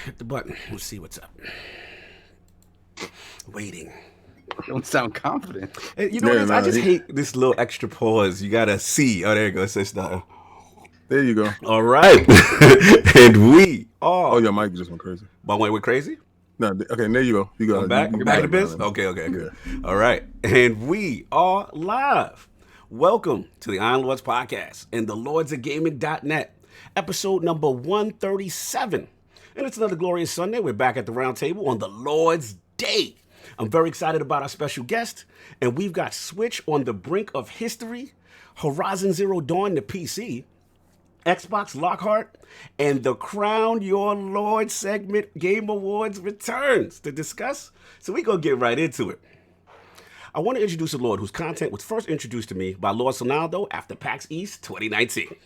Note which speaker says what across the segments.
Speaker 1: Hit the button. Let's see what's up. Waiting.
Speaker 2: Don't sound confident.
Speaker 1: Hey, you know what it is? I just hate this little extra pause. You gotta see. Oh, there you go. It says now.
Speaker 2: There you go.
Speaker 1: All right. And we are.
Speaker 2: Oh, your mic just went crazy.
Speaker 1: My way went crazy?
Speaker 2: No, okay, there you go. You go.
Speaker 1: I'm back? You're back in the biz? Okay. Yeah. All right. And we are live. Welcome to the Iron Lords Podcast and the LordsOfGaming.net, episode number 137. And it's another glorious Sunday. We're back at the round table on the Lord's Day. I'm very excited about our special guest, and we've got Switch on the brink of history, HorizonZeroDawn, the PC, Xbox Lockheart, and the Crown Your Lord segment Game Awards returns to discuss. So we're going to get right into it. I want to introduce a Lord whose content was first introduced to me by Lord Flannel after PAX East 2019.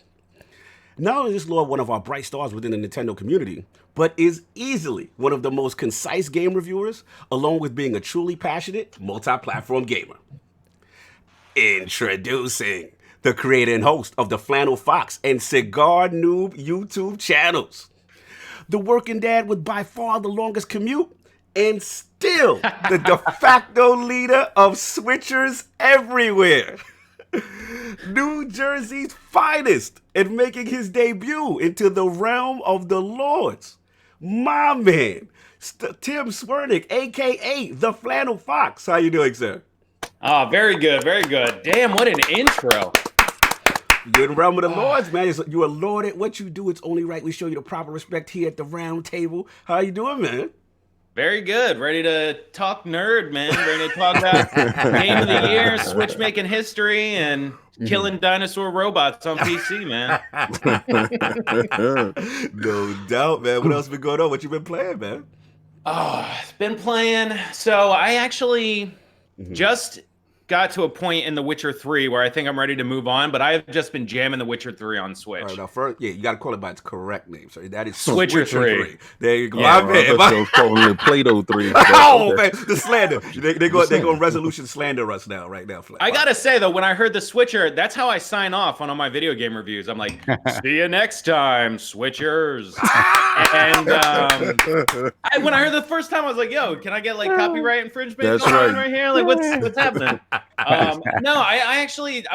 Speaker 1: Not only is this Lord one of our bright stars within the Nintendo community, but is easily one of the most concise game reviewers, along with being a truly passionate multi-platform gamer. Introducing the creator and host of TheFlannelFox and Cigar Noob YouTube channels. The working dad with by far the longest commute, and still the de facto leader of switchers everywhere. New Jersey's finest, and making his debut into the realm of the Lords. My man, Tim Swernick, a.k.a. TheFlannelFox. How you doing, sir?
Speaker 3: Very good, very good. Damn, what an intro.
Speaker 1: You're in the realm of the Lords, man. You are Lord at what you do. It's only right we show you the proper respect here at the round table. How you doing, man?
Speaker 3: Very good. Ready to talk nerd, man. Ready to talk about Game of the Year, Switch making history, and killing dinosaur robots on PC, man.
Speaker 1: No doubt, man. What else been going on? What you been playing, man?
Speaker 3: It's been playing. So I actually just got to a point in The Witcher 3 where I think I'm ready to move on, but I've just been jamming The Witcher 3 on Switch.
Speaker 1: All right, now first, you got to call it by its correct name. So that is
Speaker 3: Switcher 3.
Speaker 1: There you go.
Speaker 2: Yeah, I was calling it Play-Doh 3.
Speaker 1: Oh, man, the slander. They go resolution slander us now, right now.
Speaker 3: I got to say, though, when I heard the Switcher, that's how I sign off on all my video game reviews. I'm like, see you next time, Switchers. And when I heard the first time, I was like, yo, can I get like copyright infringement going on right here? Like, what's happening? No, I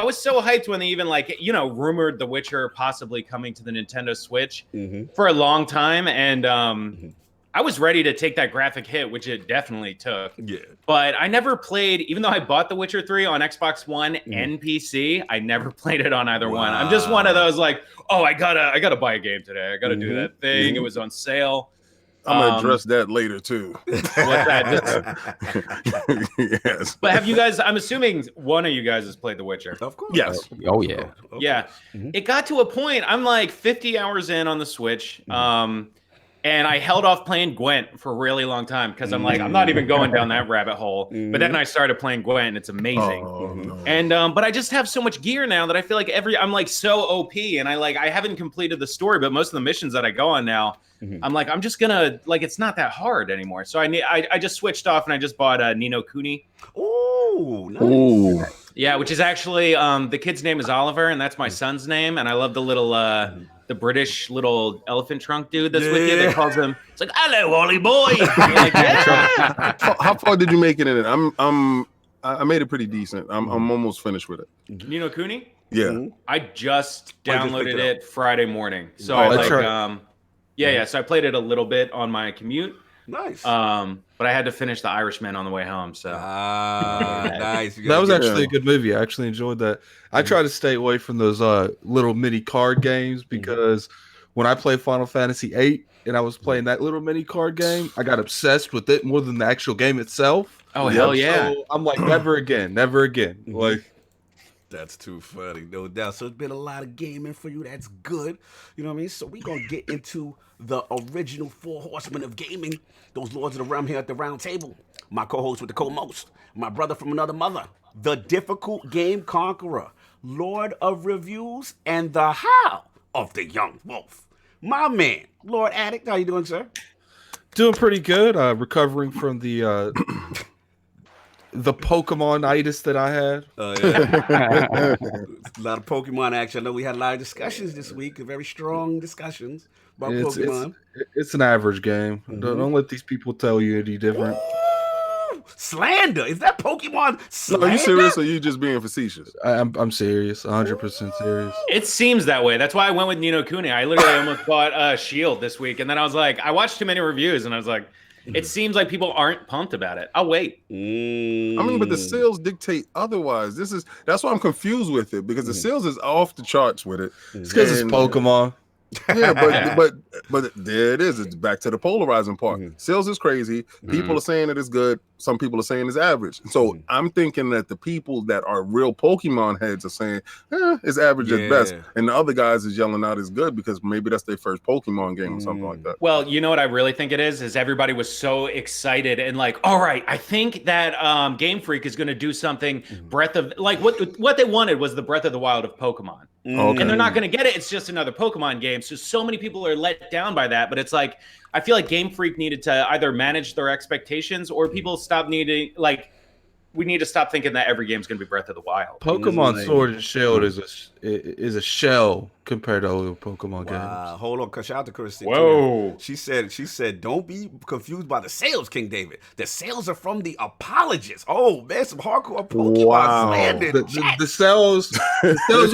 Speaker 3: was so hyped when they even rumored The Witcher possibly coming to the Nintendo Switch for a long time, and I was ready to take that graphic hit, which it definitely took.
Speaker 1: Yeah.
Speaker 3: But I never played, even though I bought The Witcher 3 on Xbox One and PC, I never played it on either one. I'm just one of those like, oh, I gotta buy a game today. I gotta do that thing. It was on sale.
Speaker 2: I'm gonna address that later too.
Speaker 3: What's that?
Speaker 2: Yes.
Speaker 3: But have you guys? I'm assuming one of you guys has played The Witcher.
Speaker 1: Of course.
Speaker 2: Yes.
Speaker 4: Oh yeah.
Speaker 3: Yeah. It got to a point. I'm like 50 hours in on the Switch. And I held off playing Gwent for a really long time because I'm like, I'm not even going down that rabbit hole. But then I started playing Gwent, and it's amazing.
Speaker 2: Oh, no.
Speaker 3: And but I just have so much gear now that I feel like I'm like so OP, and I haven't completed the story, but most of the missions that I go on now, I'm like, I'm just gonna it's not that hard anymore. So I just switched off and I just bought Ni no Kuni.
Speaker 1: Oh, nice.
Speaker 2: Ooh.
Speaker 3: Yeah, which is actually the kid's name is Oliver, and that's my son's name, and I love the little the British little elephant trunk dude that's with you that calls him. It's like, hello, Ollie boy. Like, yeah.
Speaker 2: How far did you make it in it? I made it pretty decent. I'm almost finished with it.
Speaker 3: Ni no Kuni?
Speaker 2: Yeah.
Speaker 3: I just downloaded
Speaker 1: it
Speaker 3: it Friday morning. So so I played it a little bit on my commute.
Speaker 1: Nice.
Speaker 3: But I had to finish The Irishman on the way home. So
Speaker 1: nice.
Speaker 4: That was actually a good movie. I actually enjoyed that. I try to stay away from those little mini card games because when I played Final Fantasy VIII and I was playing that little mini card game, I got obsessed with it more than the actual game itself.
Speaker 3: Oh, hell yeah.
Speaker 4: So I'm like, never again. Like,
Speaker 1: that's too funny, no doubt. So it's been a lot of gaming for you. That's good. You know what I mean? So we're going to get into the original four horsemen of gaming, those lords of the realm here at the round table. My co-host with the co-most, my brother from another mother, the difficult game conqueror, Lord of reviews, and the how of the young wolf. My man, Lord Addict. How you doing, sir?
Speaker 4: doing pretty good. Recovering from the the Pokemon-itis that I had.
Speaker 1: Yeah. A lot of Pokemon action. I know we had a lot of discussions this week, very strong discussions about Pokemon.
Speaker 4: It's an average game. Don't let these people tell you any different.
Speaker 1: Ooh, slander. Is that Pokemon slander?
Speaker 2: Are you serious or are you just being facetious?
Speaker 4: I'm serious, 100% serious.
Speaker 3: It seems that way. That's why I went with Nino Kuni. I literally almost bought Shield this week, and then I was like, I watched too many reviews, and I was like, it seems like people aren't pumped about it. I'll wait.
Speaker 2: I mean, but the sales dictate otherwise. That's why I'm confused with it, because the sales is off the charts with it.
Speaker 4: It's because it's Pokemon.
Speaker 2: Yeah, but there it is. It's back to the polarizing part. Sales is crazy. People are saying that it's good. Some people are saying it's average. So I'm thinking that the people that are real Pokemon heads are saying it's average at best, and the other guys is yelling out it's good because maybe that's their first Pokemon game or something like that.
Speaker 3: Well, you know what I really think it is everybody was so excited and like, all right, I think that Game Freak is going to do something Breath of, like what they wanted was the Breath of the Wild of Pokemon.
Speaker 2: Okay.
Speaker 3: And they're not going to get it. It's just another Pokemon game. So many people are let down by that. But it's like, I feel like Game Freak needed to either manage their expectations or people stop needing, like, we need to stop thinking that every game's going to be Breath of the Wild.
Speaker 4: Pokemon Sword and Shield is a shell compared to other Pokemon games.
Speaker 1: Hold on, shout out to Christy.
Speaker 3: Whoa.
Speaker 1: She said, don't be confused by the sales, King David. The sales are from the apologists. Oh man, some hardcore Pokemon slander.
Speaker 4: The sales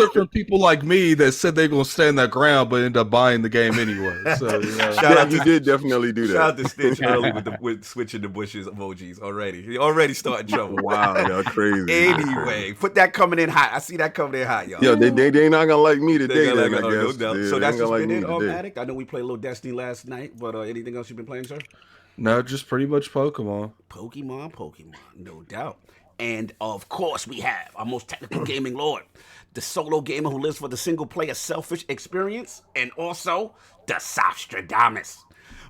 Speaker 4: are from people like me that said they're gonna stand their ground but end up buying the game anyway. So
Speaker 2: shout out, you did definitely do that.
Speaker 1: Shout out to Stitch early with switching the bushes emojis already. He already starting trouble.
Speaker 2: Wow, y'all crazy.
Speaker 1: Anyway, put that coming in hot. I see that coming in hot, y'all.
Speaker 2: Yo, they not gonna like me today. Then, I guess.
Speaker 1: No, so that's just been it, Addict. I know we played a little Destiny last night, but anything else you've been playing, sir?
Speaker 4: No, just pretty much Pokemon.
Speaker 1: Pokemon, no doubt. And of course, we have our most technical gaming lord, the solo gamer who lives for the single player selfish experience, and also the Sostradamus,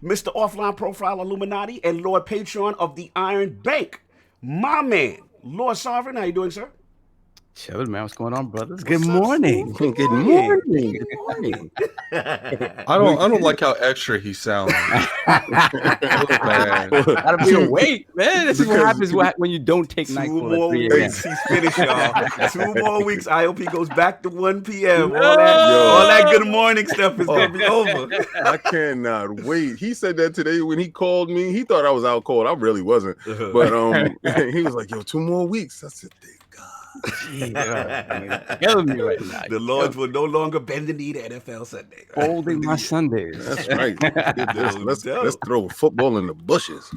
Speaker 1: Mr. Offline Profile Illuminati and Lord Patron of the Iron Bank, my man, Lord Sovereign. How you doing, sir?
Speaker 5: Chilling, man. What's going on, brothers? Good morning.
Speaker 2: Good morning.
Speaker 5: Good morning.
Speaker 4: I don't like how extra he sounds.
Speaker 5: Gotta be awake, man. This is what happens when you don't take night.
Speaker 1: 2 more weeks, he's finished, y'all. 2 more weeks, IOP goes back to 1 p.m. All that good morning stuff is gonna be over.
Speaker 2: I cannot wait. He said that today when he called me. He thought I was out cold. I really wasn't. But he was like, "Yo, 2 more weeks." I said, "Thank God."
Speaker 5: Killing me right now.
Speaker 1: The Lords will no longer bend the knee to NFL Sunday.
Speaker 5: Right? Folding my Sundays.
Speaker 2: That's right. Let's throw football in the bushes.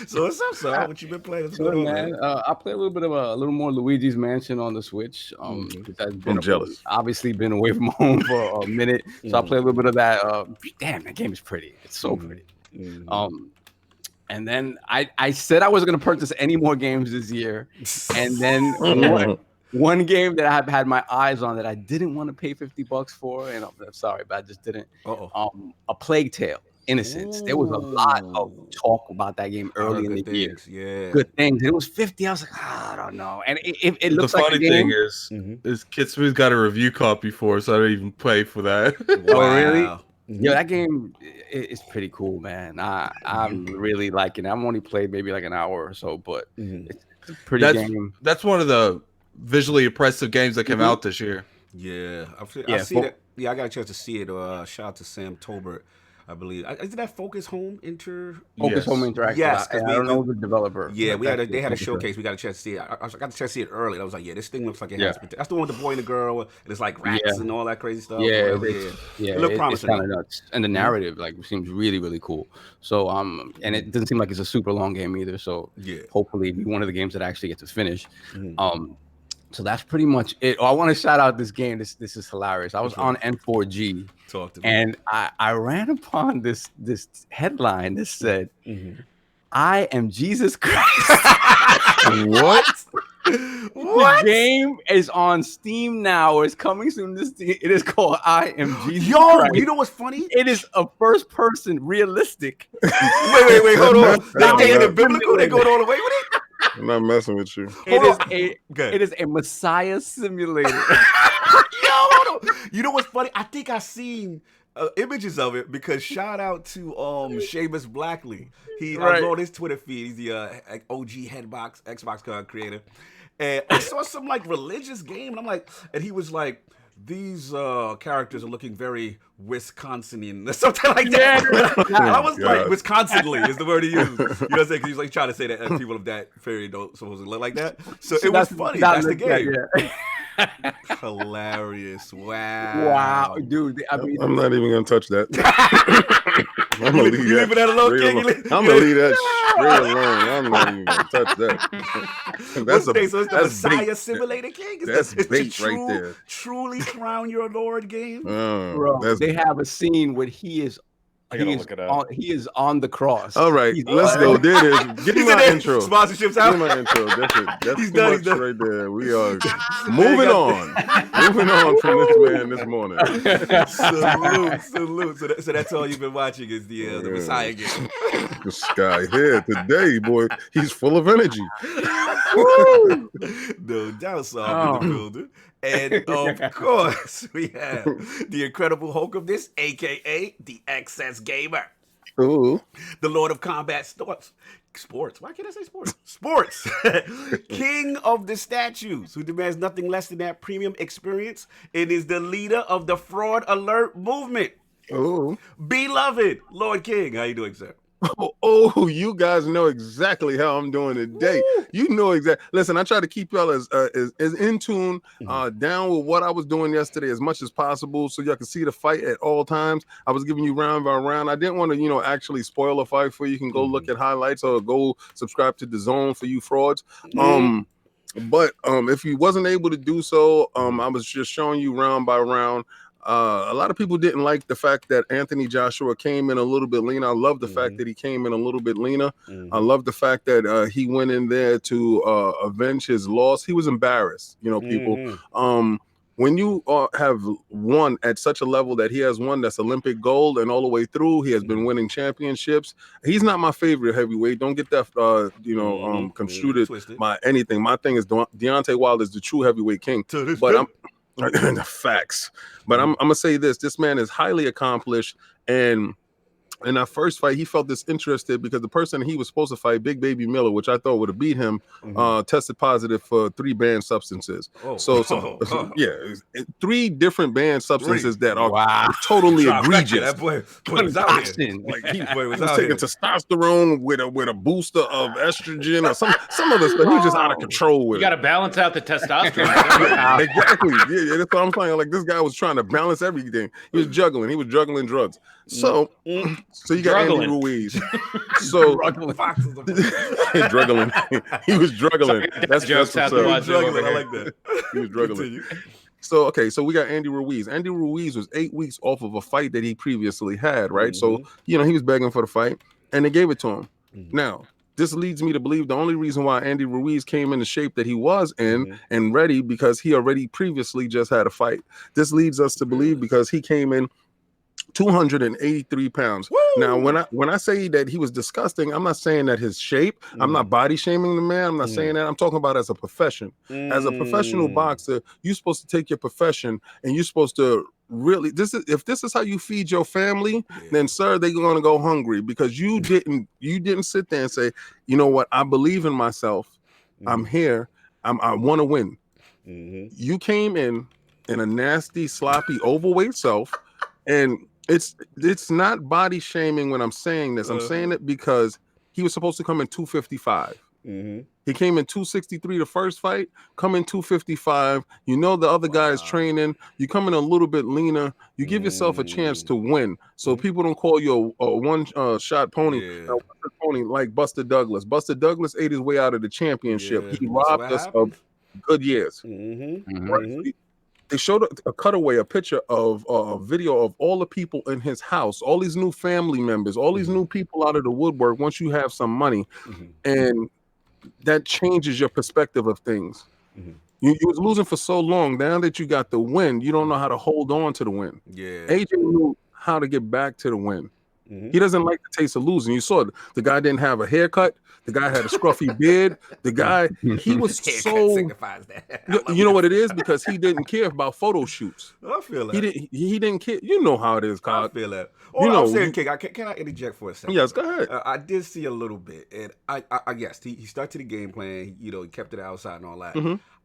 Speaker 1: So what's up, sir? What you been playing? What's
Speaker 5: Good,
Speaker 1: going on,
Speaker 5: man. I play a little more Luigi's Mansion on the Switch.
Speaker 2: I'm jealous.
Speaker 5: Obviously been away from home for a minute, so I play a little bit of that. Damn, that game is pretty. It's so pretty. And then I said I wasn't going to purchase any more games this year. And then one game that I've had my eyes on that I didn't want to pay $50 for, and I'm sorry, but I just didn't. A Plague Tale: Innocence. There was a lot of talk about that game early in the year.
Speaker 1: Yeah.
Speaker 5: Good things. It was 50. I was like, I don't know. And it looks
Speaker 4: the
Speaker 5: like
Speaker 4: funny thing is Kid Smooth got a review copy for it, so I didn't even pay for that.
Speaker 5: Oh, really? Yo, that game is pretty cool, man. I'm really liking it. I've only played maybe like an hour or so, but it's a pretty game.
Speaker 4: That's one of the visually impressive games that came out this year.
Speaker 1: Yeah, I see that. Yeah, I got a chance to see it. Shout out to Sam Tolbert, I believe. Isn't that Focus Home Home Interactive? Yes,
Speaker 5: I don't know the developer.
Speaker 1: Yeah, they had a showcase. We got a chance to see it. I got the chance to see it early. And I was like, yeah, this thing looks like it has. That's the one with the boy and the girl. And it's like rats and all that crazy stuff.
Speaker 5: Yeah,
Speaker 1: it looked promising.
Speaker 5: It's kind of nuts. And the narrative seems really, really cool. So and it doesn't seem like it's a super long game either. So hopefully it'll be one of the games that I actually get to finish. So that's pretty much it. I want to shout out this game. This is hilarious. I was on N4G, and I ran upon this headline that said, "I am Jesus Christ."
Speaker 1: What?
Speaker 5: The game is on Steam now, or it's coming soon. It is called "I Am Jesus Christ."
Speaker 1: You know what's funny?
Speaker 5: It is a first-person realistic.
Speaker 1: Wait, hold on. They in the biblical. They going all the way with it.
Speaker 2: I'm not messing with you.
Speaker 5: It is a Messiah simulator.
Speaker 1: Yo, hold on. You know what's funny? I think I seen images of it because shout out to Seamus Blackley. I
Speaker 5: Right.
Speaker 1: was on his Twitter feed. He's the OG Xbox creator, and I saw some like religious game, and I'm like, and he was like, these characters are looking very Wisconsinian or something like that. I was like, Wisconsinly is the word he used. You know what I'm saying? Because he's like trying to say that people of that period don't supposedly look like that. So it was funny. That's the game. Hilarious.
Speaker 5: Wow, dude. I mean,
Speaker 2: I'm not even gonna touch that. I'm gonna leave
Speaker 1: leave it alone, King.
Speaker 2: I'm gonna leave that straight alone. I'm not even gonna touch that.
Speaker 1: That's so it's the Messiah
Speaker 2: bait.
Speaker 1: Simulator King.
Speaker 2: That's
Speaker 1: it's
Speaker 2: bait
Speaker 1: the
Speaker 2: right there.
Speaker 1: Truly Crown Your Lord game.
Speaker 5: Bro, they have a scene where he is.
Speaker 3: I gotta look it up.
Speaker 5: He is on the cross.
Speaker 2: All right, let's go. There it is. Give me my intro.
Speaker 1: Sponsorships out.
Speaker 2: Give me my intro. That's it. That's
Speaker 1: He's
Speaker 2: too
Speaker 1: done,
Speaker 2: much right there. We are moving on. Moving on from this man this morning.
Speaker 1: Salute. So that's all you've been watching is the Messiah game.
Speaker 2: This guy here today, boy, he's full of energy.
Speaker 1: No doubt, Saul in the building. And of course, we have the Incredible Hulk of this, aka the XS Gamer.
Speaker 2: Ooh.
Speaker 1: The Lord of Combat Sports. Why can't I say sports? Sports. King of the statues, who demands nothing less than that premium experience, and is the leader of the Fraud Alert movement.
Speaker 2: Ooh.
Speaker 1: Beloved Lord King. How you doing, sir?
Speaker 2: Oh, you guys know exactly how I'm doing today.
Speaker 1: Woo.
Speaker 2: You know exactly. Listen, I try to keep y'all as in tune, down with what I was doing yesterday as much as possible, so y'all can see the fight at all times. I was giving you round by round. I didn't want to, actually spoil a fight for you. You can go look at highlights or go subscribe to The Zone for you frauds. But if you wasn't able to do so, I was just showing you round by round. A lot of people didn't like the fact that Anthony Joshua came in a little bit leaner. I love the fact that he came in a little bit leaner. I love the fact that he went in there to avenge his loss. He was embarrassed, people. When you have won at such a level that he has won, that's Olympic gold, and all the way through, he has been winning championships. He's not my favorite heavyweight. Don't get that, construed by anything. My thing is Deontay Wilder is the true heavyweight king. But the facts. But I'm gonna say this man is highly accomplished, and in our first fight, he felt disinterested because the person he was supposed to fight, Big Baby Miller, which I thought would have beat him, tested positive for 3 banned substances. Yeah, 3 different banned substances that are totally egregious.
Speaker 1: That boy was out here.
Speaker 2: Like he was taking testosterone with a booster of estrogen or some of the stuff. He was just out of control with.
Speaker 3: You got to balance out the testosterone.
Speaker 2: Exactly. Yeah, that's what I'm saying. Like this guy was trying to balance everything. He was juggling. He was juggling drugs. So you got Andy Ruiz. So druggling. He was druggling. That's
Speaker 3: jokes out the watch.
Speaker 1: I like that.
Speaker 2: He was druggling. So we got Andy Ruiz. Andy Ruiz was 8 weeks off of a fight that he previously had, right? So he was begging for the fight, and they gave it to him. Now, this leads me to believe the only reason why Andy Ruiz came in the shape that he was in and ready because he already previously just had a fight. This leads us to believe because he came in 283 pounds. Woo! Now, when I say that he was disgusting, I'm not saying that his shape, I'm not body shaming the man. I'm not saying that. I'm talking about as a profession. As a professional boxer, you're supposed to take your profession and you're supposed to really, if this is how you feed your family, then sir, they're going to go hungry because you didn't sit there and say, you know what, I believe in myself. I'm here. I want to win. You came in a nasty, sloppy, overweight self, and it's not body shaming when I'm saying this. I'm saying it because he was supposed to come in 255. He came in 263 the first fight, come in 255. You know the other guy is training. You come in a little bit leaner. You give yourself a chance to win. So people don't call you a one-shot pony, pony like Buster Douglas. Buster Douglas ate his way out of the championship. He robbed us of good years. Right? They showed a cutaway, a picture of a video of all the people in his house, all these new family members, all these new people out of the woodwork once you have some money. And that changes your perspective of things. You was losing for so long. Now that you got the win, you don't know how to hold on to the win. AJ knew how to get back to the win. He doesn't like the taste of losing. You saw the guy didn't have a haircut. The guy had a scruffy beard. The guy, he was so.
Speaker 1: Signifies that.
Speaker 2: You know what it is? Because he didn't care about photo shoots.
Speaker 1: I feel that.
Speaker 2: He didn't care. You know how it is, Kyle.
Speaker 1: I feel that. I'm saying, King, can I interject for a second?
Speaker 2: Yes, go ahead.
Speaker 1: I did see a little bit, and I guess he stuck to the game plan. He kept it outside and all that.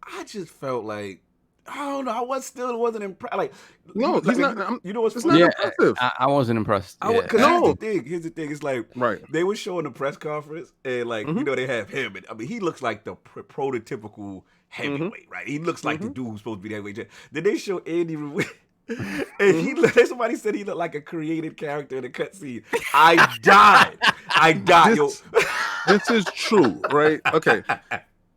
Speaker 1: I just felt like, I don't know. I wasn't impressed. Like,
Speaker 2: no, he's not.
Speaker 1: What's
Speaker 2: it's not impressive.
Speaker 5: I wasn't impressed.
Speaker 1: Because here's the thing. It's like,
Speaker 2: right.
Speaker 1: They were showing the press conference, and like, they have him. And, I mean, he looks like the prototypical heavyweight, right? He looks like the dude who's supposed to be the heavyweight. Then they show Andy Ruiz. And somebody said he looked like a created character in a cutscene. I died.
Speaker 2: This is true, right? Okay.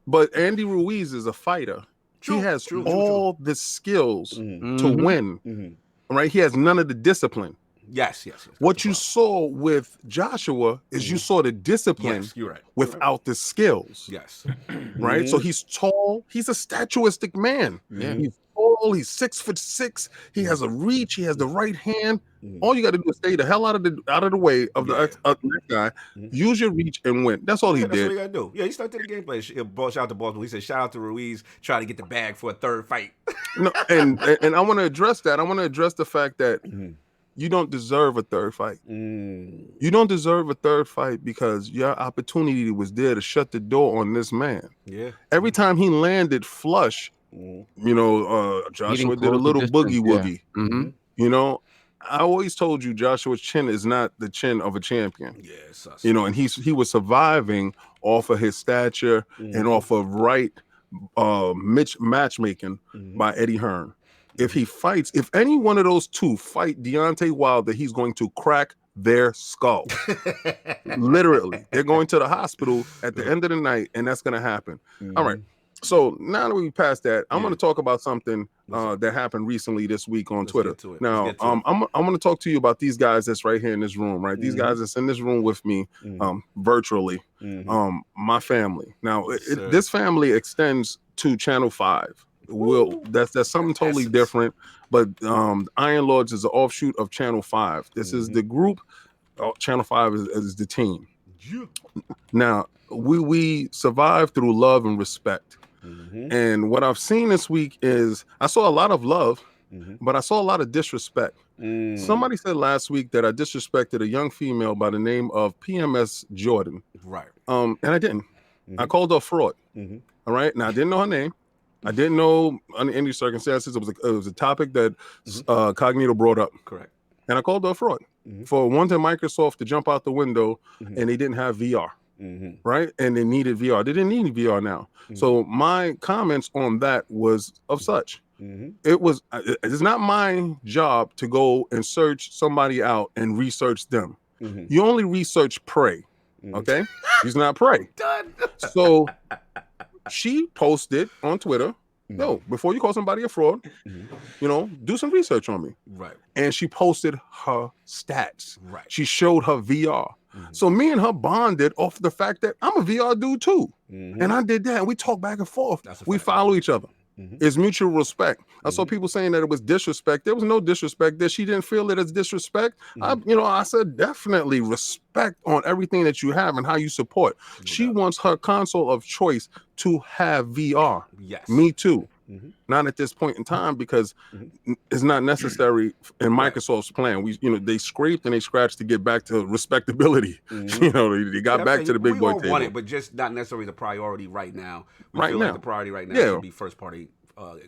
Speaker 2: But Andy Ruiz is a fighter. He has all the skills to win, right? He has none of the discipline.
Speaker 1: Yes.
Speaker 2: What you saw with Joshua is you saw the discipline
Speaker 1: you're right.
Speaker 2: without the skills.
Speaker 1: Yes.
Speaker 2: Right? So he's tall. He's a statuistic man.
Speaker 5: Yeah.
Speaker 2: He's tall. He's 6'6". He has a reach. He has the right hand. All you got to do is stay the hell out of the way of the next guy. Use your reach and win. That's all he did.
Speaker 1: That's what you got to do. Yeah, he started the gameplay. Shout out to Baltimore. He said, shout out to Ruiz trying to get the bag for a third fight.
Speaker 2: No, and I want to address that. I want to address the fact that you don't deserve a third fight. You don't deserve a third fight because your opportunity was there to shut the door on this man.
Speaker 1: Yeah.
Speaker 2: Every time he landed flush, Joshua did a little boogie woogie.
Speaker 5: Yeah.
Speaker 2: I always told you Joshua's chin is not the chin of a champion.
Speaker 1: Yes.
Speaker 2: And he was surviving off of his stature and off of matchmaking by Eddie Hearn. If any one of those two fight Deontay Wilder, he's going to crack their skull. Literally. They're going to the hospital at the end of the night, and that's going to happen. All right. So now that we passed that, I'm going to talk about something that happened recently this week on Twitter. Now, I'm going to talk to you about these guys that's right here in this room, right? These guys that's in this room with me virtually, my family. Now, this family extends to Channel 5. That's something totally different, but Iron Lords is an offshoot of Channel 5. This is the group. Channel 5 is the team. Now, we survive through love and respect. And what I've seen this week is I saw a lot of love, but I saw a lot of disrespect. Somebody said last week that I disrespected a young female by the name of PMS Jordan.
Speaker 1: Right.
Speaker 2: And I didn't. I called her a fraud. All right. Now, I didn't know her name. I didn't know under any circumstances. It was a topic that Cognito brought up.
Speaker 1: Correct.
Speaker 2: And I called her a fraud for wanting Microsoft to jump out the window and they didn't have VR. Right? And they needed VR. They didn't need VR now. So my comments on that was of such. It's not my job to go and search somebody out and research them. You only research prey. Okay? He's not prey.
Speaker 1: Done.
Speaker 2: So she posted on Twitter, no, before you call somebody a fraud, do some research on me. Right. And she posted her stats. Right. She showed her VR. So me and her bonded off the fact that I'm a VR dude too. And I did that. And we talk back and forth. We follow each other. It's mutual respect. I saw people saying that it was disrespect. There was no disrespect there. She didn't feel it as disrespect. I said definitely respect on everything that you have and how you support. She wants her console of choice to have VR. Yes. Me too. Not at this point in time because it's not necessary in Microsoft's plan. They scraped and they scratched to get back to respectability. They got back to the big boy table.
Speaker 1: Want it, but just not necessarily the priority right now. We feel like the priority right now should be first party.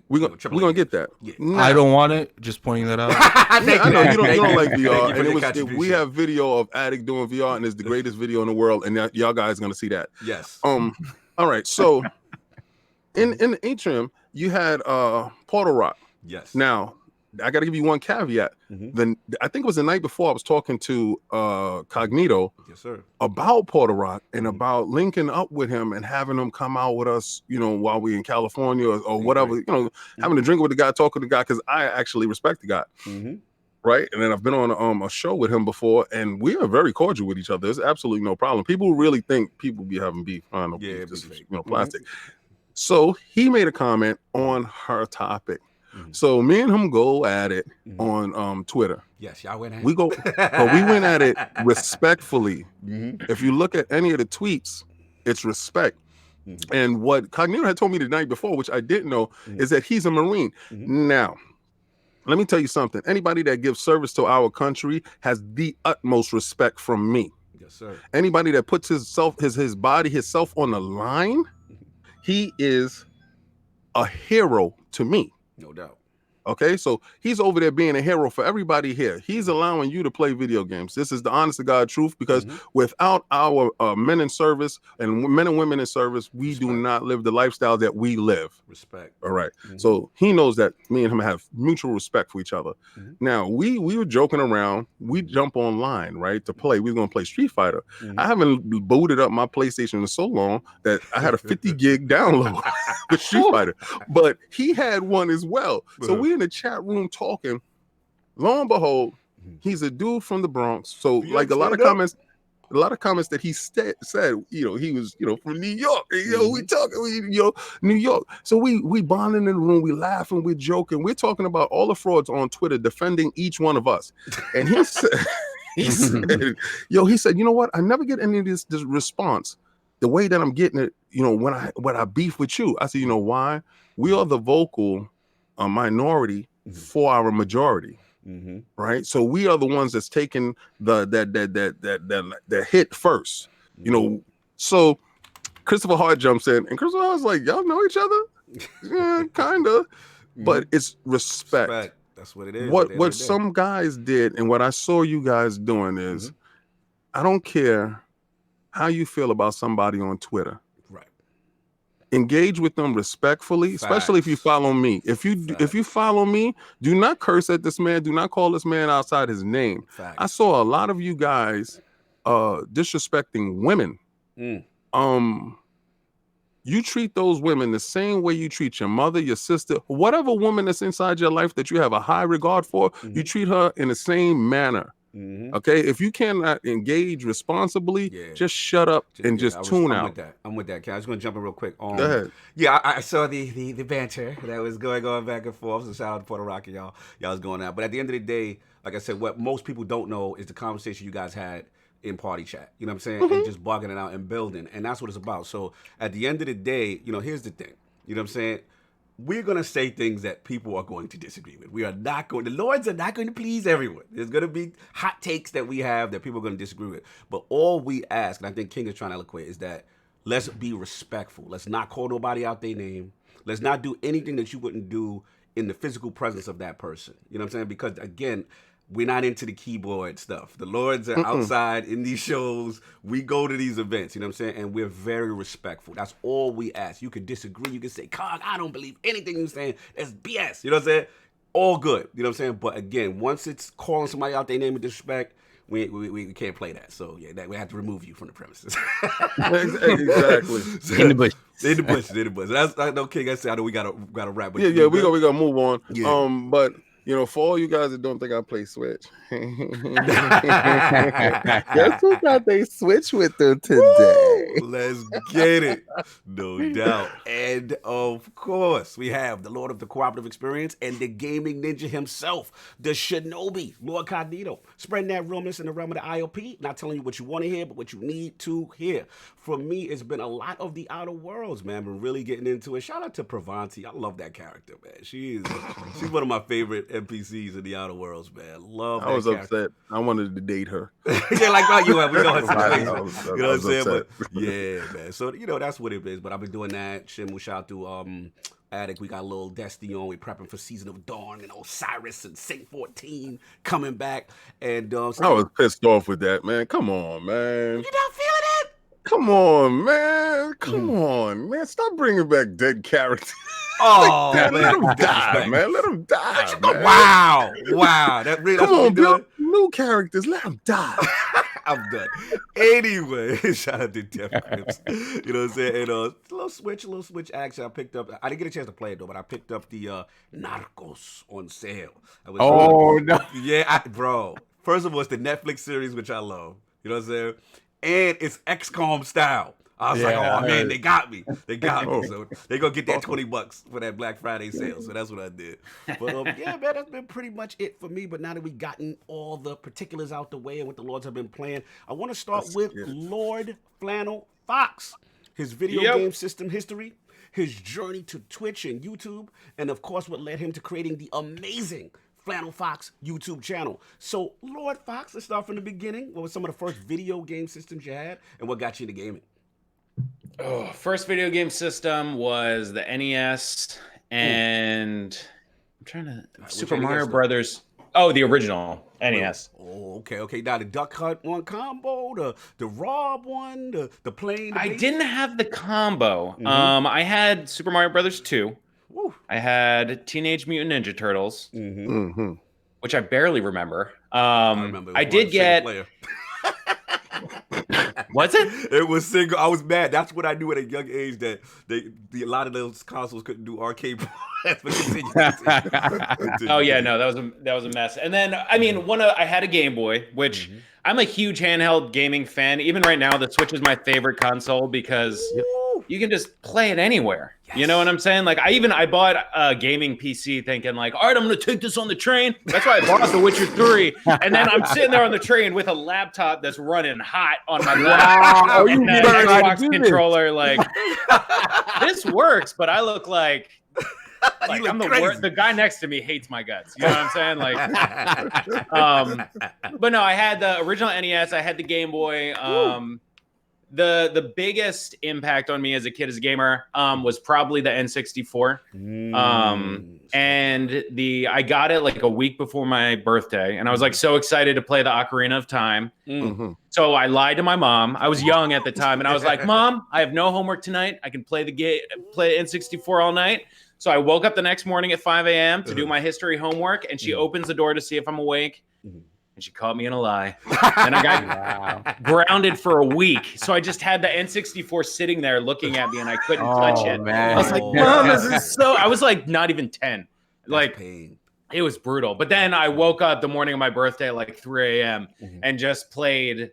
Speaker 2: We're gonna get that.
Speaker 1: Yeah.
Speaker 4: I don't want it. Just pointing that out.
Speaker 2: I know you don't like VR. And we have video of Addict doing VR, and it's the greatest video in the world. And y'all guys gonna see that. Yes. All right. So in the atrium, you had Portal Rock. Yes. Now I got to give you one caveat. Then I think it was the night before I was talking to Cognito about Portal Rock and about linking up with him and having him come out with us, while we in California or whatever, having a drink with the guy, talking to the guy, because I actually respect the guy. Right. And then I've been on a show with him before, and we are very cordial with each other. There's absolutely no problem. People really think people be having beef. I don't know, this is, plastic. So he made a comment on her topic. So me and him go at it on Twitter.
Speaker 1: Yes, y'all went at
Speaker 2: we
Speaker 1: it.
Speaker 2: go, but we went at it respectfully. If you look at any of the tweets, it's respect. And what Cognito had told me the night before, which I didn't know, is that he's a Marine. Now, let me tell you something. Anybody that gives service to our country has the utmost respect from me.
Speaker 1: Yes, sir.
Speaker 2: Anybody that puts his body, himself on the line, he is a hero to me.
Speaker 1: No doubt.
Speaker 2: Okay, so he's over there being a hero for everybody here. He's allowing you to play video games. This is the honest to God truth, because without our men in service and men and women in service, we do not live the lifestyle that we live.
Speaker 1: Respect.
Speaker 2: All right. So he knows that me and him have mutual respect for each other. Now, we were joking around. We jump online, right, to play. We were going to play Street Fighter. I haven't booted up my PlayStation in so long that I had a 50 gig download with Street Fighter. But he had one as well. So we in the chat room talking. Lo and behold, he's a dude from the Bronx. So like a lot of comments that he said, he was, from New York. We talking, New York. So we bonding in the room, we laughing, we joking, we're talking about all the frauds on Twitter, defending each one of us. And he said, he said, you know what? I never get any of this response the way that I'm getting it, when I beef with you. I said, you know why? We are the vocal minority for our majority, right? So we are the ones that's taking the hit first, So Christopher Hart jumps in, and Christopher Hart's like, y'all know each other? Yeah, kinda, but it's respect.
Speaker 1: That's what it is.
Speaker 2: What some guys did, and what I saw you guys doing is, I don't care how you feel about somebody on Twitter. Engage with them respectfully, especially if you follow me. If you follow me, do not curse at this man. Do not call this man outside his name. I saw a lot of you guys disrespecting women. You treat those women the same way you treat your mother, your sister, whatever woman that's inside your life that you have a high regard for, you treat her in the same manner. Okay, if you cannot engage responsibly, just shut up and just tune out.
Speaker 1: I'm with that. Okay, I was going to jump in real quick.
Speaker 2: Go ahead.
Speaker 1: Yeah, I saw the banter that was going on back and forth. So shout out to Puerto Rico, y'all was going out. But at the end of the day, like I said, what most people don't know is the conversation you guys had in party chat. You know what I'm saying? And just bugging it out and building, and that's what it's about. So at the end of the day, here's the thing. You know what I'm saying? We're going to say things that people are going to disagree with. The Lords are not going to please everyone. There's going to be hot takes that we have that people are going to disagree with. But all we ask, and I think King is trying to eloquate, is that let's be respectful. Let's not call nobody out their name. Let's not do anything that you wouldn't do in the physical presence of that person. You know what I'm saying? Because, again, we're not into the keyboard stuff. The Lords are outside in these shows. We go to these events, you know what I'm saying? And we're very respectful. That's all we ask. You can disagree. You can say, Cog, I don't believe anything you're saying. That's BS. You know what I'm saying? All good. You know what I'm saying? But again, once it's calling somebody out their name with disrespect, we can't play that. So yeah, we have to remove you from the premises.
Speaker 2: Exactly.
Speaker 5: In the bush.
Speaker 1: In the bush. That's I know King. I know we gotta wrap.
Speaker 2: But we gotta move on. Yeah. But for all you guys that don't think I play Switch, guess who got they Switch with them today?
Speaker 1: Woo! Let's get it. No doubt. And of course, we have the Lord of the Cooperative Experience and the gaming ninja himself, the Shinobi, LordCognito, spreading that realness in the realm of the IOP, not telling you what you want to hear, but what you need to hear. For me, it's been a lot of the Outer Worlds, man. Been really getting into it. Shout out to Pravanti. I love that character, man. She's one of my favorite NPCs in the Outer Worlds, man. Love that.
Speaker 2: I was upset. I wanted to date her.
Speaker 1: Yeah, like we know her situation. You know what I'm saying? But yeah, man. So that's what it is. But I've been doing that. Shimu, shout out to Attic. We got a little Destiny on. We prepping for Season of Dawn and Osiris and Saint 14 coming back. And I
Speaker 2: was pissed off with that, man. Come on, man.
Speaker 1: You not feeling it?
Speaker 2: Come on, man. Come on, man. Stop bringing back dead characters.
Speaker 1: Oh,
Speaker 2: man.
Speaker 1: Let
Speaker 2: them die, man. Let them die. Man.
Speaker 1: Wow. That really,
Speaker 2: come on, build new characters. Let them die.
Speaker 1: I'm done. Anyway, shout out to Def Crips. You know what I'm saying? And a little switch action. I picked up. I didn't get a chance to play it though, but I picked up the Narcos on sale.
Speaker 5: No.
Speaker 1: Yeah, bro. First of all, it's the Netflix series, which I love. You know what I'm saying? And it's XCOM style. I was like, oh man, they got me. They got me.
Speaker 2: Oh.
Speaker 1: So they gonna get that $20 for that Black Friday sale. So that's what I did. But yeah, man, that's been pretty much it for me. But now that we gotten all the particulars out the way and what the Lords have been playing, I want to start with Lord Flannel Fox, his video game system history, his journey to Twitch and YouTube, and of course what led him to creating the amazing Flannel Fox YouTube channel. So, Lord Fox, let's start from the beginning. What were some of the first video game systems you had, and what got you into gaming?
Speaker 3: Oh, first video game system was the NES, and I'm trying to Super Mario Brothers. Oh, the original NES.
Speaker 1: Oh, okay. Now the Duck Hunt one combo, the Rob one, the plane.
Speaker 3: I didn't have the combo. I had Super Mario Brothers 2.
Speaker 1: Woo.
Speaker 3: I had Teenage Mutant Ninja Turtles, which I barely remember. I did get. Was it?
Speaker 1: It was single. I was mad. That's what I knew at a young age, that a lot of those consoles couldn't do arcade.
Speaker 3: Oh yeah, no, that was a mess. And then I mean, I had a Game Boy, which I'm a huge handheld gaming fan. Even right now, the Switch is my favorite console because you can just play it anywhere. Yes. You know what I'm saying? Like I bought a gaming PC thinking like, all right, I'm gonna take this on the train. That's why I bought The Witcher 3. And then I'm sitting there on the train with a laptop that's running hot on my lap. And an Xbox controller. Like this works, but I look like I'm the worst. The guy next to me hates my guts. You know what I'm saying? Like, but no, I had the original NES. I had the Game Boy. The biggest impact on me as a kid, as a gamer, was probably the N64. And I got it like a week before my birthday, and I was like so excited to play the Ocarina of Time. So I lied to my mom. I was young at the time, and I was like, "Mom, I have no homework tonight. I can play N64 all night." So I woke up the next morning at 5 a.m. to do my history homework, and she opens the door to see if I'm awake. And she caught me in a lie. And I got grounded for a week. So I just had the N64 sitting there looking at me, and I couldn't touch it.
Speaker 5: Man.
Speaker 3: I was like, Mom, this is so... I was like not even 10. Like,
Speaker 1: pain.
Speaker 3: It was brutal. But then I woke up the morning of my birthday at like 3 a.m. and just played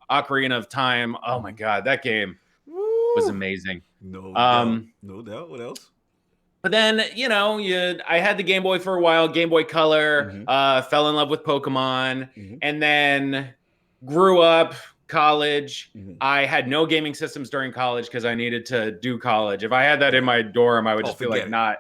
Speaker 3: Ocarina of Time. Oh my God, that game was amazing.
Speaker 1: No doubt. What else?
Speaker 3: But then, I had the Game Boy for a while, Game Boy Color, fell in love with Pokemon, and then grew up, college. I had no gaming systems during college because I needed to do college. If I had that in my dorm, I would just feel like not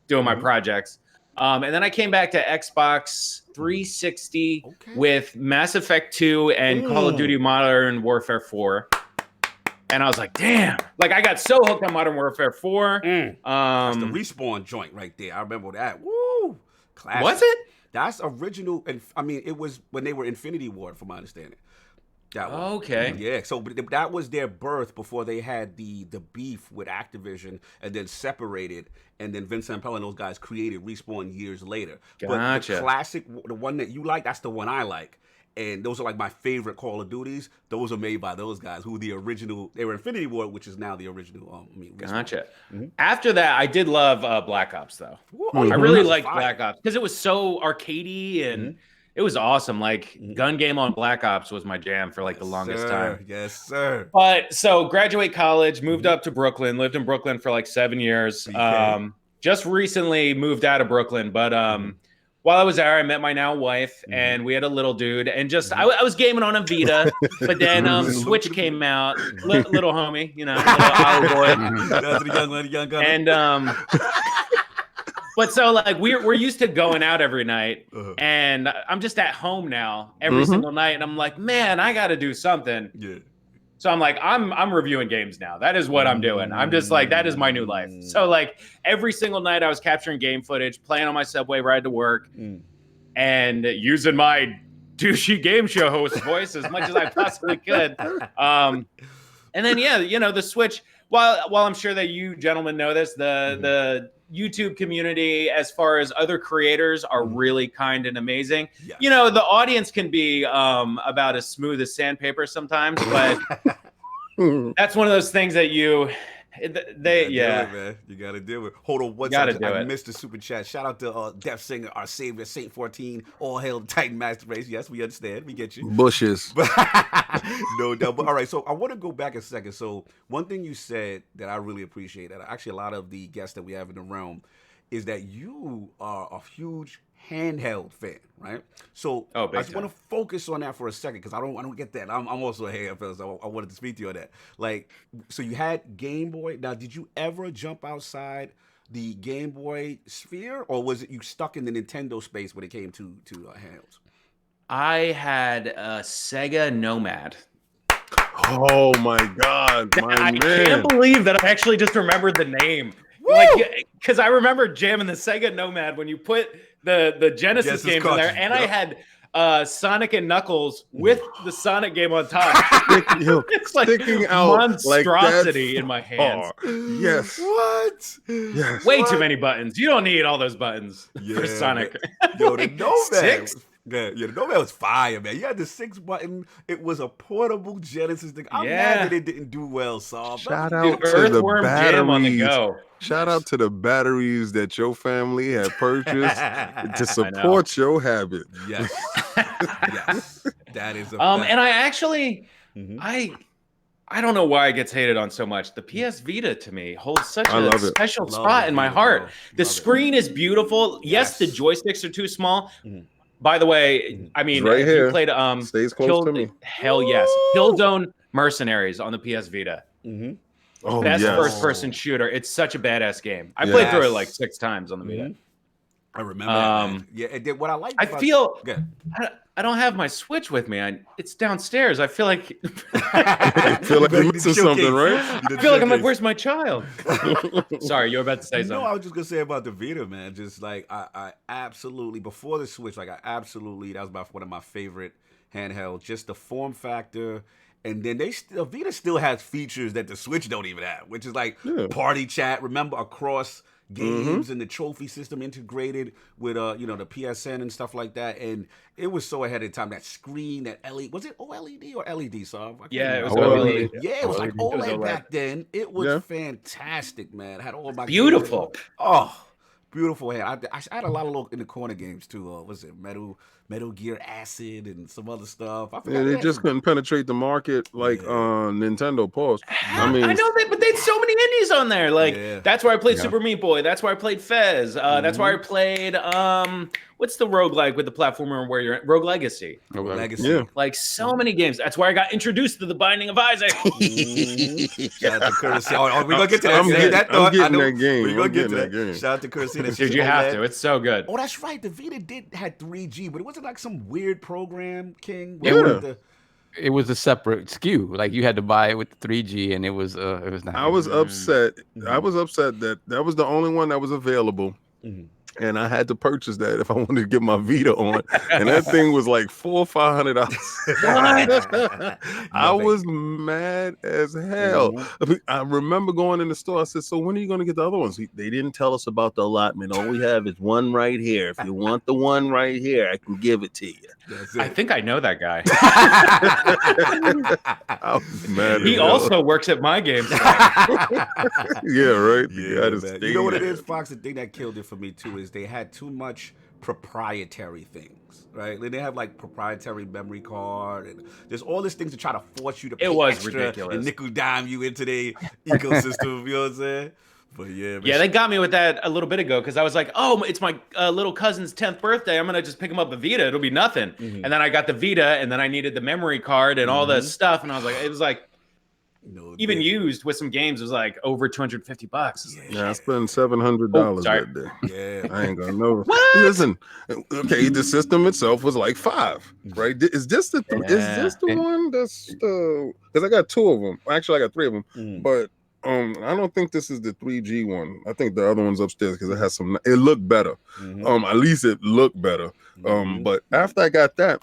Speaker 3: doing my projects. And then I came back to Xbox 360 with Mass Effect 2 and Call of Duty Modern Warfare 4. And I was like, damn. Like, I got so hooked on Modern Warfare 4.
Speaker 1: That's the Respawn joint right there. I remember that. Woo! Classic.
Speaker 3: Was it?
Speaker 1: That's original. And I mean, it was when they were Infinity Ward, from my understanding. That one.
Speaker 3: Okay.
Speaker 1: Yeah. So that was their birth before they had the beef with Activision and then separated. And then Vincent Pell and those guys created Respawn years later.
Speaker 3: Gotcha.
Speaker 1: But the classic, the one that you like, that's the one I like. And those are like my favorite Call of Duties. Those are made by those guys who the original. They were Infinity Ward, which is now the original.
Speaker 3: Gotcha. After that, I did love Black Ops though. I really liked Black Ops because it was so arcadey and it was awesome. Like gun game on Black Ops was my jam for like the longest time.
Speaker 1: Yes, sir.
Speaker 3: But so graduate college, moved up to Brooklyn, lived in Brooklyn for like 7 years. Just recently moved out of Brooklyn, but while I was there, I met my now wife, and we had a little dude. And just I was gaming on a Vita, but then Switch came out, little homie, little Ollie boy.
Speaker 1: That's the young gun.
Speaker 3: And but so like we're used to going out every night, and I'm just at home now every single night, and I'm like, man, I got to do something.
Speaker 1: Yeah.
Speaker 3: So I'm like, I'm reviewing games now. That is what I'm doing. I'm just like, that is my new life. So like every single night I was capturing game footage, playing on my subway ride to work, and using my douchey game show host voice as much as I possibly could. And then, the Switch, while I'm sure that you gentlemen know this, the YouTube community, as far as other creators, are really kind and amazing. Yes. The audience can be about as smooth as sandpaper sometimes, but that's one of those things that you They
Speaker 1: do it, man. You gotta do it. Hold on one second. I missed the super chat. Shout out to Deaf Singer, our savior, Saint 14. All hail the Titan Master Race. Yes, we understand. We get you.
Speaker 2: Bushes.
Speaker 1: No doubt. But all right, so I want to go back a second. So one thing you said that I really appreciate, and actually a lot of the guests that we have in the realm, is that you are a huge handheld fan, right? So I just want to focus on that for a second because I don't get that. I'm also a handheld fan, so I wanted to speak to you on that. Like, so you had Game Boy. Now, did you ever jump outside the Game Boy sphere, or was it you stuck in the Nintendo space when it came to handhelds?
Speaker 3: I had a Sega Nomad.
Speaker 2: Oh my God, I
Speaker 3: can't believe that I actually just remembered the name. Woo! Like, because I remember jamming the Sega Nomad when you put the Genesis games in there, and I had Sonic and Knuckles with the Sonic game on top. It's like sticking out monstrosity like in my hands.
Speaker 2: Yes.
Speaker 1: What?
Speaker 2: Yes.
Speaker 3: Way too many buttons. You don't need all those buttons for Sonic.
Speaker 1: Yo, the Nomad. Yeah, the Nomad was fire, man. You had the 6-button. It was a portable Genesis thing. I'm mad that it didn't do well, Saul.
Speaker 2: Shout out to the batteries. On the go. Shout out to the batteries that your family had purchased to support your habit.
Speaker 1: Yes. Yes. That is a fact.
Speaker 3: And I actually, I don't know why it gets hated on so much. The PS Vita to me holds such a special spot in my heart. The screen is beautiful. Yes, the joysticks are too small. By the way, I mean,
Speaker 2: right here.
Speaker 3: You played
Speaker 2: stays close to me.
Speaker 3: Hell yes. Killzone Mercenaries on the PS Vita.
Speaker 2: Oh,
Speaker 3: best first-person shooter. It's such a badass game. I played through it like 6 times on the Vita.
Speaker 1: I remember. Yeah, and then what I like.
Speaker 3: I feel. I don't have my Switch with me. It's downstairs. I feel like.
Speaker 2: I feel like you're missing something, right?
Speaker 3: I feel like I'm like, where's my child? Sorry, you were about to say something.
Speaker 1: No, I was just gonna say about the Vita, man. Just like I absolutely before the Switch, like that was one of my favorite handhelds. Just the form factor. And then the Vita still has features that the Switch don't even have, which is like party chat. Remember, across games and the trophy system integrated with the PSN and stuff like that. And it was so ahead of time. That screen, that LED, was it OLED or LED? So
Speaker 3: yeah, it was OLED.
Speaker 1: Yeah, it was like OLED back then. It was fantastic, man. It had all my
Speaker 3: beautiful.
Speaker 1: Games. Oh, beautiful hand. I had a lot of little in the corner games too. Was it Metal Gear Acid and some other stuff.
Speaker 2: They just couldn't penetrate the market like Nintendo. Pause.
Speaker 3: I know that, but they had so many indies on there. Like that's where I played Super Meat Boy. That's where I played Fez. That's where I played what's the roguelike with the platformer where you're at? Rogue Legacy.
Speaker 2: Yeah.
Speaker 3: Like so many games. That's where I got introduced to The Binding of Isaac.
Speaker 1: Shout out to Courtesy. Oh, we're gonna get to that.
Speaker 2: I'm getting that game.
Speaker 1: We're gonna get to that. Shout out to Courtesy.
Speaker 3: Dude, you have to. It's so good.
Speaker 1: Oh, that's right. The Vita had 3G, but it wasn't like some weird program, King.
Speaker 5: It was a separate SKU. Like you had to buy it with the 3G, and it was not.
Speaker 2: I was upset. I was upset that was the only one that was available. And I had to purchase that if I wanted to get my Vita on, and that thing was like $400 or $500. I was mad as hell. I remember going in the store. I said, "So when are you going to get the other ones?" They didn't tell us about the allotment. All we have is one right here. If you want the one right here, I can give it to you.
Speaker 3: I think I know that guy.
Speaker 2: I was mad.
Speaker 3: He also works at my game.
Speaker 2: Yeah, right.
Speaker 1: Yeah, you know what it is, Fox? The thing that killed it for me too is they had too much proprietary things, right? They have like proprietary memory card and there's all these things to try to force you to pay extra
Speaker 3: ridiculous.
Speaker 1: And nickel dime you into the ecosystem. You know what I'm saying? But
Speaker 3: yeah, they got me with that a little bit ago because I was like, oh, it's my little cousin's 10th birthday. I'm going to just pick him up a Vita. It'll be nothing. And then I got the Vita and then I needed the memory card and all the stuff. And I was like, it was like, even used with some games, it was like over $250.
Speaker 2: Yeah, I spent $700 that day.
Speaker 1: Yeah,
Speaker 2: I ain't gonna know. Listen, okay, the system itself was like $5, right? Is this the one that's the? Because I got 2 of them. Actually, I got 3 of them, but I don't think this is the 3G one. I think the other one's upstairs because it has some. It looked better. At least it looked better. But after I got that.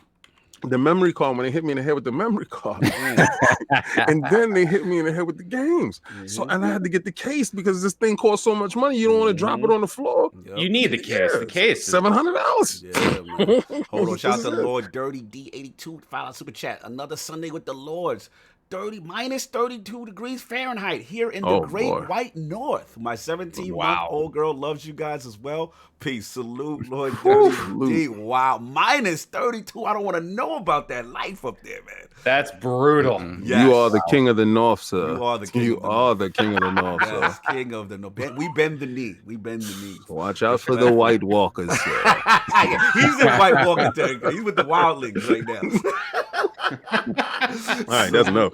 Speaker 2: The memory card, when they hit me in the head with the memory card, and then they hit me in the head with the games. So, and I had to get the case because this thing costs so much money. You don't want to drop it on the floor.
Speaker 3: You need the case. The case,
Speaker 2: $700.
Speaker 1: Yeah, man. Hold on, shout out to Lord Dirty D82, $5 super chat. Another Sunday with the Lords. minus 32 degrees Fahrenheit here in the Great White North. My 17-month-old girl loves you guys as well. Peace. Salute, Lord D. Wow. Minus 32. I don't want to know about that life up there, man.
Speaker 3: That's brutal.
Speaker 2: Yes. You are the king of the North, sir.
Speaker 1: You are the king of the North, sir. King of the North. We bend the knee.
Speaker 2: Watch out for the White Walkers, sir.
Speaker 1: He's in White Walker territory. He's with the Wildlings right now.
Speaker 2: All right, that's enough.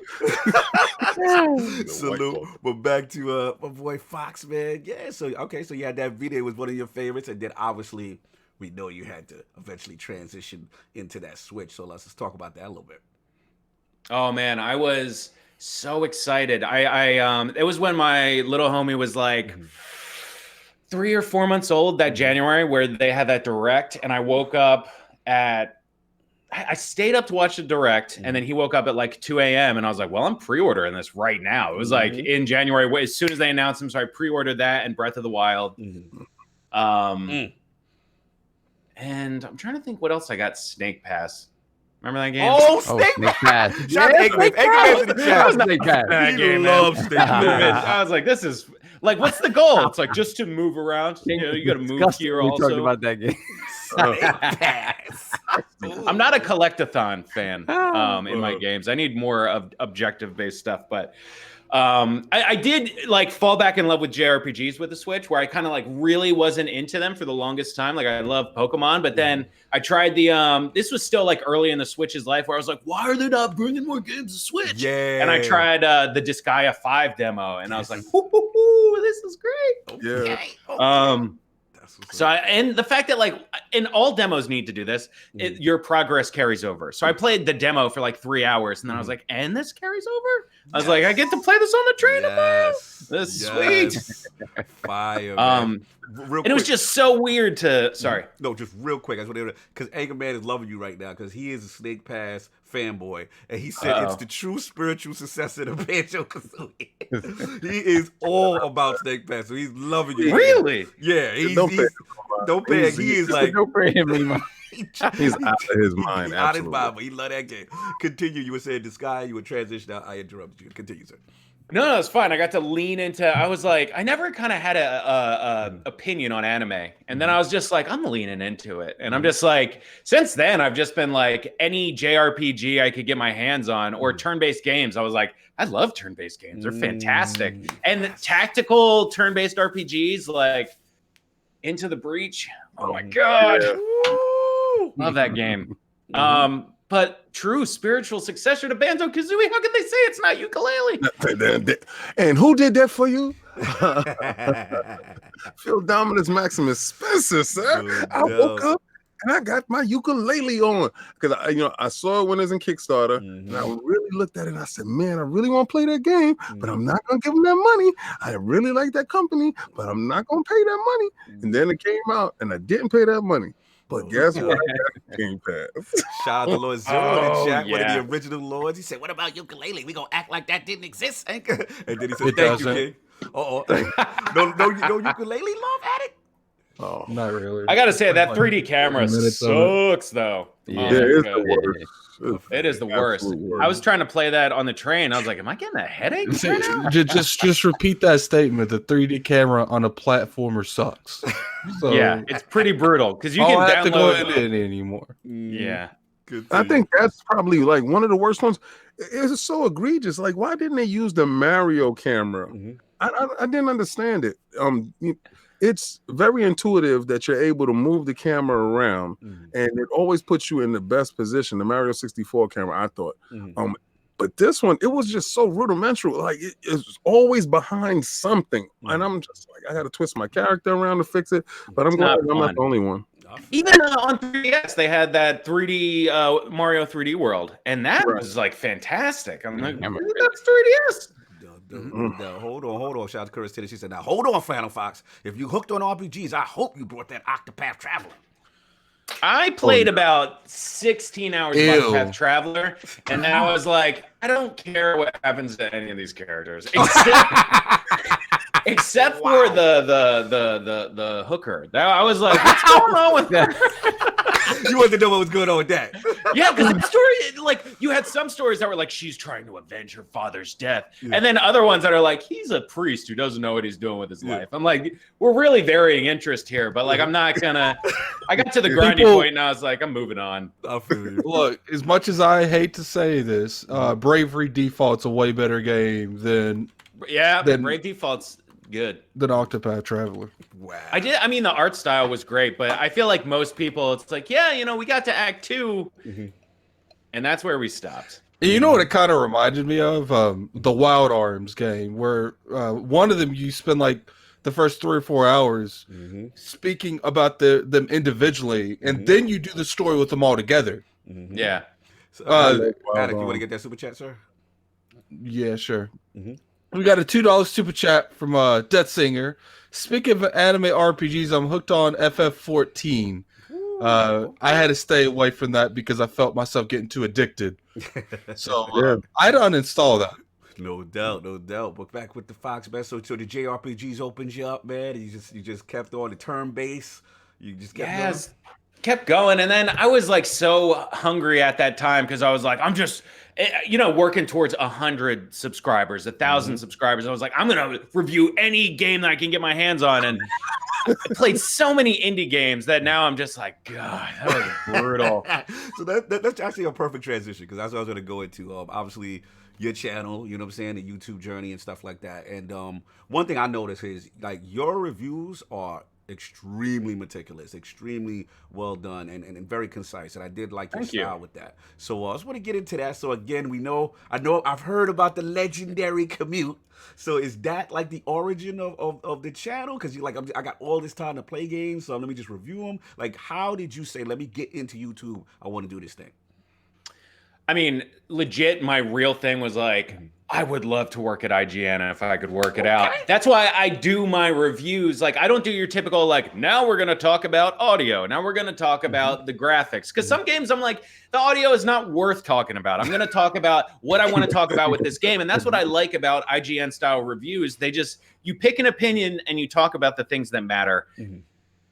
Speaker 1: Salute. But back to my boy Fox, man. Yeah, so you had that video, was one of your favorites, and then obviously we know you had to eventually transition into that Switch. So let's just talk about that a little bit.
Speaker 3: Oh man, I was so excited. It was when my little homie was like 3 or 4 months old that January, where they had that direct, and I woke up I stayed up to watch the direct, and then he woke up at like 2 a.m. and I was like, well, I'm pre-ordering this right now. It was like in January, as soon as they announced them, so I pre-ordered that and Breath of the Wild. And I'm trying to think what else I got. Snake Pass. Remember that game?
Speaker 1: Oh, Snake Pass. Shout out to Eggman's in the chat.
Speaker 5: Snake Pass.
Speaker 1: He loves Snake Pass.
Speaker 3: I was like, this is like, what's the goal? It's like just to move around. You know, you got to move here also.
Speaker 5: We talked about that game.
Speaker 3: I'm not a collectathon fan in my games. I need more of objective-based stuff, but I did like fall back in love with JRPGs with the Switch, where I kind of like really wasn't into them for the longest time. Like I love Pokemon, but then I tried this was still like early in the Switch's life, where I was like, why are they not bringing more games to Switch?
Speaker 1: Yeah.
Speaker 3: And I tried the Disgaea 5 demo, and I was like, ooh, this is great.
Speaker 2: Yeah.
Speaker 3: So and the fact that and all demos need to do this, your progress carries over. So I played the demo for like 3 hours, and then I was like, and this carries over? I was like, I get to play this on the train tomorrow. This is sweet.
Speaker 1: Fire,
Speaker 3: and it was just so weird to
Speaker 1: No, just real quick. I just want to, because Eggman is loving you right now, because he is a Snake Pass fanboy, and he said it's the true spiritual successor to Banjo-Kazooie. He is all about Snake Pass, so he's loving you.
Speaker 3: Really?
Speaker 1: Yeah. Don't pay. He is like,
Speaker 5: don't pay him anymore.
Speaker 2: He's out of his mind.
Speaker 1: Out of his mind, but he love that game. Continue. You were saying the sky. You would transition out. I interrupted you. Continue, sir.
Speaker 3: No, it's fine. I got to lean into. I was like, I never kind of had a opinion on anime, and then I was just like, I'm leaning into it, and I'm just like, since then, I've just been like, any JRPG I could get my hands on or turn-based games. I was like, I love turn-based games. They're fantastic, and the tactical turn-based RPGs like Into the Breach. Oh my god, love that game. But true spiritual successor to Banjo-Kazooie, how can they say it's not ukulele?
Speaker 2: And who did that for you? Phil Dominus Maximus Spencer, sir. I woke up and I got my ukulele on, because I saw it when it was in Kickstarter, and I really looked at it and I said, man, I really want to play that game, but I'm not gonna give them that money. I really like that company, but I'm not gonna pay that money. And then it came out and I didn't pay that money. But guess what? Game Pass.
Speaker 1: Shout out to Lord Zero in the chat, one of the original lords. He said, what about ukulele? We gonna act like that didn't exist, Anchor? And then he said, thank you, King. No ukulele love at it?
Speaker 4: Oh, not really.
Speaker 3: I gotta say, that 3D camera sucks, though.
Speaker 2: Yeah, it's the worst.
Speaker 3: It is the worst. I was trying to play that on the train. I was like, am I getting a headache right now?
Speaker 4: Just repeat that statement. The 3D camera on a platformer sucks. So,
Speaker 3: yeah, it's pretty brutal, because you can
Speaker 4: have to go
Speaker 3: download
Speaker 4: in it anymore.
Speaker 3: Yeah.
Speaker 2: I think that's probably like one of the worst ones. It's so egregious. Like, why didn't they use the Mario camera? I didn't understand it. It's very intuitive that you're able to move the camera around, and it always puts you in the best position. The Mario 64 camera, I thought. But this one, it was just so rudimentary. Like, it's always behind something. And I'm just like, I got to twist my character around to fix it. But I'm glad I'm not the only one.
Speaker 3: Even on 3DS, they had that 3D Mario 3D World. And that was like fantastic. I'm like, that's 3DS.
Speaker 1: Hold on. Shout out to Curtis Titty. She said, now hold on, Flannel Fox. If you hooked on RPGs, I hope you brought that Octopath Traveler.
Speaker 3: I played about 16 hours of Octopath Traveler, and then I was like, I don't care what happens to any of these characters, except for the hooker. I was like, what's going on with that?
Speaker 1: You want to know what was going on with that?
Speaker 3: Yeah, because that story, like, you had some stories that were like, she's trying to avenge her father's death. Yeah. And then other ones that are like, he's a priest who doesn't know what he's doing with his life. I'm like, we're really varying interest here, but like, I'm not gonna, I got to the grinding point and I was like, I'm moving on.
Speaker 4: Look, as much as I hate to say this, Bravery Default's a way better game than
Speaker 3: Brave Default's good
Speaker 4: than Octopath Traveler.
Speaker 1: Wow.
Speaker 3: I mean, the art style was great, but I feel like most people, it's like, yeah, you know, we got to Act 2, and that's where we stopped.
Speaker 4: You know what it kind of reminded me of? The Wild Arms game, where one of them you spend like the first 3 or 4 hours speaking about them individually, and then you do the story with them all together.
Speaker 3: Yeah.
Speaker 1: So, Attic, you want to get that super chat, sir?
Speaker 4: Yeah, sure. We got a $2 super chat from Death Singer. Speaking of anime RPGs, I'm hooked on FF14. I had to stay away from that because I felt myself getting too addicted. So I'd uninstall that.
Speaker 1: No doubt. But back with the Fox, man. So the JRPGs opens you up, man. And you just kept on the turn base. You just
Speaker 3: kept going. And then I was like so hungry at that time because I was like, I'm just, you know, working towards 100 subscribers, 1,000 subscribers. I was like, I'm gonna review any game that I can get my hands on, and I played so many indie games that now I'm just like, God, that was brutal.
Speaker 1: So that's actually a perfect transition because that's what I was gonna go into. Obviously, your channel, you know what I'm saying, the YouTube journey and stuff like that. And one thing I noticed is like your reviews are extremely meticulous, extremely well done, and very concise. And I did like your style with that. So I just want to get into that. So again, I've heard about the legendary commute. So is that like the origin of the channel? Because I got all this time to play games, so let me just review them. Like, how did you say, let me get into YouTube? I want to do this thing.
Speaker 3: I mean, legit, my real thing was like, I would love to work at IGN if I could work it out. That's why I do my reviews. Like, I don't do your typical, like, now we're going to talk about audio. Now we're going to talk about the graphics. Because some games I'm like, the audio is not worth talking about. I'm going to talk about what I want to talk about with this game. And that's what I like about IGN style reviews. You pick an opinion and you talk about the things that matter.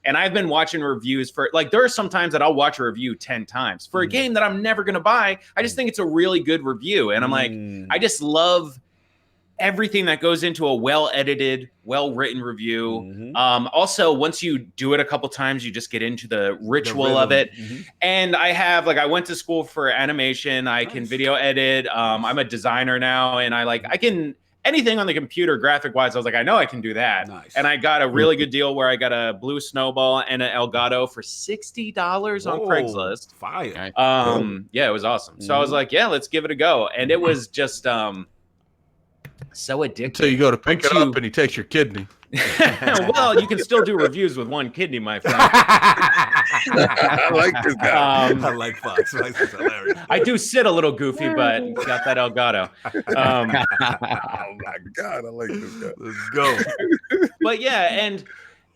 Speaker 3: And I've been watching reviews for, like, there are some times that I'll watch a review 10 times for a game that I'm never going to buy. I just think it's a really good review. And I'm like, I just love everything that goes into a well-edited, well-written review. Also, once you do it a couple times, you just get into the ritual of it. And I went to school for animation. I can video edit. I'm a designer now, and I can... anything on the computer graphic-wise, I was like, I know I can do that. Nice. And I got a really good deal where I got a blue snowball and an Elgato for $60 on Craigslist.
Speaker 1: Fire.
Speaker 3: Yeah, it was awesome. So I was like, yeah, let's give it a go. And it was just so addictive.
Speaker 4: Until you go to pick it up and he takes your kidney.
Speaker 3: Well, you can still do reviews with one kidney, my friend.
Speaker 2: I like this guy.
Speaker 1: I like Fox. Fox is hilarious.
Speaker 3: I do sit a little goofy, but got that Elgato.
Speaker 2: Oh my God, I like this guy.
Speaker 1: Let's go.
Speaker 3: But yeah, and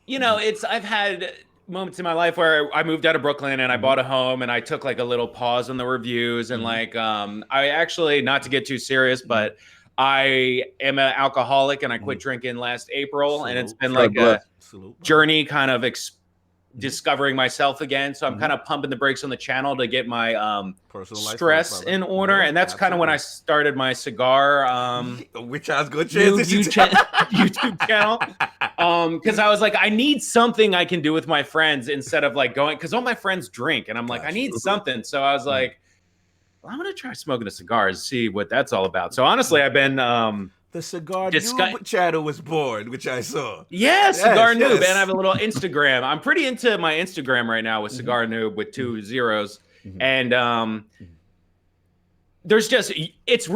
Speaker 3: you know, I've had moments in my life where I moved out of Brooklyn and I bought a home and I took like a little pause on the reviews and I actually, not to get too serious, but I am an alcoholic and I quit drinking last April, and it's been like a journey kind of discovering myself again. So I'm kind of pumping the brakes on the channel to get my stress in order. And that's kind of when I started my cigar
Speaker 1: which I was going to transition
Speaker 3: YouTube channel. Because I was like, I need something I can do with my friends instead of like going, because all my friends drink and I'm like, I need something. So I was like, well, I'm going to try smoking a cigar and see what that's all about. So honestly, I've been...
Speaker 1: the Cigar Noob channel was born, which I saw.
Speaker 3: Yeah, Cigar Noob. And I have a little Instagram. I'm pretty into my Instagram right now with Cigar Noob with 2 zeros. And there's just... It's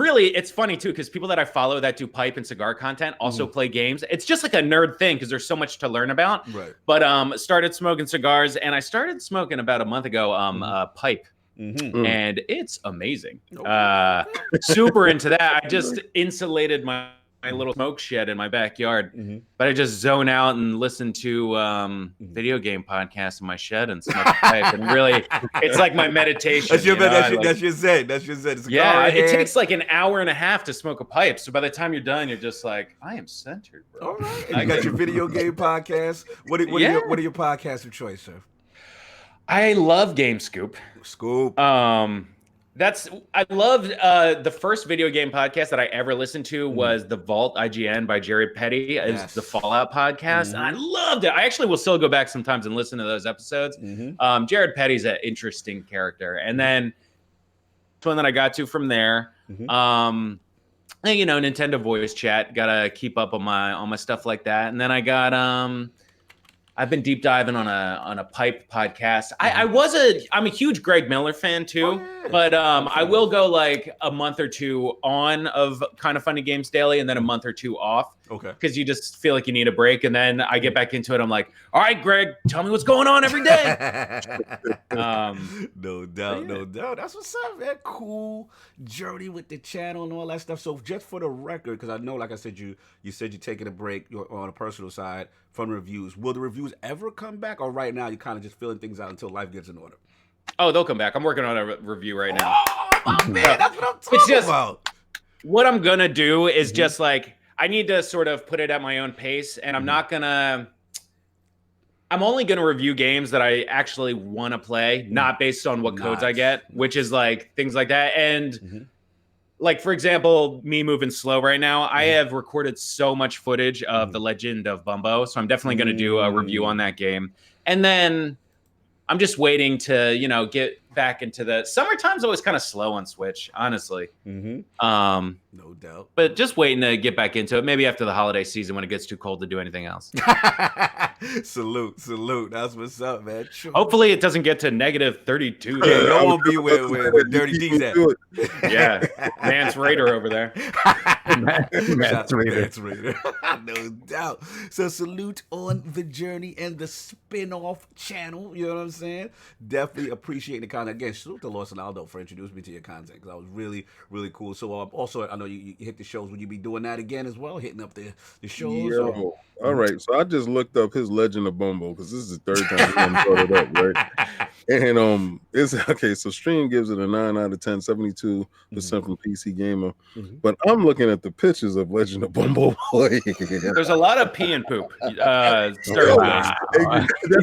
Speaker 3: funny, too, because people that I follow that do pipe and cigar content also play games. It's just like a nerd thing because there's so much to learn about. Right. But started smoking cigars, and I started smoking about a month ago pipe. And it's amazing. Super into that. I just insulated my little smoke shed in my backyard, but I just zone out and listen to video game podcasts in my shed and smoke a pipe. And really, it's like my meditation.
Speaker 1: That's your zen. That's your zen.
Speaker 3: Yeah, it takes like an hour and a half to smoke a pipe. So by the time you're done, you're just like, I am centered, bro.
Speaker 1: All right. And you got your video game podcast. What are your podcasts of choice, sir?
Speaker 3: I love Game Scoop.
Speaker 1: Scoop.
Speaker 3: I loved the first video game podcast that I ever listened to was The Vault IGN by Jared Petty. It was the Fallout podcast. And I loved it. I actually will still go back sometimes and listen to those episodes. Jared Petty's an interesting character. And then the one that I got to from there, and, you know, Nintendo voice chat, gotta keep up on my stuff like that. And then I got I've been deep diving on a pipe podcast. I'm a huge Greg Miller fan too, but I will go like a month or two on of Kind of Funny Games Daily and then a month or two off.
Speaker 1: Okay.
Speaker 3: Because you just feel like you need a break, and then I get back into it. I'm like, all right, Greg, tell me what's going on every day.
Speaker 1: No doubt, no doubt. That's what's up, man. Cool journey with the channel and all that stuff. So just for the record, because I know, like I said, you said you're taking a break on a personal side from reviews. Will the reviews ever come back, or right now you're kind of just filling things out until life gets in order?
Speaker 3: Oh, they'll come back. I'm working on a review right now.
Speaker 1: Oh, my man, that's what I'm talking about.
Speaker 3: What I'm gonna do is just like, I need to sort of put it at my own pace, and I'm only gonna review games that I actually want to play, not based on what codes I get, which is like things like that. And like, for example, me moving slow right now, I have recorded so much footage of The Legend of Bumbo, so I'm definitely gonna do a review on that game. And then I'm just waiting to, you know, get back into the summertime's always kind of slow on Switch, honestly.
Speaker 1: No doubt.
Speaker 3: But just waiting to get back into it. Maybe after the holiday season when it gets too cold to do anything else.
Speaker 1: Salute. That's what's up, man. True.
Speaker 3: Hopefully it doesn't get to -32.
Speaker 1: Yeah, you won't be where Dirty D's at.
Speaker 3: Yeah, Mance Raider over there.
Speaker 1: Mance Raider. No doubt. So salute on the journey and the spin-off channel. You know what I'm saying? Definitely appreciate the content. Again, salute to Lord Flannel for introducing me to your content, because that was really, really cool. So also, I know you hit the shows. Will you be doing that again as well? Hitting up the shows?
Speaker 2: Yo. All right. So I just looked up his Legend of Bumbo, because this is the third time he brought it up, right? And it's okay. So Stream gives it a 9 out of 10, 72% from PC Gamer. But I'm looking at the pictures of Legend of Bumbo.
Speaker 3: There's a lot of pee and poop.
Speaker 2: That's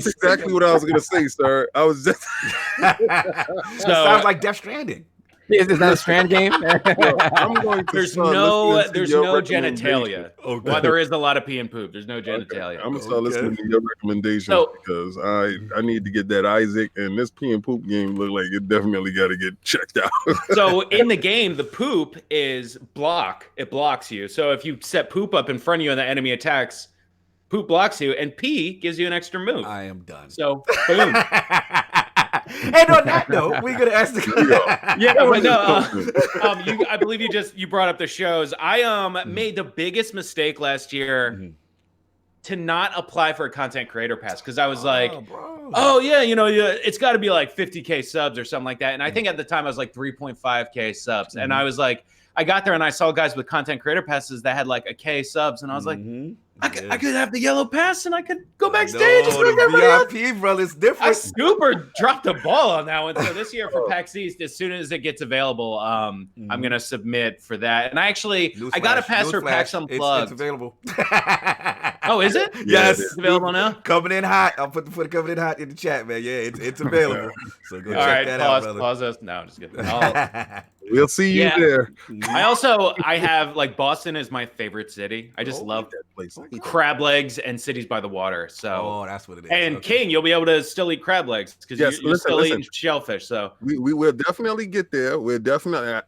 Speaker 2: exactly what I was gonna say, sir. I was just
Speaker 1: sounds like Death Stranding.
Speaker 5: Is that a Strand game?
Speaker 2: I'm going to
Speaker 3: there's no genitalia. Okay. While there is a lot of pee and poop, there's no genitalia.
Speaker 2: I'm gonna start listening to your recommendations, because I need to get that Isaac, and this pee and poop game look like it definitely got to get checked out.
Speaker 3: So in the game, the poop is it blocks you. So if you set poop up in front of you and the enemy attacks, poop blocks you, and pee gives you an extra move.
Speaker 1: I am done.
Speaker 3: So boom.
Speaker 1: And on that note, we're gonna ask
Speaker 3: I believe you brought up the shows. I made the biggest mistake last year to not apply for a content creator pass, because I was like, it's got to be like 50K subs or something like that. And I think at the time I was like 3.5K subs, and I was like, I got there and I saw guys with content creator passes that had like a K subs, and I was like, I could have the yellow pass and I could go backstage.
Speaker 1: The VIP, brother, it's different.
Speaker 3: I super dropped the ball on that one. So this year for PAX East, as soon as it gets available, I'm gonna submit for that. And I got a pass for PAX Unplugged.
Speaker 1: It's available.
Speaker 3: Oh, is it?
Speaker 1: Yes,
Speaker 3: it's available now.
Speaker 1: Coming in hot. I'll put the coming in hot in the chat, man. Yeah, it's available. So go check that out, brother.
Speaker 3: Pause us. No, I'm just kidding.
Speaker 2: We'll see you there.
Speaker 3: I have like Boston is my favorite city. I just love
Speaker 2: that place.
Speaker 3: Crab legs and cities by the water. So
Speaker 1: that's what it is.
Speaker 3: And King, you'll be able to still eat crab legs because you're still eating shellfish. So
Speaker 2: we will definitely get there.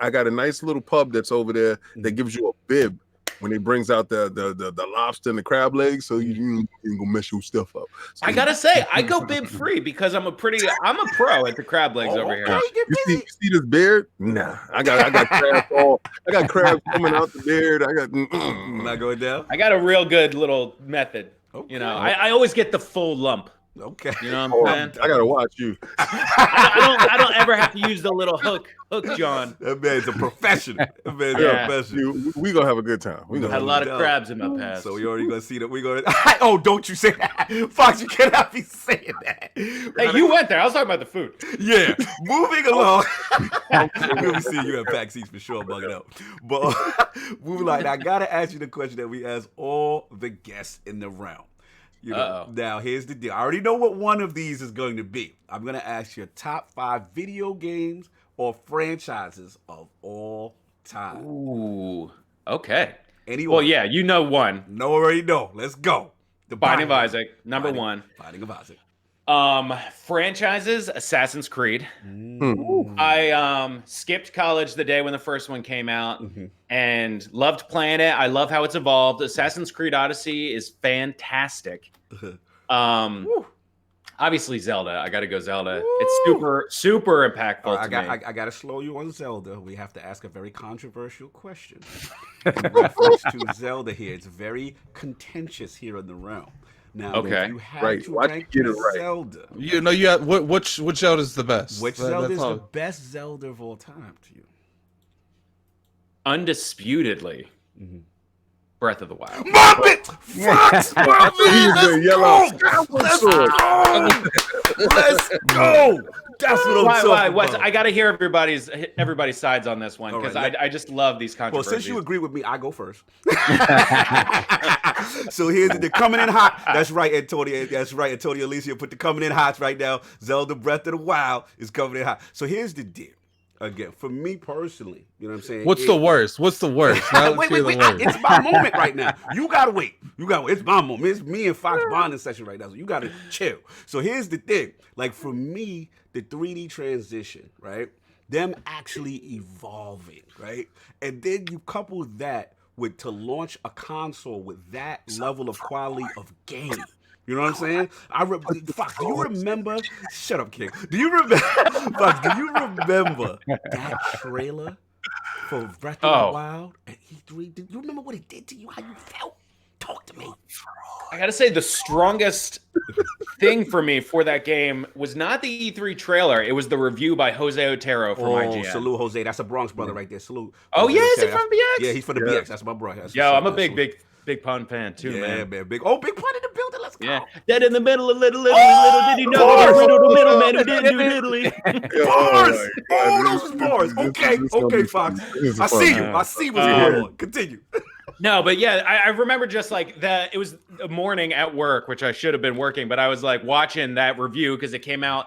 Speaker 2: I got a nice little pub that's over there that gives you a bib when he brings out the lobster and the crab legs, so you ain't gonna mess your stuff up. So,
Speaker 3: I gotta say, I go bib free because I'm a pro at the crab legs over here.
Speaker 2: You see this beard? Nah, I got crabs coming out the beard.
Speaker 1: Not going down.
Speaker 3: I got a real good little method. Okay. You know, I always get the full lump.
Speaker 1: Okay.
Speaker 3: You know what I'm saying?
Speaker 2: I gotta watch you.
Speaker 3: I don't ever have to use the little hook, John.
Speaker 1: That man's a professional.
Speaker 2: We gonna have a good time. We
Speaker 3: had a lot of crabs in my past.
Speaker 1: So we already gonna see that. We gonna. Oh, don't you say that, Fox? You cannot be saying that.
Speaker 3: Hey, you went there. I was talking about the food.
Speaker 1: Yeah. Moving along. We'll be seeing you at PAX East for sure, bugging out. But moving along, I gotta ask you the question that we ask all the guests in the round. You know. Now, here's the deal. I already know what one of these is going to be. I'm going to ask your top 5 video games or franchises of all time.
Speaker 3: Ooh. Okay.
Speaker 1: Anyone?
Speaker 3: Well, yeah, you know one.
Speaker 1: No, already know. Let's go.
Speaker 3: The Binding of Isaac, number 1.
Speaker 1: Binding of Isaac.
Speaker 3: Franchises, Assassin's Creed. I skipped college the day when the first one came out and loved playing it. I love how it's evolved. Assassin's Creed Odyssey is fantastic. Obviously Zelda. I got to go Zelda.
Speaker 1: Woo!
Speaker 3: It's super impactful to me.
Speaker 1: I got to slow you on Zelda. We have to ask a very controversial question in reference to Zelda here. It's very contentious here in the realm. Now, if you had to rank Zelda,
Speaker 4: you know, you have, which Zelda is the best?
Speaker 1: Which Zelda is the best Zelda of all time to you?
Speaker 3: Undisputedly, Breath of the Wild.
Speaker 1: Mop it! Fox! Mop it! Let's go! That's what I'm talking about.
Speaker 3: I got to hear everybody's sides on this one because I just love these controversies.
Speaker 1: Well, since you agree with me, I go first. So they're coming in hot. That's right, Antonio. That's right, Antonio Alicia put the coming in hot right now. Zelda Breath of the Wild is coming in hot. So here's the deal. Again, for me personally, you know what I'm saying?
Speaker 4: What's the worst?
Speaker 1: Wait. It's my moment right now. You gotta wait. It's my moment. It's me and Fox bonding session right now. So you gotta chill. So here's the thing. Like for me, the 3D transition, right? Them actually evolving, right? And then you couple that with to launch a console with that level of quality of game. You know what I'm saying? Fox, do you remember? Shut up, King. Do you remember? Fox, do you remember that trailer for Breath of the Wild at E3? Do you remember what it did to you? How you felt? Talk to me.
Speaker 3: I gotta say, the strongest thing for me for that game was not the E3 trailer. It was the review by Jose Otero from IGN.
Speaker 1: Salute, Jose. That's a Bronx brother right there. Salute.
Speaker 3: Oh, yeah? Is it from BX?
Speaker 1: Yeah, he's from the BX. That's my bro.
Speaker 3: Yo, I'm a big pun fan too, man.
Speaker 1: Yeah, man. Big pun in the building. Let's go.
Speaker 3: Yeah. Dead in the middle, little did he know that the middle man who didn't do diddly.
Speaker 1: Bars! Those was bars. Okay, Fox. I see you. I see what's going on. Continue.
Speaker 3: No, but yeah, I remember just like that. It was a morning at work, which I should have been working, but I was like watching that review because it came out.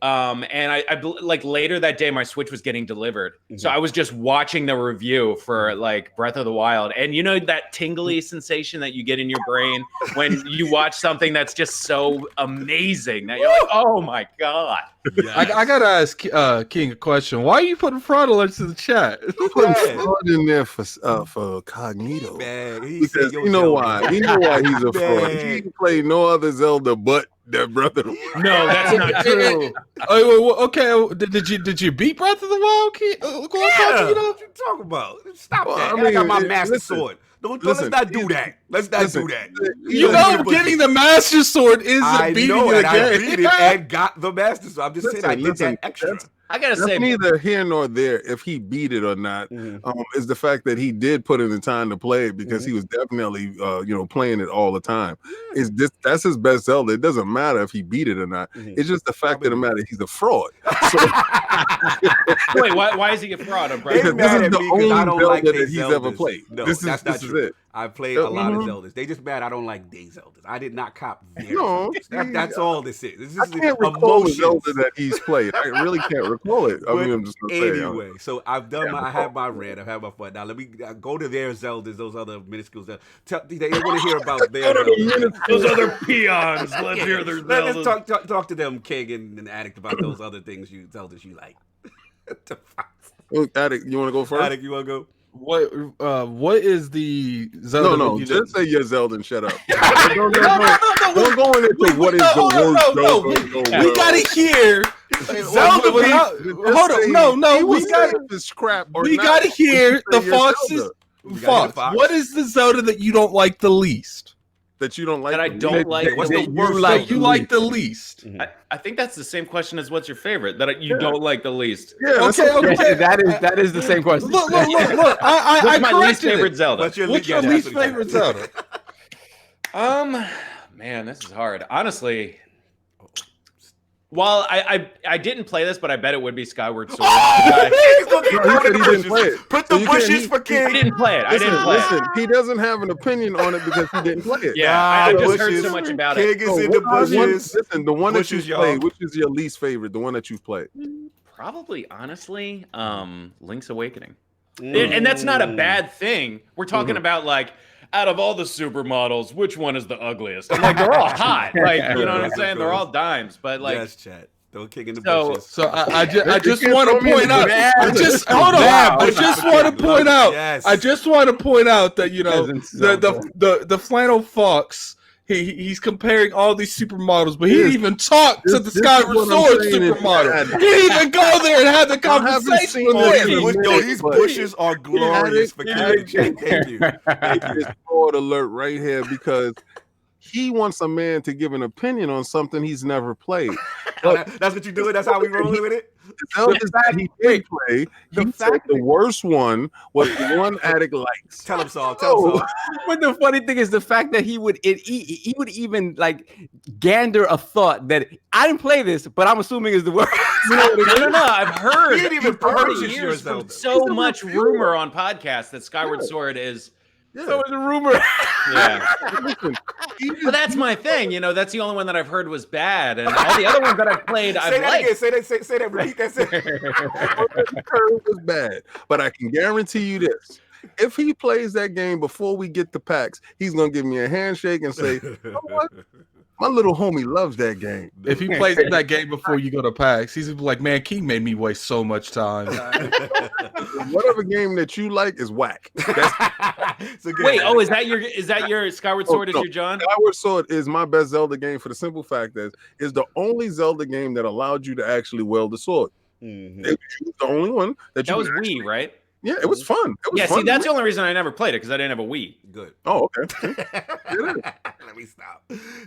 Speaker 3: And I like later that day, my Switch was getting delivered. So I was just watching the review for like Breath of the Wild. And you know, that tingly sensation that you get in your brain when you watch something that's just so amazing that you're like, oh my God.
Speaker 4: Yes. I got to ask King a question. Why are you putting fraud alerts in the chat?
Speaker 2: I'm putting fraud in there for Cognito.
Speaker 1: Man,
Speaker 2: because you know why? He's a fraud. He didn't play no other Zelda but that Breath of the Wild.
Speaker 3: No, that's not true.
Speaker 4: Okay, did you beat Breath of the Wild, King?
Speaker 1: Yeah. What you talking about? Stop that. I got my master sword. Let's not do that. Let's not do that.
Speaker 4: You know, getting the Master Sword is beating the game.
Speaker 1: I beat it and got the Master Sword. I'm just saying I did that extra.
Speaker 3: I gotta say,
Speaker 2: neither here nor there if he beat it or not. Is the fact that he did put in the time to play it because he was definitely, playing it all the time. That's his best Zelda. It doesn't matter if he beat it or not. It's just the fact of the matter he's a fraud. So,
Speaker 3: wait, why is he a fraud?
Speaker 2: Because this is the only Zelda that he's ever played.
Speaker 1: No,
Speaker 2: this
Speaker 1: is
Speaker 2: it.
Speaker 1: I played a lot of Zeldas. They just mad I don't like day Zeldas. I did not cop their Zeldas. That's all this is.
Speaker 2: I can't recall the Zelda that he's played. I really can't recall it. I'm just gonna say.
Speaker 1: Anyway, so I've done I have my red. I've had my fun. Now let me go to their Zeldas, those other minuscule Zeldas. They want to hear about their Zeldas.
Speaker 3: Those other peons. Let's hear their Zeldas.
Speaker 1: Let's talk to them, King and Addict, about those other things Zeldas you like.
Speaker 2: Addict, you want to go first?
Speaker 1: Addict, you want to go?
Speaker 4: What is the Zelda?
Speaker 2: No, just say your Zelda and shut up. Don't go into what is the worst Zelda.
Speaker 4: We gotta hear Zelda. Hold on, no, we gotta hear the Fox's. Fox, what is the Zelda that you don't like the least?
Speaker 2: That you don't like?
Speaker 3: That I don't like.
Speaker 1: What's the worst?
Speaker 4: You like the least?
Speaker 3: I think that's the same question as what's your favorite that you don't like the least.
Speaker 2: Yeah,
Speaker 5: okay. That is the same question.
Speaker 4: Look. What's
Speaker 3: my least favorite Zelda?
Speaker 4: What's your least favorite Zelda?
Speaker 3: Man, this is hard. Honestly, Well, I didn't play this, but I bet it would be Skyward Sword.
Speaker 1: He's gonna keep
Speaker 2: No, he
Speaker 1: putting
Speaker 2: said he
Speaker 1: the
Speaker 2: didn't play
Speaker 1: bushes.
Speaker 2: it.
Speaker 1: Put
Speaker 2: So
Speaker 1: the
Speaker 2: you can't-
Speaker 1: bushes for
Speaker 3: I
Speaker 1: King.
Speaker 3: didn't play it. I didn't play it.
Speaker 2: Listen, he doesn't have an opinion on it because he didn't play it.
Speaker 3: Yeah,
Speaker 1: Nah,
Speaker 3: I just heard
Speaker 1: bushes.
Speaker 3: so much about
Speaker 1: King
Speaker 3: it.
Speaker 1: is in the bushes.
Speaker 2: Listen, the one that
Speaker 1: Bushes,
Speaker 2: you've
Speaker 1: y'all.
Speaker 2: played, which is your least favorite? The one that you've played.
Speaker 3: Probably, honestly, Link's Awakening. And that's not a bad thing. We're talking about like, out of all the supermodels, which one is the ugliest? I'm like, they're all hot. Like, you know what I'm saying? They're all dimes. But like,
Speaker 1: Yes, chat. Don't King in the
Speaker 3: So-
Speaker 1: bushes.
Speaker 4: So I just
Speaker 2: can't
Speaker 4: want
Speaker 2: throw
Speaker 4: to
Speaker 2: me in
Speaker 4: point
Speaker 2: the
Speaker 4: out.
Speaker 2: bag.
Speaker 4: I just hold on.
Speaker 5: Wow.
Speaker 4: I just want to point out.
Speaker 1: Yes.
Speaker 4: I just want to point out that
Speaker 5: Peasants
Speaker 4: the Flannel Fox. He's comparing all these supermodels, but he didn't even talk to the
Speaker 2: this is
Speaker 4: Skyward
Speaker 2: what I'm
Speaker 4: Sword
Speaker 2: saying is
Speaker 4: supermodel.
Speaker 2: bad.
Speaker 4: He didn't even go there and have the
Speaker 2: I haven't
Speaker 4: conversation
Speaker 2: seen
Speaker 4: with
Speaker 2: this
Speaker 4: him.
Speaker 2: in a minute,
Speaker 1: These
Speaker 2: but-
Speaker 1: bushes are glorious for King. Thank you.
Speaker 2: This sword alert right here because he wants a man to give an opinion on something he's never played.
Speaker 1: That's what you doing? That's how we rolling with it?
Speaker 2: Zelda that he did play, he said the worst one was the one Addict likes.
Speaker 1: Tell him so. Tell him so.
Speaker 5: But the funny thing is the fact that he would even like gander a thought that I didn't play this, but I'm assuming is the worst.
Speaker 3: no. I've heard.
Speaker 1: He didn't even
Speaker 3: I've heard
Speaker 1: purchase
Speaker 3: years
Speaker 1: yours,
Speaker 3: from
Speaker 1: though.
Speaker 3: so much rumor on podcasts that Skyward Sword is.
Speaker 2: Yeah.
Speaker 5: So it's a rumor.
Speaker 3: Yeah.
Speaker 2: Listen,
Speaker 3: But that's my thing. You know, that's the only one that I've heard was bad, and all the other ones that I've played,
Speaker 1: Say
Speaker 3: I've
Speaker 1: that
Speaker 3: liked.
Speaker 1: again. Say that. Repeat that.
Speaker 2: the curve was bad, but I can guarantee you this. If he plays that game before we get the packs, he's gonna give me a handshake and say, "You know what? My little homie loves that game."
Speaker 4: If he plays that game before you go to PAX, he's gonna be like, "Man, King made me waste so much time."
Speaker 2: Whatever game that you like is whack.
Speaker 1: It's a good
Speaker 3: Wait,
Speaker 1: one.
Speaker 3: is that your Skyward Sword? Is
Speaker 2: no.
Speaker 3: your John?
Speaker 2: Skyward Sword is my best Zelda game for the simple fact that it's the only Zelda game that allowed you to actually wield the sword.
Speaker 1: Mhm.
Speaker 2: It was the only one that you
Speaker 3: That was
Speaker 2: could actually-
Speaker 3: Wii, right?
Speaker 2: Yeah, it was fun. It was
Speaker 3: Yeah.
Speaker 2: fun
Speaker 3: See, that's the only reason I never played it because I didn't have a Wii.
Speaker 1: Good.
Speaker 2: Oh, okay.
Speaker 1: Let me stop.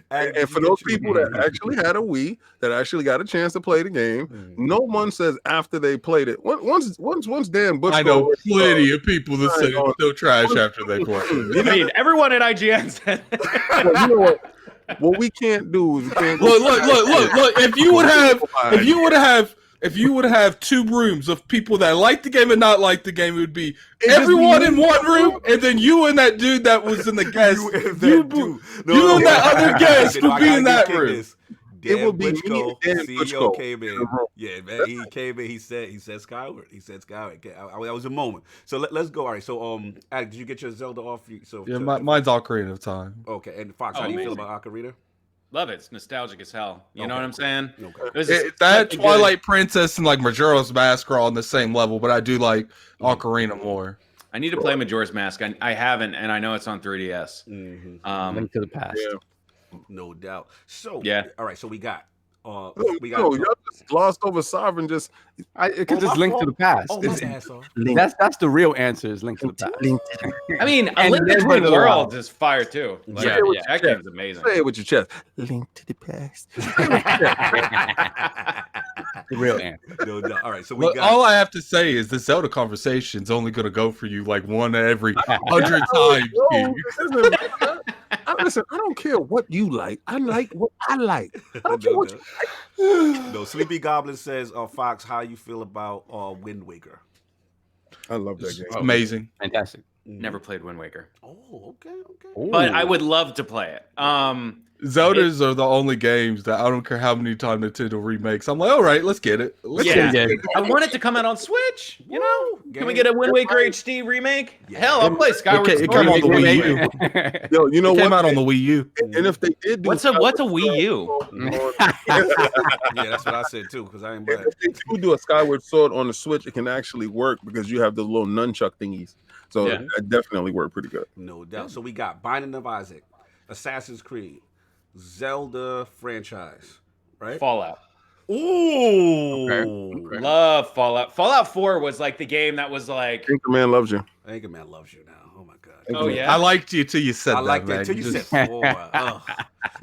Speaker 2: And for those people that actually had a Wii, that actually got a chance to play the game, no one says after they played it. Once Dan Bush,
Speaker 4: I know plenty of people that say
Speaker 2: on.
Speaker 4: no trash after they play.
Speaker 3: I mean, everyone at IGN said.
Speaker 2: Well, you know what? What we can't do is we can't
Speaker 4: Look. If you would have two rooms of people that like the game and not like the game, it would be everyone in one room, and then you and that dude that was in the guest. You and that other guest would be in that room.
Speaker 2: It would be me
Speaker 1: Butchko,
Speaker 2: and Dan
Speaker 1: CEO
Speaker 2: Butchko.
Speaker 1: came in. Yeah, man, he came in. He said Skyward. He said Skyward. That was a moment. So let's go. All right. So Alec, did you get your Zelda off?
Speaker 4: Yeah, mine's Ocarina of Time.
Speaker 1: Okay. And Fox, how do you feel about Ocarina?
Speaker 3: Love it. It's nostalgic as hell. You know what I'm saying?
Speaker 1: Okay.
Speaker 3: It was just
Speaker 4: That
Speaker 3: such a
Speaker 4: Twilight Princess and like Majora's Mask are on the same level, but I do like Ocarina more.
Speaker 3: I need to play Majora's Mask. I haven't, and I know it's on 3DS.
Speaker 5: Link to the past.
Speaker 2: Yeah.
Speaker 1: No doubt. So
Speaker 3: Yeah.
Speaker 1: All right. So we got.
Speaker 2: Y'all just glossed over Sovereign. Just
Speaker 5: Because
Speaker 1: Oh,
Speaker 5: it's
Speaker 1: my
Speaker 5: Link to the past.
Speaker 1: Oh, my
Speaker 5: It's-
Speaker 1: bad, sir.
Speaker 5: that's the real answer is Link to the past.
Speaker 3: I mean, A
Speaker 5: And
Speaker 3: Link
Speaker 5: then
Speaker 3: Between
Speaker 5: Breath of the
Speaker 3: Worlds is fire too. Like,
Speaker 1: Yeah,
Speaker 3: that game's amazing.
Speaker 2: say it with your chest. Link to the past.
Speaker 5: The real answer.
Speaker 1: No doubt. All right. So we
Speaker 4: Look,
Speaker 1: got.
Speaker 4: all I have to say is the Zelda conversation's only going to go for you like one every 100 times. King.
Speaker 2: Listen, I don't care what you like. I like what I like. I don't care what
Speaker 1: No, Sleepy Goblin says, Fox, how you feel about Wind Waker?
Speaker 2: I love that game.
Speaker 4: Amazing.
Speaker 5: Fantastic.
Speaker 3: Never played Wind Waker,
Speaker 1: Oh, okay.
Speaker 3: but I would love to play it.
Speaker 4: Zeldas are the only games that I don't care how many times Nintendo remakes. I'm like, all right, let's get it. Let's
Speaker 3: Yeah.
Speaker 4: get it.
Speaker 3: I want it to come out on Switch. You know,
Speaker 1: Woo!
Speaker 3: can we get a Wind Waker HD remake?
Speaker 1: Yeah.
Speaker 3: Hell, I'll play Skyward
Speaker 4: It
Speaker 3: Sword.
Speaker 4: came on the Wii
Speaker 5: U.
Speaker 2: Yo, you know
Speaker 4: It came
Speaker 2: what?
Speaker 4: out on the Wii U.
Speaker 2: And if they did do
Speaker 3: What's a Wii U?
Speaker 1: Yeah, that's what I said too, because I ain't bad.
Speaker 2: if they do do a Skyward Sword on the Switch, it can actually work because you have the little nunchuck thingies. So
Speaker 3: Yeah.
Speaker 2: it definitely worked pretty good.
Speaker 1: No doubt. So we got Binding of Isaac, Assassin's Creed, Zelda franchise, right?
Speaker 3: Fallout.
Speaker 1: Ooh.
Speaker 5: Okay.
Speaker 3: Love Fallout. Fallout 4 was like the game that was like,
Speaker 2: Anchorman loves you.
Speaker 1: Anchorman loves you now. Oh my god.
Speaker 3: oh yeah.
Speaker 4: I liked you till you said
Speaker 1: I
Speaker 4: that,
Speaker 1: like
Speaker 4: man.
Speaker 1: that till you
Speaker 4: Just-
Speaker 1: said 4. Ugh.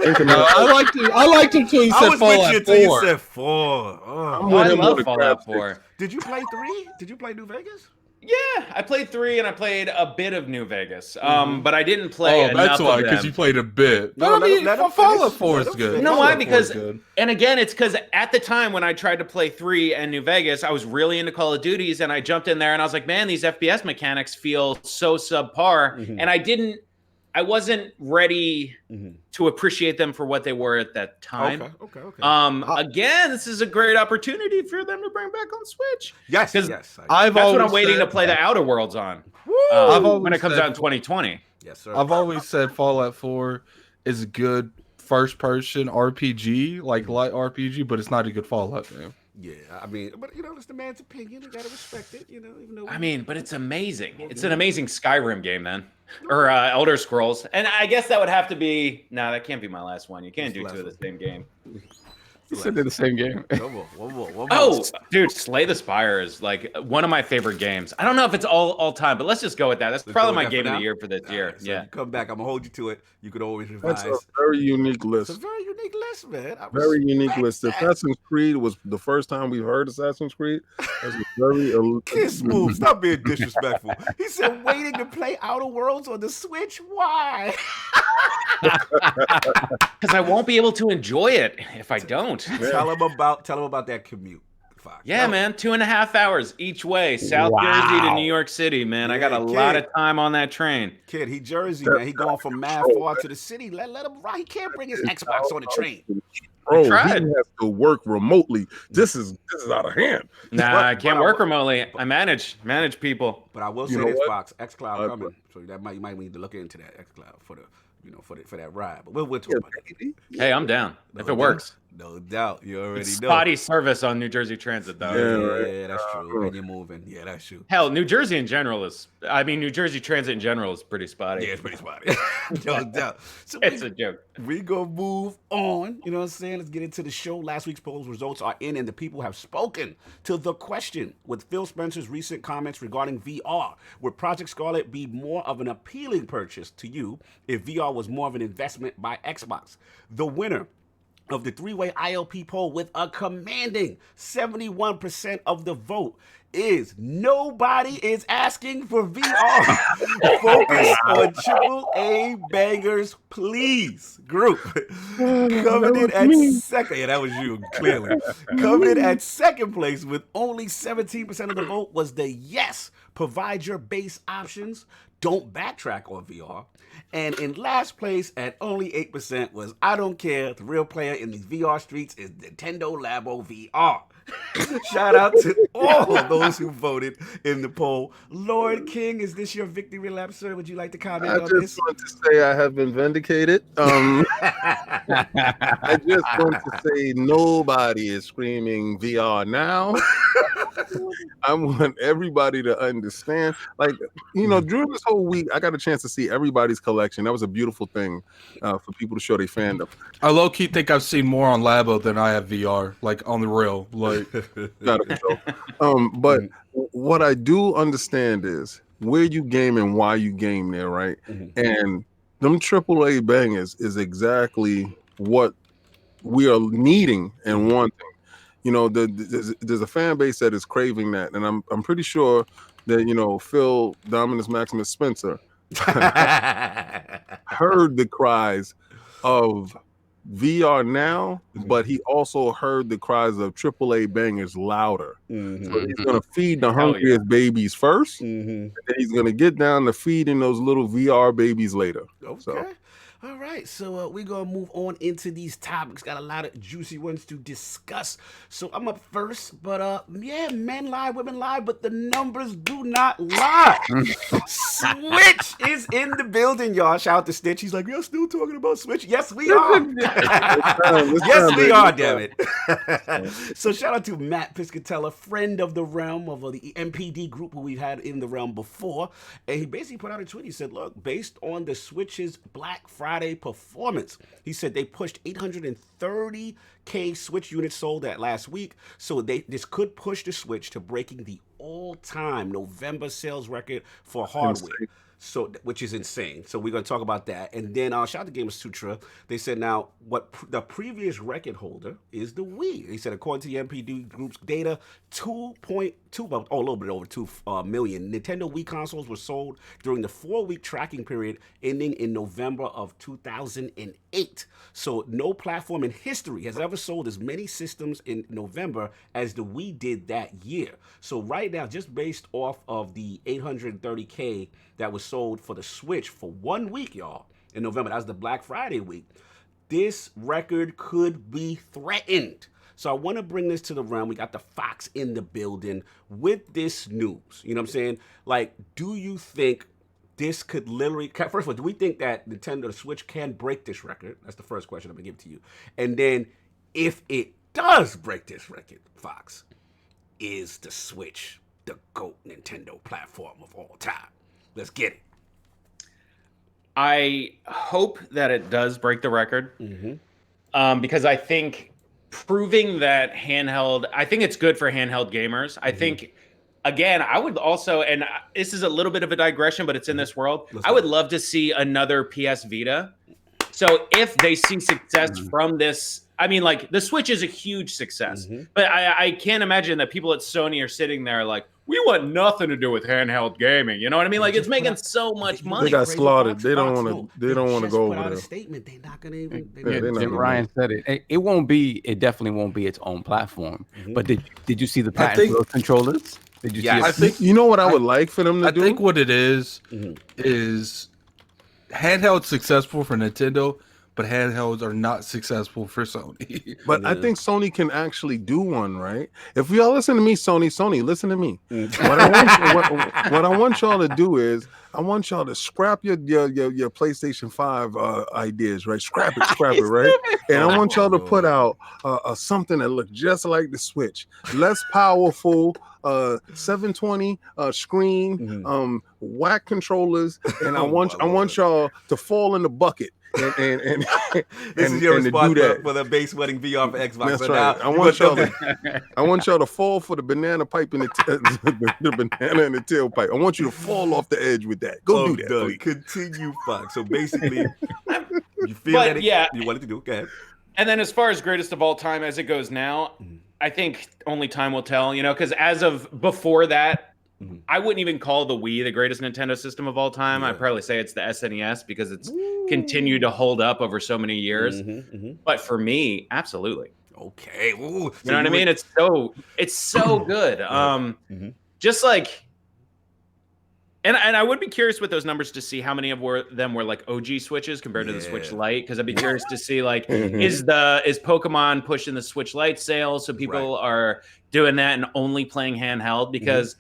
Speaker 4: No, I liked him till you
Speaker 1: I
Speaker 4: said
Speaker 1: was with you
Speaker 4: Fallout
Speaker 1: until you
Speaker 4: 4.
Speaker 1: said 4. Ugh.
Speaker 2: I'm
Speaker 3: Oh, I
Speaker 2: with him on
Speaker 3: love
Speaker 2: the
Speaker 3: Fallout
Speaker 2: graphics.
Speaker 3: 4.
Speaker 1: Did you play 3? Did you play New Vegas?
Speaker 3: Yeah, I played 3 and I played a bit of New Vegas. But I didn't play enough
Speaker 4: that's why,
Speaker 3: of
Speaker 4: because
Speaker 3: them.
Speaker 4: you played a bit.
Speaker 1: No, let him
Speaker 4: Fallout
Speaker 1: finish.
Speaker 4: 4
Speaker 1: Let
Speaker 4: is
Speaker 1: him
Speaker 4: good.
Speaker 1: finish.
Speaker 3: You know why?
Speaker 4: Fallout 4 is
Speaker 3: Because,
Speaker 4: good.
Speaker 3: and again, it's because at the time when I tried to play 3 and New Vegas, I was really into Call of Duties, and I jumped in there and I was like, man, these FPS mechanics feel so subpar, and I wasn't ready to appreciate them for what they were at that time.
Speaker 1: Okay.
Speaker 3: Again, this is a great opportunity for them to bring back on Switch.
Speaker 1: Yes.
Speaker 3: That's what I'm waiting to play the Outer Worlds on. When it comes out in 2020.
Speaker 1: Yes, sir.
Speaker 4: I've always said Fallout 4 is a good first-person RPG, like light RPG, but it's not a good Fallout game.
Speaker 1: Yeah, I mean, but it's the man's opinion. You gotta respect it, even though.
Speaker 3: I mean, but it's amazing. It's an amazing Skyrim game, then, or Elder Scrolls, and I guess that would have to be. No, that can't be my last one. You can't do 2 of the same game.
Speaker 5: You said they're the same game.
Speaker 1: One more.
Speaker 3: Oh, dude, Slay the Spire is like one of my favorite games. I don't know if it's all time, but let's just go with that. That's probably my game of the year for this year.
Speaker 1: Right, so you come back. I'm gonna hold you to it. You could always revise.
Speaker 2: That's a very unique list.
Speaker 1: It's a very unique list, man.
Speaker 2: Very unique list. Assassin's Creed was the first time we've heard Assassin's Creed. That's a very
Speaker 1: Kiss move. Stop being disrespectful. He said waiting to play Outer Worlds on the Switch. Why?
Speaker 3: Because I won't be able to enjoy it if I don't.
Speaker 1: Tell him about that commute, Fox.
Speaker 3: Yeah, man, 2.5 hours each way, South Jersey to New York City, man. I got a lot of time on that train.
Speaker 1: Kid, he Jersey, man. He going from mad far to the city. Let him ride. He can't bring his Xbox on the train.
Speaker 2: Bro, he has to work remotely. This is out of hand.
Speaker 3: Nah, I can't work remotely. I manage people.
Speaker 1: But I will say this, Fox, xCloud coming, so you might need to look into that xCloud for that ride. But we'll talk about that.
Speaker 3: Hey, I'm down if it works.
Speaker 1: No doubt. You already know.
Speaker 3: Spotty service on New Jersey Transit, though.
Speaker 1: Yeah, that's true. And you're moving. Yeah, that's true.
Speaker 3: Hell, New Jersey Transit in general is pretty spotty.
Speaker 1: Yeah, it's pretty spotty. No doubt. So
Speaker 3: it's a joke.
Speaker 1: We gonna move on. You know what I'm saying? Let's get into the show. Last week's polls results are in, and the people have spoken to the question with Phil Spencer's recent comments regarding VR. Would Project Scarlet be more of an appealing purchase to you if VR was more of an investment by Xbox? The winner of the three-way ILP poll with a commanding 71% of the vote is nobody is asking for VR. Focus on AAA bangers, please. Group. Coming in at second. Yeah, that was you, clearly. Coming in at second place with only 17% of the vote was the yes. Provide your base options. Don't backtrack on VR. And in last place at only 8% was I don't care. The real player in these VR streets is Nintendo Labo VR. Shout out to all of those who voted in the poll. Lord King, is this your victory lap, sir? Would you like to comment on this?
Speaker 2: I just want to say I have been vindicated. I just want to say nobody is screaming VR now. I want everybody to understand. Like, during this whole week, I got a chance to see everybody's collection. That was a beautiful thing for people to show their fandom.
Speaker 4: I low-key think I've seen more on Labo than I have VR, like on the real. Like,
Speaker 2: out of control. But what I do understand is where you game and why you game there, right? And them AAA bangers is exactly what we are needing and wanting. There's a fan base that is craving that, and I'm pretty sure that Phil Dominus Maximus Spencer heard the cries of VR now, but he also heard the cries of AAA bangers louder. So he's gonna feed the hungriest babies first, and then he's gonna get down to feeding those little VR babies later.
Speaker 1: Okay.
Speaker 2: So.
Speaker 1: All right, so we're going to move on into these topics. Got a lot of juicy ones to discuss. So I'm up first, but men lie, women lie, but the numbers do not lie. Switch is in the building, y'all. Shout out to Stitch. He's like, we're still talking about Switch. Yes, we are. Yes, we are, damn it. So shout out to Matt Piscatella, friend of the realm, of the NPD group who we've had in the realm before. And he basically put out a tweet. He said, look, based on the Switch's Black Friday performance, he said they pushed 830K Switch units sold that last week, so this could push the Switch to breaking the all-time November sales record for hardware. So, which is insane. So we're going to talk about that. And then shout out to Gamer Sutra. They said now the previous record holder is the Wii. They said according to the NPD group's data, 2.2, well, a little bit over 2 million Nintendo Wii consoles were sold during the 4-week tracking period ending in November of 2008. So no platform in history has ever sold as many systems in November as the Wii did that year. So right now, just based off of the 830K that was sold for the Switch for 1 week, y'all, in November. That was the Black Friday week. This record could be threatened. So I want to bring this to the realm. We got the Fox in the building with this news. You know what I'm saying? Like, do you think this could literally... First of all, do we think that Nintendo the Switch can break this record? That's the first question I'm going to give to you. And then, if it does break this record, Fox, is the Switch the GOAT Nintendo platform of all time? Let's get it.
Speaker 3: I hope that it does break the record, because I think proving that handheld, I think it's good for handheld gamers. I think, again, I would also, and this is a little bit of a digression, but it's in this world. I would love to see another PS Vita. So if they see success from this, I mean, like, the Switch is a huge success, but I can't imagine that people at Sony are sitting there like, we want nothing to do with handheld gaming. You know what I mean? Like, it's making so much money.
Speaker 2: They got slaughtered. They don't want to. They don't want to go over
Speaker 1: out
Speaker 2: there.
Speaker 1: A statement. They're not gonna even.
Speaker 5: Jim Ryan said it. It won't be. It definitely won't be its own platform. But did you see the patent for those controllers? Did you see?
Speaker 2: I think you know what I would like for them to do.
Speaker 4: I think what it is handheld successful for Nintendo, but handhelds are not successful for Sony.
Speaker 2: But I think Sony can actually do one, right? If y'all listen to me, Sony, listen to me. What I want y'all to do is I want y'all to scrap your PlayStation 5 ideas, right? Scrap it, right? And I want y'all to put out something that looks just like the Switch, less powerful, 720 screen, whack controllers, and I want y'all to fall in the bucket. And
Speaker 1: this is your response for the base wedding VR for Xbox.
Speaker 2: That's right. I want y'all to fall for the banana pipe and the banana and the tailpipe. I want you to fall off the edge with that. Go do that.
Speaker 1: Please. Continue, Fox. So basically, you feel that you wanted to do. Go ahead.
Speaker 3: And then, as far as greatest of all time as it goes now, I think only time will tell. You know, because as of before that. I wouldn't even call the Wii the greatest Nintendo system of all time. I'd probably say it's the SNES because it's continued to hold up over so many years. But for me, absolutely.
Speaker 1: Okay. Ooh.
Speaker 3: You know what I mean? It's so good. Just like, and I would be curious with those numbers to see how many of them were like OG Switches compared to the Switch Lite. Because I'd be curious to see like, is Pokemon pushing the Switch Lite sales so people are doing that and only playing handheld? Because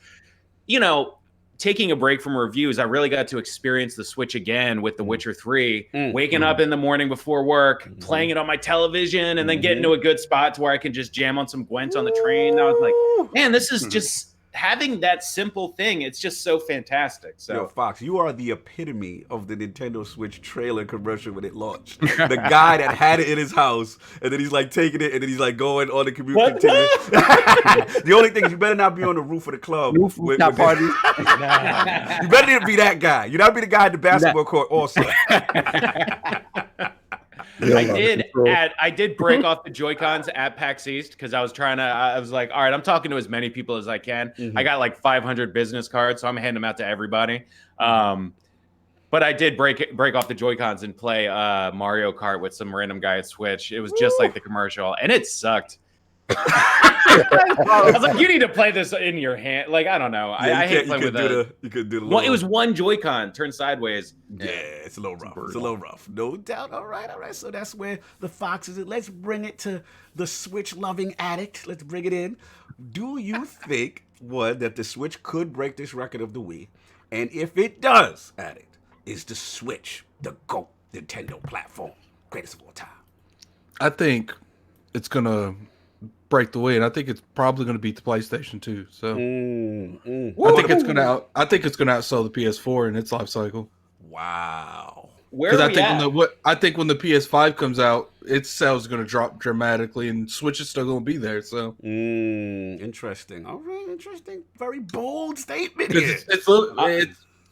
Speaker 3: you know, taking a break from reviews, I really got to experience the Switch again with The Witcher 3, waking up in the morning before work, playing it on my television, and then getting to a good spot to where I can just jam on some Gwent on the train. And I was like, man, this is just having that simple thing. It's just so fantastic. So,
Speaker 1: yo, Fox, you are the epitome of the Nintendo Switch trailer commercial when it launched. The guy that had it in his house, and then he's like taking it, and then he's like going on the community. The only thing is, you better not be on the roof of the club. With party. You better not be that guy. You not be the guy at the basketball court also.
Speaker 3: I did break off the Joy-Cons at PAX East because I was like, all right, I'm talking to as many people as I can. I got like 500 business cards, so I'm handing them out to everybody. But I did break off the Joy-Cons and play Mario Kart with some random guy at Switch. It was just like the commercial, and it sucked. I was like, you need to play this in your hand. Like, I don't know. I hate playing with it.
Speaker 1: You could do the
Speaker 3: well, it was one Joy-Con turned sideways.
Speaker 1: Yeah, it's a little rough. It's a little rough. No doubt. All right. So that's where the Fox is. Let's bring it to the Switch-loving addict. Let's bring it in. Do you think, that the Switch could break this record of the Wii? And if it does, addict, is the Switch the GOAT Nintendo platform? Greatest of all time?
Speaker 4: I think it's going to break the way, and I think it's probably going to beat the PlayStation 2. So I think it's going to outsell the PS4 in its life cycle.
Speaker 1: Wow.
Speaker 4: Because I think when the PS5 comes out, its sales are going to drop dramatically, and Switch is still going to be there. So
Speaker 1: interesting. All right, interesting. Very bold statement here.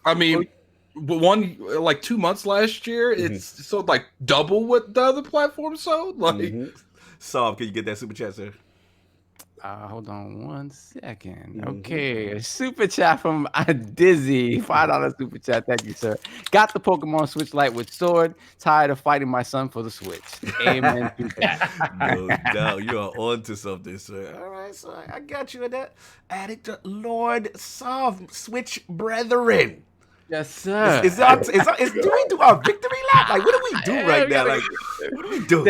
Speaker 4: I mean, one like 2 months last year. It's sold like double what the other platform sold. Like,
Speaker 1: Saul, can you get that super chat, sir?
Speaker 5: Hold on 1 second. Okay, super chat from Dizzy, $5 super chat. Thank you, sir. Got the Pokemon Switch Lite with sword. Tired of fighting my son for the Switch. Amen to that.
Speaker 1: No doubt, you are on to something, sir. All right, so I got you at that. Addict to Lord Soft Switch Brethren.
Speaker 5: Yes, sir.
Speaker 1: Do we do our victory lap? Like, what do we do right now? Like, what do we do?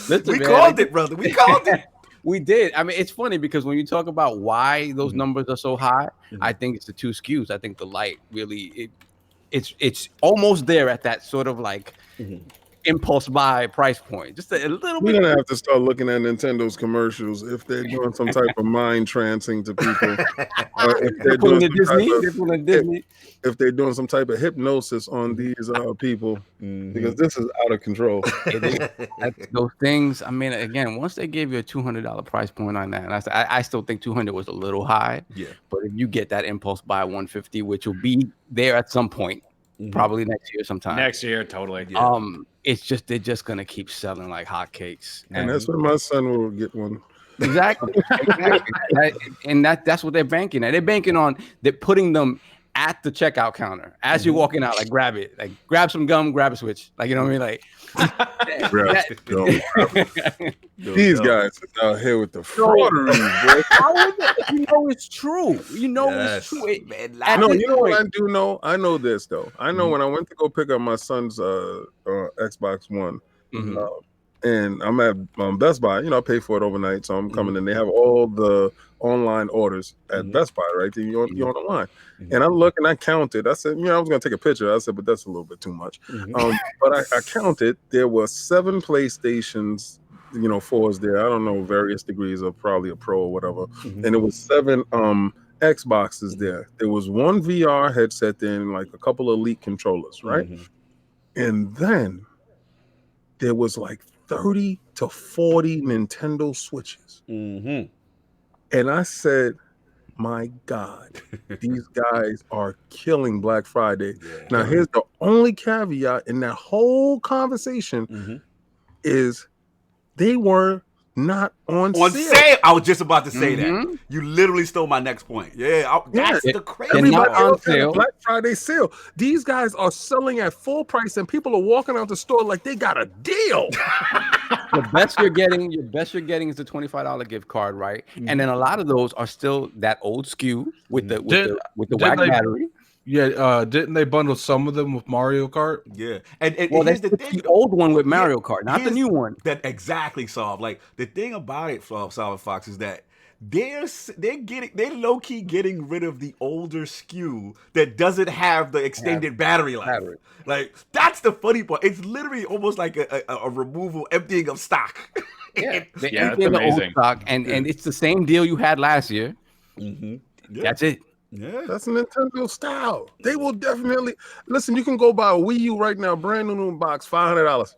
Speaker 5: Listen,
Speaker 1: we called it, brother. We called it.
Speaker 5: We did. I mean, it's funny because when you talk about why those numbers are so high, I think it's the two SKUs. I think the light really, it's almost there at that sort of like impulse buy price point. Just a little bit.
Speaker 2: We're gonna have to start looking at Nintendo's commercials if they're doing some type of mind trancing to people. If they're doing Disney. If they're doing some type of hypnosis on these people, because this is out of control.
Speaker 5: Those things. I mean, again, once they gave you a $200 price point on that, and I still think 200 was a little high.
Speaker 1: Yeah.
Speaker 5: But if you get that impulse buy 150, which will be there at some point, probably next year sometime.
Speaker 3: Next year, totally. Yeah.
Speaker 5: It's just they're just gonna keep selling like hotcakes,
Speaker 2: and that's when my son will get one.
Speaker 5: Exactly. And that's what they're banking at. They're banking on they're putting them at the checkout counter as you're walking out. Like grab it, like grab some gum, grab a Switch. Like, you know what I mean? Like
Speaker 2: these guys are out here with the fraudery, bro.
Speaker 5: You know it's true. You know it's true.
Speaker 2: No, you know what I do know? I know this though. I know when I went to go pick up my son's Xbox One, and I'm at Best Buy. You know, I pay for it overnight, so I'm coming in. They have all the online orders at Best Buy, right? Then you're on the line. And I look and I counted. I said, I was gonna take a picture. I said, but that's a little bit too much. But I counted. There were 7 PlayStations, 4s there. I don't know, various degrees of probably a Pro or whatever. And it was 7 Xboxes there. There was 1 VR headset there and like a couple of Elite controllers, right? And then there was like 30 to 40 Nintendo Switches. And I said, my God, these guys are killing Black Friday. Now, here's the only caveat in that whole conversation is they were not on sale.
Speaker 1: I was just about to say that. You literally stole my next point. That's the crazy.
Speaker 2: Everybody else had a Black Friday sale. These guys are selling at full price, and people are walking out the store like they got a deal.
Speaker 5: The best you're getting is the $25 gift card, right? And then a lot of those are still that old SKU with the whack battery.
Speaker 4: Yeah, didn't they bundle some of them with Mario Kart?
Speaker 1: Yeah, and
Speaker 5: well, that's the old one with Mario Kart, not the new one.
Speaker 1: That exactly solved. Like the thing about it, Solid Fox, is that they're low key getting rid of the older SKU that doesn't have the extended battery life. Like that's the funny part. It's literally almost like a removal, emptying of stock.
Speaker 5: It's amazing. Stock, and it's the same deal you had last year. That's it.
Speaker 2: Yeah, that's Nintendo style. They will definitely listen. You can go buy a Wii U right now, brand new box, $500.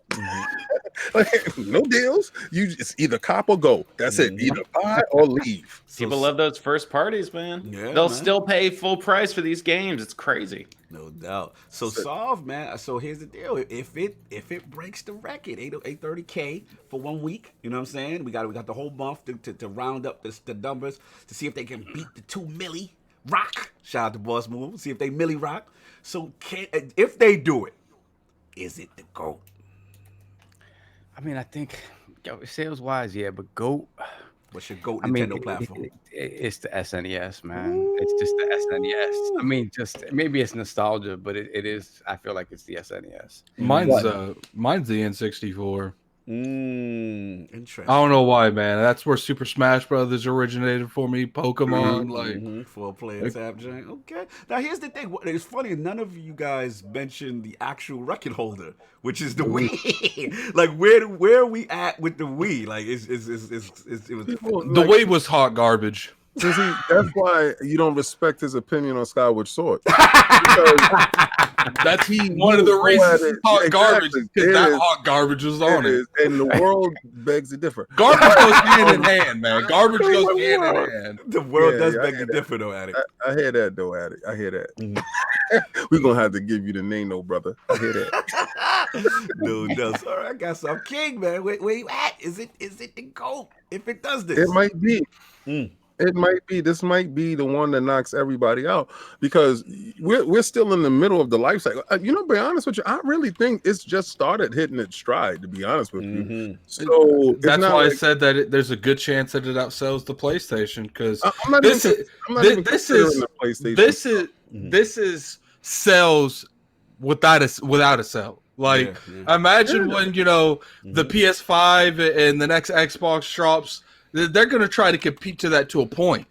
Speaker 2: No deals. You just either cop or go. That's it. Either buy or leave.
Speaker 3: People love those first parties, man. Yeah, they'll still pay full price for these games. It's crazy.
Speaker 1: No doubt. So solve, man. So here's the deal. If it breaks the record, 830K for 1 week, you know what I'm saying? We got the whole month to round up the numbers to see if they can beat the 2 milli. Rock. Shout out to Boss Move. See if they milli rock. So if they do it, is it the GOAT?
Speaker 5: I mean, I think sales wise, yeah, but GOAT.
Speaker 1: What's your GOAT Nintendo platform?
Speaker 5: It's the SNES, man. Ooh. It's just the SNES. I mean, just maybe it's nostalgia, but it is. I feel like it's the SNES.
Speaker 4: Mine's the N64.
Speaker 1: Interesting.
Speaker 4: I don't know why, man. That's where Super Smash Brothers originated for me. Pokemon,
Speaker 1: for a player tap joint. Okay. Now here's the thing. It's funny. None of you guys mentioned the actual record holder, which is the Wii. Like where are we at with the Wii? Like it was
Speaker 4: the Wii was hot garbage.
Speaker 2: So see, that's why you don't respect his opinion on Skyward Sword.
Speaker 4: That's one of the reasons he talked garbage, because that hot garbage was on it.
Speaker 2: And the world begs to differ.
Speaker 4: Garbage goes hand in hand, man. Garbage goes hand in hand.
Speaker 1: The world does beg to differ, though, Addict.
Speaker 2: I hear that, though, Addict. I hear that. We're going to have to give you the name, though, brother. I hear that.
Speaker 1: No. Sorry, I got some king, man. Where you at? Is it the GOAT? If it does this.
Speaker 2: It might be. It might be. This might be the one that knocks everybody out, because we're still in the middle of the life cycle. Be honest with you, I really think it's just started hitting its stride, to be honest with you. So
Speaker 4: that's why I said that there's a good chance that it outsells the PlayStation, because this is sales without a sell. Like, imagine when the PS5 and the next Xbox drops. They're going to try to compete to that to a point.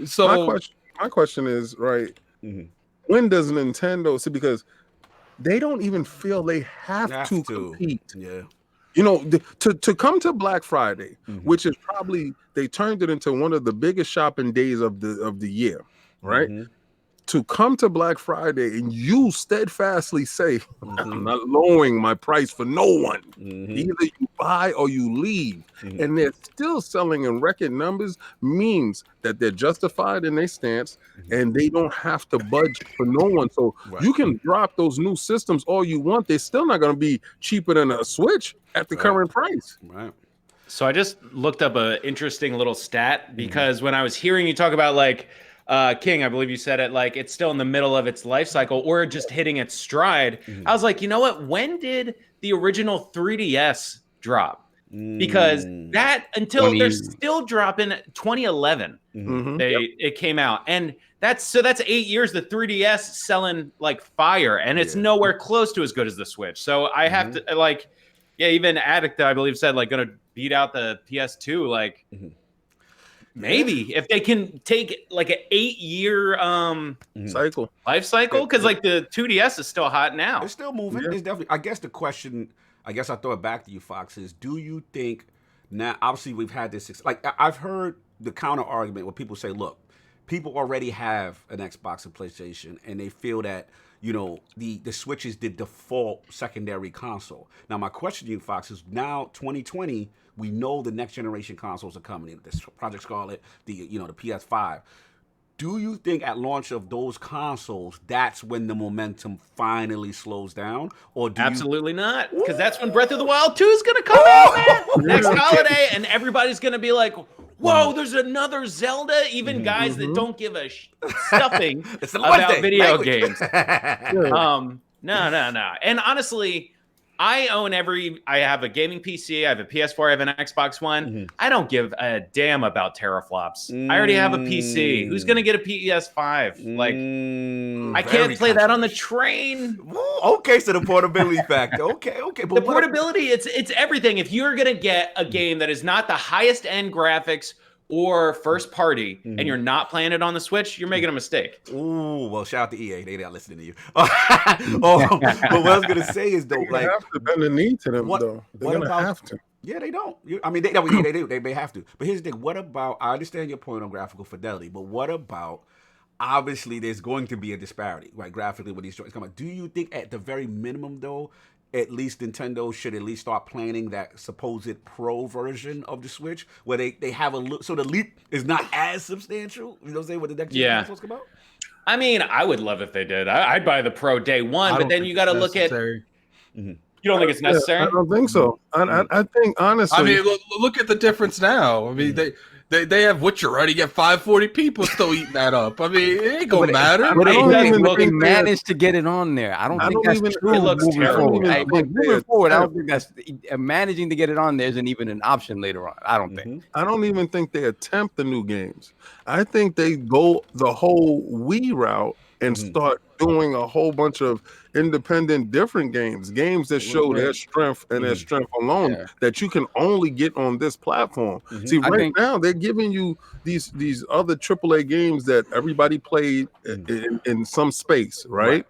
Speaker 4: So
Speaker 2: my question is, right, when does Nintendo see, because they don't even feel they have to compete.
Speaker 1: Yeah.
Speaker 2: To come to Black Friday, which is probably, they turned it into one of the biggest shopping days of the year, right? To come to Black Friday and you steadfastly say, I'm not lowering my price for no one. Either you buy or you leave. And they're still selling in record numbers, means that they're justified in their stance and they don't have to budge for no one. So you can drop those new systems all you want. They're still not going to be cheaper than a Switch at the current price.
Speaker 1: Right.
Speaker 3: So I just looked up an interesting little stat, because when I was hearing you talk about, like, King, I believe you said it, like, it's still in the middle of its life cycle or just hitting its stride. I was like, you know what? When did the original 3DS drop? Because that, until they're still dropping 2011, it came out, and that's 8 years. The 3DS selling like fire, and it's nowhere close to as good as the Switch. So I have to, even Addict, I believe, said, like, gonna beat out the PS2, like. Maybe if they can take like an 8-year life cycle, because like the 2DS is still hot now.
Speaker 1: It's still moving. It's definitely. I guess the question, I throw it back to you, Fox, is do you think now? Obviously, we've had this. Like, I've heard the counter argument where people say, look, people already have an Xbox and PlayStation, and they feel that the Switch is the default secondary console. Now, my question to you, Fox, is now 2020. We know the next generation consoles are coming. This Project Scarlet, the PS5. Do you think at launch of those consoles, that's when the momentum finally slows down, or
Speaker 3: absolutely not? Because that's when Breath of the Wild 2 is going to come out, man. Next holiday, and everybody's going to be like, "Whoa, there's another Zelda." Even guys that don't give a stuffing about video games. No. And honestly, I have a gaming PC, I have a PS4, I have an Xbox One. I don't give a damn about teraflops. I already have a PC. Who's going to get a PS5? Like, I can't play that on the train.
Speaker 1: Okay, so the portability factor. Okay.
Speaker 3: But the portability, it's everything. If you're going to get a game that is not the highest end graphics or first party, and you're not playing it on the Switch, you're making a mistake.
Speaker 1: Ooh, well, shout out to EA. They're not listening to you. But what I was going to say is, though,
Speaker 2: they have to bend the knee to them, though. They're going to have to.
Speaker 1: Yeah, they don't. They do. They may have to. But here's the thing. What about, I understand your point on graphical fidelity, but what about, obviously, there's going to be a disparity, right, graphically, when these joints come out. Do you think, at the very minimum, though, at least Nintendo should at least start planning that supposed pro version of the Switch, where they have a look, so the leap is not as substantial? You know what I'm saying? When the next gen consoles come out?
Speaker 3: I mean, I would love if they did. I'd buy the Pro day one, but then you got to look at. You don't think it's necessary?
Speaker 2: I don't think so. I think, honestly.
Speaker 4: I mean, look at the difference now. I mean, they have Witcher, right? You get 540 people still eating that up. I mean, it ain't gonna matter.
Speaker 5: But they managed to get it on there. I don't think that's true.
Speaker 3: It looks terrible.
Speaker 5: Moving forward, I don't think that's managing to get it on there isn't even an option later on. I don't think.
Speaker 2: I don't even think they attempt the new games. I think they go the whole Wii route and start doing a whole bunch of independent different games that show their strength and their strength alone that you can only get on this platform. See, now they're giving you these other AAA games that everybody played in some space, right?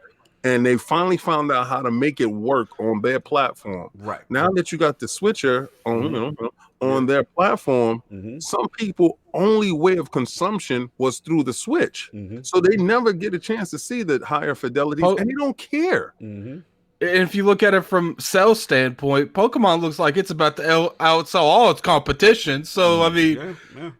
Speaker 2: and they finally found out how to make it work on their platform.
Speaker 1: Right.
Speaker 2: Now that you got the switcher on,
Speaker 1: Mm-hmm.
Speaker 2: on their platform,
Speaker 1: Mm-hmm.
Speaker 2: some people only way of consumption was through the Switch,
Speaker 1: Mm-hmm.
Speaker 2: so they never get a chance to see the higher fidelities, and they don't care.
Speaker 1: Mm-hmm.
Speaker 4: And if you look at it from sales standpoint, Pokemon looks like it's about to outsell all its competition. So I mean,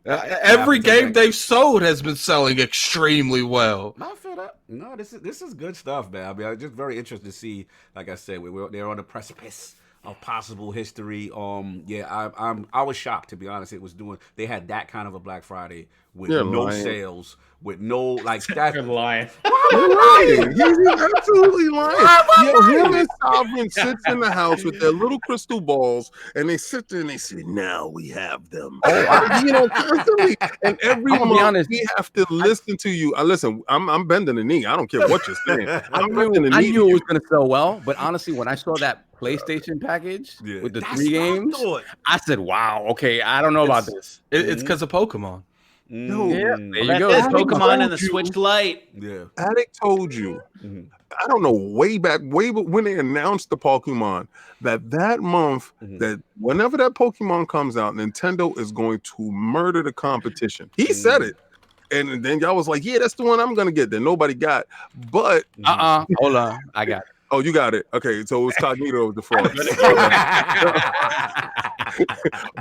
Speaker 4: every game they've sold has been selling extremely well.
Speaker 1: I feel that. No, this is good stuff, man. I mean, I'm just very interested to see. Like I said, they're on the precipice of possible history. I was shocked, to be honest. They had that kind of a Black Friday with no sales, with no like that.
Speaker 3: You're lying.
Speaker 2: You're lying. He's absolutely lying. Him and Sovereign sits in the house with their little crystal balls, and they sit there and they say, "Now we have them." Constantly. And every month we have to listen to you. Listen, I'm bending the knee. I don't care what you're saying. I'm bending the knee.
Speaker 5: I knew it was going to sell well, but honestly, when I saw that PlayStation package with the 3 games, I said, "Wow, okay, I don't know about this."
Speaker 4: It's because of Pokemon.
Speaker 2: No,
Speaker 5: there you go.
Speaker 3: It's Pokemon and the Switch Lite.
Speaker 1: Yeah,
Speaker 2: Addict told you. I don't know, way back when they announced the Pokemon, that month, that whenever that Pokemon comes out, Nintendo is going to murder the competition. He said it. And then y'all was like, yeah, that's the one I'm going to get that nobody got. But
Speaker 5: hold on, I got it.
Speaker 2: Oh, you got it. Okay, so it was Cognito the fraud.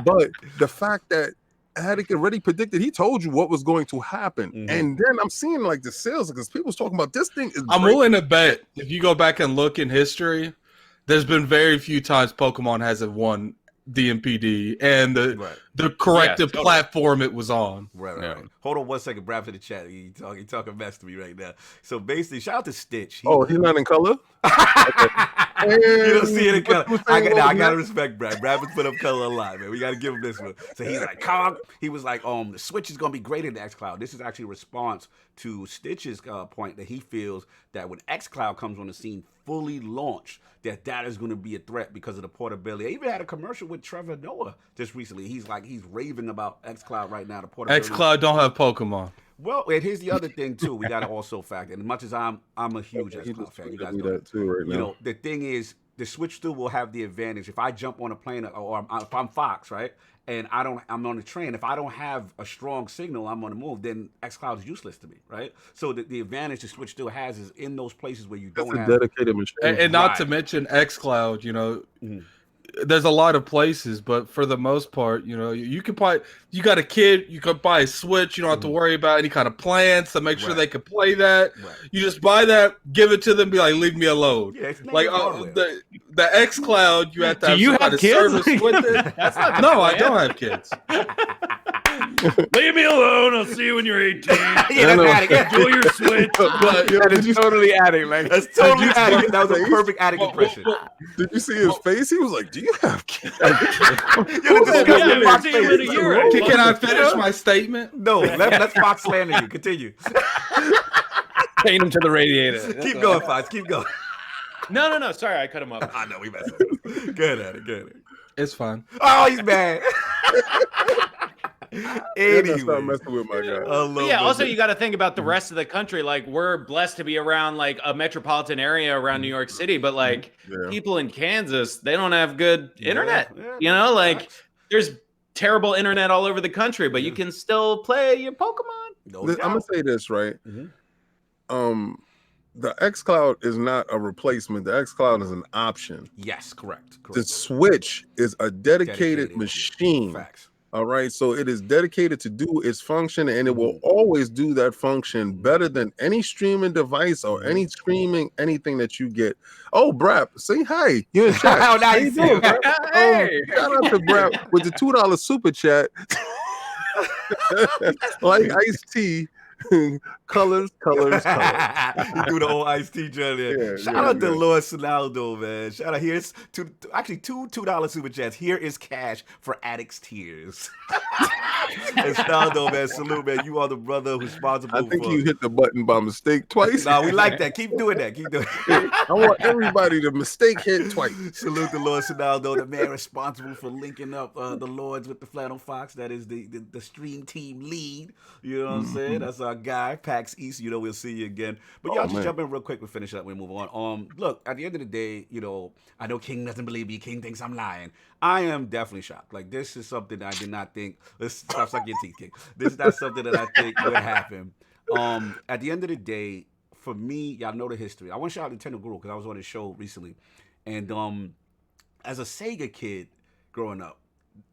Speaker 2: But the fact that Addict already predicted, he told you what was going to happen. And then I'm seeing like the sales, because people's talking about this thing is
Speaker 4: I'm willing to bet if you go back and look in history, there's been very few times Pokemon hasn't won the NPD and the corrective platform it was on.
Speaker 1: Right. Hold on one second, Brad, for the chat. He talking mess to me right now. So basically, shout out to Stitch.
Speaker 2: He's not in color?
Speaker 1: You don't see it in color. I gotta respect Brad. Brad was put up color a lot, man. We gotta give him this one. So he's like, he was like, the Switch is gonna be greater than xCloud. This is actually a response to Stitch's point that he feels that when xCloud comes on the scene fully launched, that is going to be a threat because of the portability. I even had a commercial with Trevor Noah just recently. He's raving about xCloud right now. The portability.
Speaker 4: xCloud don't have Pokemon.
Speaker 1: Well, and here's the other thing too. We got to also factor. And as much as I'm a huge xCloud fan, you guys know
Speaker 2: that too right now.
Speaker 1: You know, the thing is, the Switch 2 will have the advantage. If I jump on a plane, or if I'm Fox, right, and I'm on the train, if I don't have a strong signal, I'm on the move, then xCloud is useless to me, right? So the advantage the Switch 2 has is in those places where you don't have
Speaker 2: a dedicated machine.
Speaker 4: And not to mention xCloud, you know, there's a lot of places, but for the most part, you know, you can buy, you got a kid, you can buy a Switch, you don't have to worry about any kind of plans to make sure they can play that. You just buy that, give it to them, be like, leave me alone.
Speaker 1: Yeah,
Speaker 4: like the xCloud, you have to have some kind of
Speaker 5: kids?
Speaker 4: service with it.
Speaker 3: That's not
Speaker 4: No, I don't have kids.
Speaker 3: Leave me alone. I'll see you when you're 18. Enjoy your Switch.
Speaker 5: But it's totally Addict. Like,
Speaker 1: that's totally Addict. That was a perfect Addict impression.
Speaker 2: Did you see his face? He was like, "Do you have kids?"
Speaker 4: Can I finish my statement?
Speaker 1: No, let's Fox slander you. Continue.
Speaker 5: chain him to the radiator.
Speaker 1: Keep going, Fox. Keep going.
Speaker 3: No. Sorry, I cut him off.
Speaker 1: I know we messed up. Good at it.
Speaker 4: It's fine.
Speaker 1: Oh, he's mad. Anyway.
Speaker 2: Stop messing with my guy.
Speaker 3: Also you got to think about the rest of the country. Like, we're blessed to be around like a metropolitan area around New York City, but like people in Kansas, they don't have good internet. You know, like there's terrible internet all over the country, but you can still play your Pokemon.
Speaker 2: I'm gonna say this, right? The xCloud is not a replacement. The xCloud is an option.
Speaker 1: Yes, correct.
Speaker 2: The Switch is a dedicated machine.
Speaker 1: Facts.
Speaker 2: All right, so it is dedicated to do its function, and it will always do that function better than any streaming device or any streaming anything that you get. Oh, Brap, say hi. You're in chat.
Speaker 1: How nice.
Speaker 2: Shout out to Brap with the $2 super chat. Like iced tea. colors.
Speaker 1: You do the old iced tea joint there. Shout out to Lord Sinaldo, man. Shout out. Here's two $2 super chats. Here is cash for Addict's Tears. And Sinaldo, man, salute, man. You are the brother who's responsible.
Speaker 2: I think you hit the button by mistake twice.
Speaker 1: No, we like that. Keep doing that.
Speaker 2: I want everybody to mistake hit twice.
Speaker 1: Salute to Lord Sinaldo, the man responsible for linking up the Lords with the Flannel Fox. That is the stream team lead. You know what I'm saying? That's our my guy, PAX East. You know, we'll see you again. But y'all just jump in real quick. We finish up. We move on. Look, at the end of the day, you know, I know King doesn't believe me. King thinks I'm lying. I am definitely shocked. Like, this is something that I did not think. Let's stop sucking your teeth, King. This is not something that I think would happen. At the end of the day, for me, y'all know the history. I want to shout out Nintendo Guru because I was on his show recently. And as a Sega kid growing up,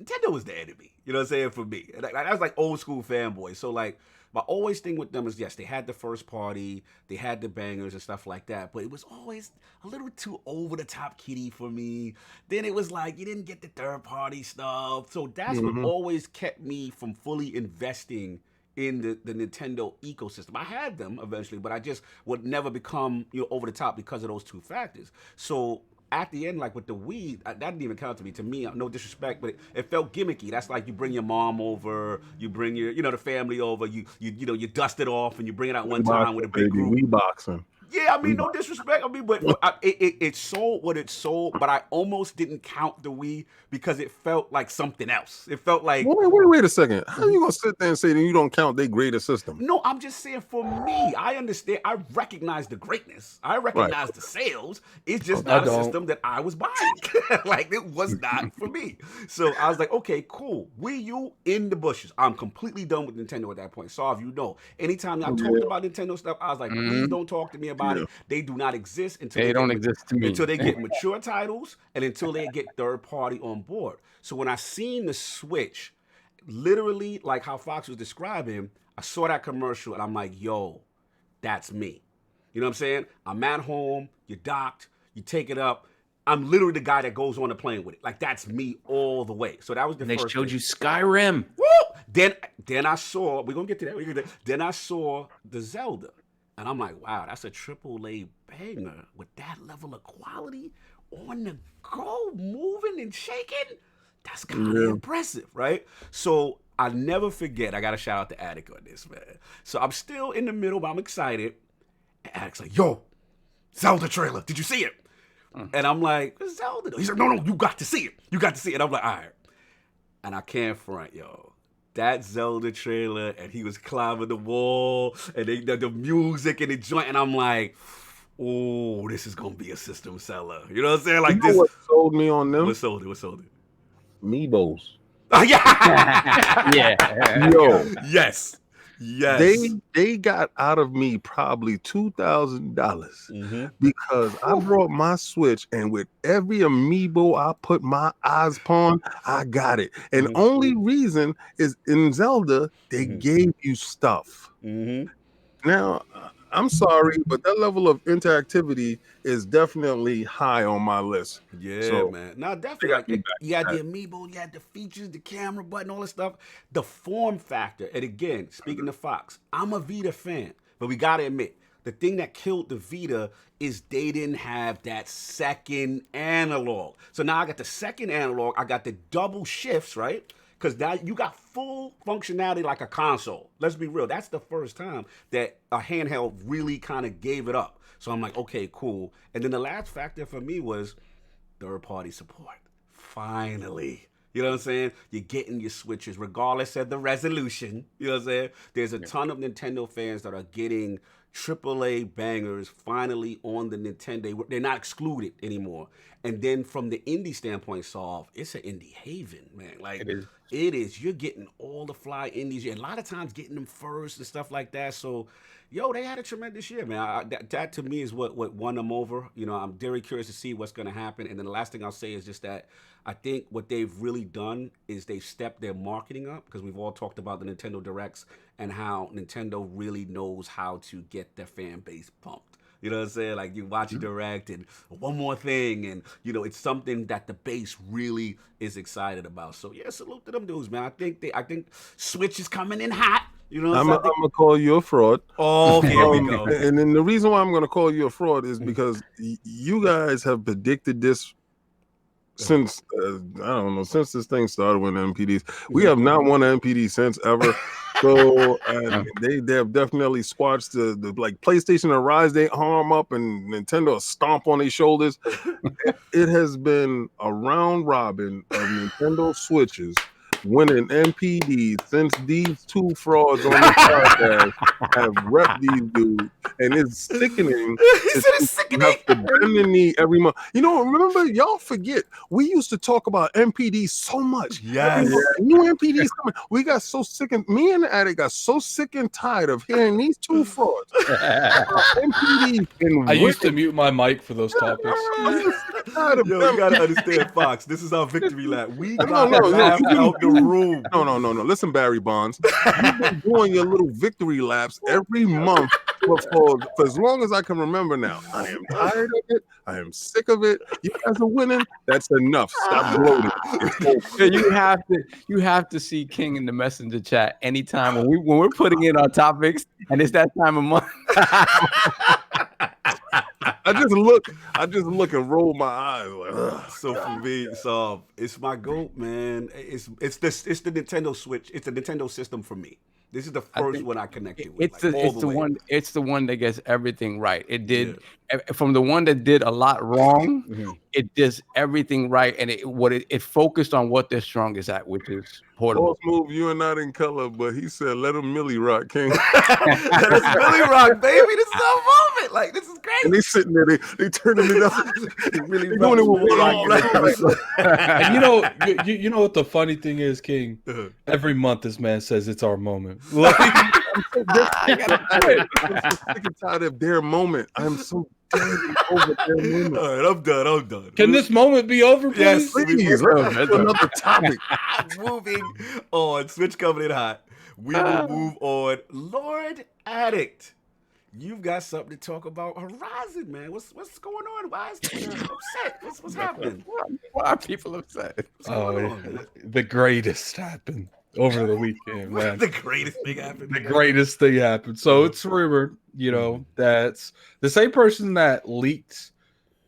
Speaker 1: Nintendo was the enemy. You know what I'm saying? For me. And I was like old school fanboy. So like my always thing with them is, yes, they had the first party, they had the bangers and stuff like that, but it was always a little too over the top kiddie for me. Then it was like you didn't get the third party stuff. So that's what always kept me from fully investing in the Nintendo ecosystem. I had them eventually, but I just would never become, you know, over the top because of those two factors. So at the end, like with the Wii, that didn't even count to me. To me, no disrespect, but it felt gimmicky. That's like you bring your mom over, you bring your, you know, the family over, you know, you dust it off and you bring it out one time with a big group.
Speaker 2: Wii boxing.
Speaker 1: Yeah, I mean, no disrespect. I mean, but it sold what it sold, but I almost didn't count the Wii because it felt like something else. It felt like...
Speaker 2: Wait a second. How are you going to sit there and say that you don't count their greatest system?
Speaker 1: No, I'm just saying for me, I understand. I recognize the greatness. I recognize the sales. It's just not a system that I was buying. Like, it was not for me. So I was like, okay, cool. Wii U in the bushes. I'm completely done with Nintendo at that point. So if you know, anytime I talked about Nintendo stuff, I was like, please don't talk to me about it. They do not exist until
Speaker 5: they don't exist to me.
Speaker 1: Until they get mature titles and until they get third party on board. So when I seen the Switch, literally like how Fox was describing, I saw that commercial and I'm like, yo, that's me. You know what I'm saying? I'm at home, you're docked, you take it up. I'm literally the guy that goes on the plane with it. Like, that's me all the way. So that was the first
Speaker 3: thing. They showed
Speaker 1: thing.
Speaker 3: you Skyrim.
Speaker 1: Woo! Then I saw, we're going to get to that. Then I saw the Zelda. And I'm like, wow, that's a AAA banger with that level of quality on the go, moving and shaking. That's kind of impressive, right? So I never forget. I got to shout out to Attic on this, man. So I'm still in the middle, but I'm excited. And Attic's like, yo, Zelda trailer. Did you see it? And I'm like, Zelda. He's like, no, you got to see it. You got to see it. And I'm like, all right. And I can't front, yo. That Zelda trailer, and he was climbing the wall, and the music and the joint, and I'm like, oh, this is gonna be a system seller. You know what I'm saying? Like,
Speaker 2: what sold me on them?
Speaker 1: What sold it?
Speaker 2: Amiibos.
Speaker 1: Yeah.
Speaker 2: Yo.
Speaker 1: Yes.
Speaker 2: They got out of me probably $2,000 because I brought my Switch, and with every Amiibo I put my eyes upon, I got it. And the only reason is in Zelda they gave you stuff. Now, I'm sorry, but that level of interactivity is definitely high on my list.
Speaker 1: Yeah, man. No, definitely. Like, you had the Amiibo, you had the features, the camera button, all this stuff. The form factor. And again, speaking to Fox, I'm a Vita fan, but we got to admit, the thing that killed the Vita is they didn't have that second analog. So now I got the second analog. I got the double shifts, right? Because now you got full functionality like a console. Let's be real. That's the first time that a handheld really kind of gave it up. So I'm like, okay, cool. And then the last factor for me was third-party support. Finally. You know what I'm saying? You're getting your Switches regardless of the resolution. You know what I'm saying? There's a ton of Nintendo fans that are getting AAA bangers finally on the Nintendo. They're not excluded anymore. And then from the indie standpoint, it's an indie haven, man. Like, it is. You're getting all the fly indies. You're a lot of times getting them first and stuff like that. So, yo, they had a tremendous year, man. That to me is what won them over. You know, I'm very curious to see what's going to happen. And then the last thing I'll say is just that I think what they've really done is they've stepped their marketing up, because we've all talked about the Nintendo Directs and how Nintendo really knows how to get their fan base pumped. You know what I'm saying? Like, you watch a Direct and one more thing, and, you know, it's something that the base really is excited about. So, yeah, salute to them dudes, man. I think Switch is coming in hot. You know,
Speaker 2: I'm gonna call you a fraud.
Speaker 1: Oh, okay, here we go.
Speaker 2: And then the reason why I'm gonna call you a fraud is because you guys have predicted this since since this thing started with NPDs. We have not won an NPD since ever. So they have definitely squashed the like PlayStation and Rise they arm up and Nintendo stomp on their shoulders. It has been a round robin of Nintendo Switches winning NPD since these two frauds on the podcast have repped these dudes, and it's sickening. You have to bend the knee every month. You know, remember, y'all forget, we used to talk about NPD so much.
Speaker 1: Yes.
Speaker 2: New NPDs coming. We got so sick, and me and the addict got so sick and tired of hearing these two frauds. NPD and
Speaker 4: I used to mute my mic for those topics.
Speaker 1: Yo, you gotta understand, Fox. This is our victory lap. We got laughed out the room.
Speaker 2: No. Listen, Barry Bonds, you've been doing your little victory laps every month for as long as I can remember now. I am tired of it. I am sick of it. You guys are winning. That's enough. Stop gloating.
Speaker 5: You have to see King in the messenger chat anytime when we're putting in our topics and it's that time of month.
Speaker 2: I just look and roll my eyes like, ugh.
Speaker 1: So for me, it's my GOAT, man. It's the Nintendo Switch. It's the Nintendo system for me. This is the first one I connected with.
Speaker 5: It's the one that gets everything right. It did from the one that did a lot wrong. Mm-hmm. It does everything right, and it focused on what they're strongest at, which is portable.
Speaker 2: Boss move, you are not in color, but he said, "Let him Millie rock, King."
Speaker 1: Let us Millie rock, baby. This is our moment. Like, this is great.
Speaker 2: And they sitting there, they turning it up. They doing it with one arm.
Speaker 4: And you know what the funny thing is, King? Every month this man says it's our moment. Like,
Speaker 2: I'm so sick and tired of their moment. I'm so over their moment.
Speaker 1: All right, I'm done.
Speaker 4: Can this moment be over, please?
Speaker 2: Yes, please. Another topic.
Speaker 1: Moving on. Switch coming in hot. We will move on. Lord Addict, you've got something to talk about Horizon, man. What's going on? Why is people upset? What's happening?
Speaker 5: Why are people upset?
Speaker 4: The greatest happened over the weekend, man.
Speaker 1: The greatest thing happened.
Speaker 4: The greatest thing happened. So it's rumored, that's the same person that leaked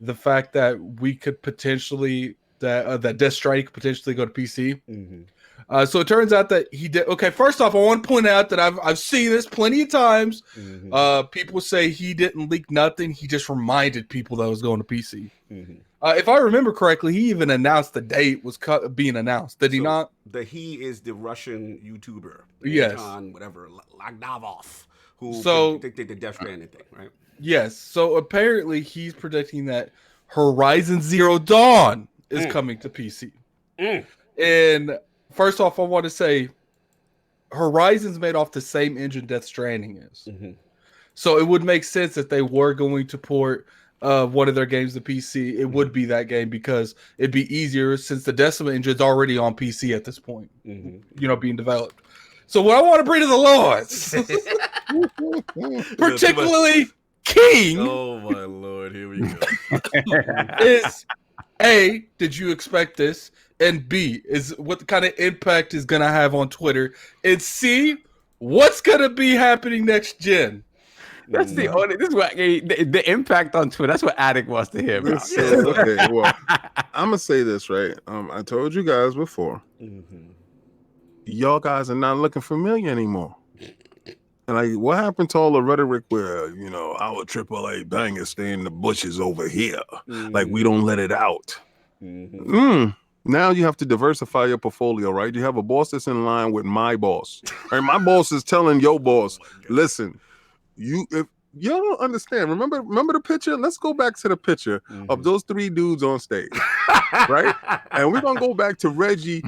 Speaker 4: the fact that we could potentially that Death Stranding could potentially go to PC. Mm-hmm. So it turns out that he did. Okay, first off, I want to point out that I've seen this plenty of times. Mm-hmm. People say he didn't leak nothing. He just reminded people that it was going to PC. Mm-hmm. If I remember correctly, he even announced the date was being announced. Did he not?
Speaker 1: He is the Russian YouTuber.
Speaker 4: Yes.
Speaker 1: Whatever, Lagnavov, who did the Death Stranding thing, right?
Speaker 4: Yes. So apparently he's predicting that HorizonZeroDawn is coming to PC. And first off, I want to say Horizon's made off the same engine Death Stranding is. Mm-hmm. So it would make sense if they were going to port one of their games to PC, it would be that game because it'd be easier since the Decima engine's already on PC at this point, being developed. So what I want to bring to the Lords, particularly King.
Speaker 1: Oh my Lord, here we go.
Speaker 4: Is A, did you expect this? And B, is what kind of impact is going to have on Twitter? And C, what's going to be happening next gen?
Speaker 5: That's the only. This is what the impact on Twitter. That's what Addict wants to hear.
Speaker 2: Okay, well, I'm gonna say this right. I told you guys before. Mm-hmm. Y'all guys are not looking familiar anymore. And like, what happened to all the rhetoric where our AAA bangers stay in the bushes over here, like we don't let it out. Mm-hmm. Now you have to diversify your portfolio, right? You have a boss that's in line with my boss. Right? My boss is telling your boss, listen. If y'all don't understand, remember the picture? Let's go back to the picture of those three dudes on stage, right? And we're gonna go back to Reggie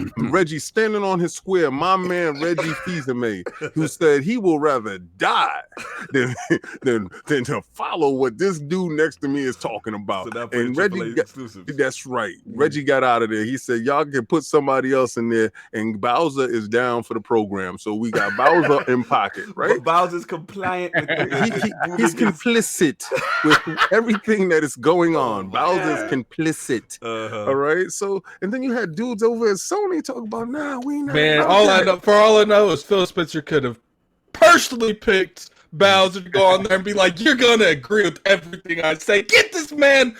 Speaker 2: standing on his square, my man Reggie Fils-Aimé, who said he will rather die than to follow what this dude next to me is talking about. So and Reggie that's right. Reggie got out of there. He said, y'all can put somebody else in there, and Bowser is down for the program. So we got Bowser in pocket, right?
Speaker 1: But Bowser's compliant with
Speaker 2: he's complicit with everything that is going on. Bowser's complicit. All right. So, and then you had dudes over at Sony talking about, we not.
Speaker 4: Man, all I know is Phil Spencer could have personally picked Bowser to go on there and be like, "You're gonna agree with everything I say. Get this man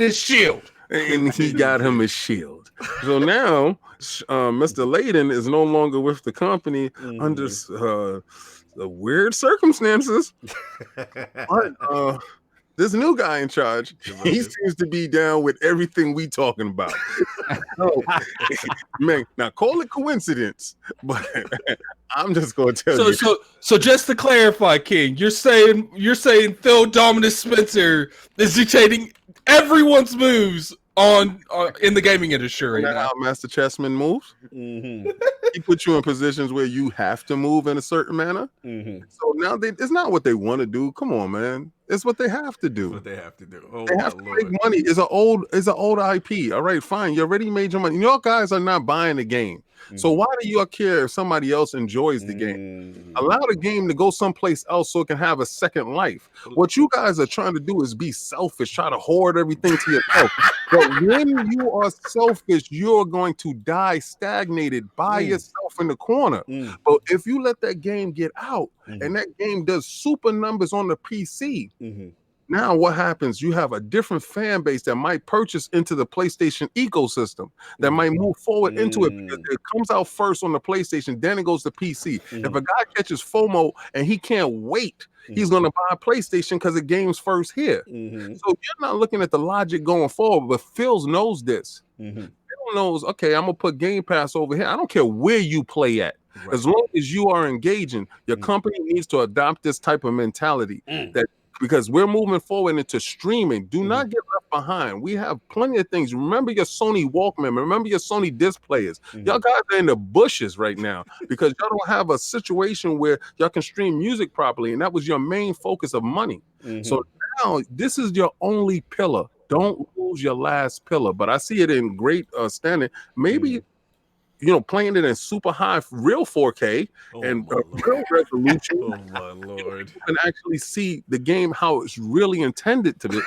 Speaker 4: his shield."
Speaker 2: And he got him his shield. So now, Mr. Layden is no longer with the company under the weird circumstances. But This new guy in charge, he seems to be down with everything we talking about. No, man, now call it coincidence, but I'm just gonna tell you.
Speaker 4: So just to clarify, King, you're saying Phil Dominus Spencer is dictating everyone's moves on in the gaming industry right now.
Speaker 2: How Master Chessman moves.
Speaker 1: Mm-hmm.
Speaker 2: He puts you in positions where you have to move in a certain manner.
Speaker 1: Mm-hmm.
Speaker 2: So now it's not what they want to do. Come on, man. It's what they have to do.
Speaker 1: That's what they have to do. Oh,
Speaker 2: they have to make money. It's an old IP. All right, fine. You already made your money. Your guys are not buying the game. Mm-hmm. So why do you care if somebody else enjoys the game? Allow the game to go someplace else so it can have a second life. What you guys are trying to do is be selfish, try to hoard everything to yourself. But when you are selfish, you're going to die stagnated by yourself in the corner. But if you let that game get out and that game does super numbers on the PC, now what happens? You have a different fan base that might purchase into the PlayStation ecosystem, that might move forward into it because it comes out first on the PlayStation, then it goes to PC. If a guy catches FOMO and he can't wait, he's going to buy a PlayStation because the game's first here. So you're not looking at the logic going forward, but Phil knows this. Phil knows, okay, I'm going to put Game Pass over here. I don't care where you play at. Right. As long as you are engaging, your company needs to adopt this type of mentality that because we're moving forward into streaming. Do not get left behind. We have plenty of things. Remember your Sony Walkman. Remember your Sony disc players. Y'all guys are in the bushes right now because y'all don't have a situation where y'all can stream music properly, and that was your main focus of money. So now this is your only pillar. Don't lose your last pillar. But I see it in great standing. Maybe playing it in super high real 4K and real resolution.
Speaker 1: Oh my Lord!
Speaker 2: You can actually see the game how it's really intended to be.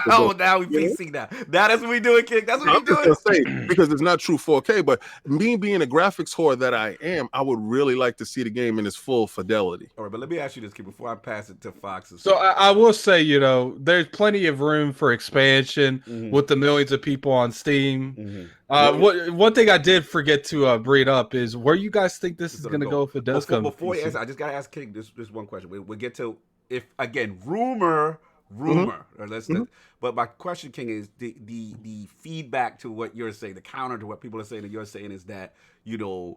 Speaker 1: Now we PC that. That is what we doing, King. That's what we doing.
Speaker 2: Say, because it's not true 4K, but me being a graphics whore that I am, I would really like to see the game in its full fidelity.
Speaker 1: All right, but let me ask you this, King, before I pass it to Fox.
Speaker 4: So I will say, there's plenty of room for expansion with the millions of people on Steam. One thing I did forget to bring up is where you guys think this is going to go if it does come.
Speaker 1: Before you answer, I just got to ask King this one question. We'll get to, if again, rumor. But my question, King, is the feedback to what you're saying, the counter to what people are saying that you're saying is that, some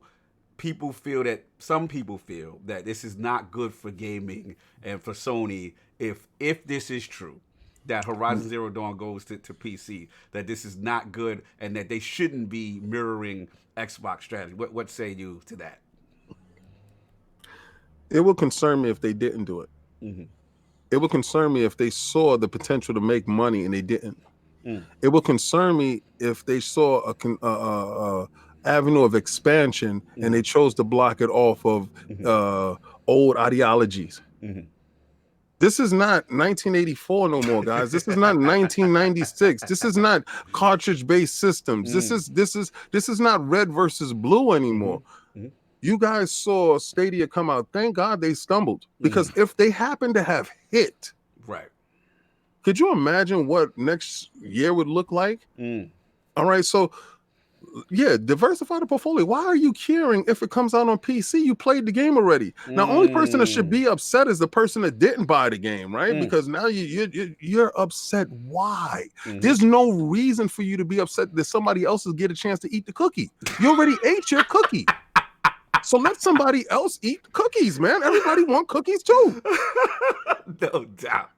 Speaker 1: people feel that this is not good for gaming and for Sony if this is true. That HorizonZeroDawn goes to PC, that this is not good, and that they shouldn't be mirroring Xbox strategy. What say you to that?
Speaker 2: It would concern me if they didn't do it. It would concern me if they saw the potential to make money and they didn't. It would concern me if they saw a avenue of expansion and they chose to block it off of old ideologies. This is not 1984 no more, guys. This is not 1996. This is not cartridge-based systems. This is not red versus blue anymore. You guys saw Stadia come out. Thank God they stumbled, because if they happen to have hit,
Speaker 1: right?
Speaker 2: Could you imagine what next year would look like? All right, so yeah, diversify the portfolio. Why are you caring if it comes out on PC? You played the game already. Now, only person that should be upset is the person that didn't buy the game, right? Because now you're upset. Why? There's no reason for you to be upset that somebody else will get a chance to eat the cookie. You already ate your cookie. So let somebody else eat cookies, man. Everybody want cookies too.
Speaker 1: No doubt.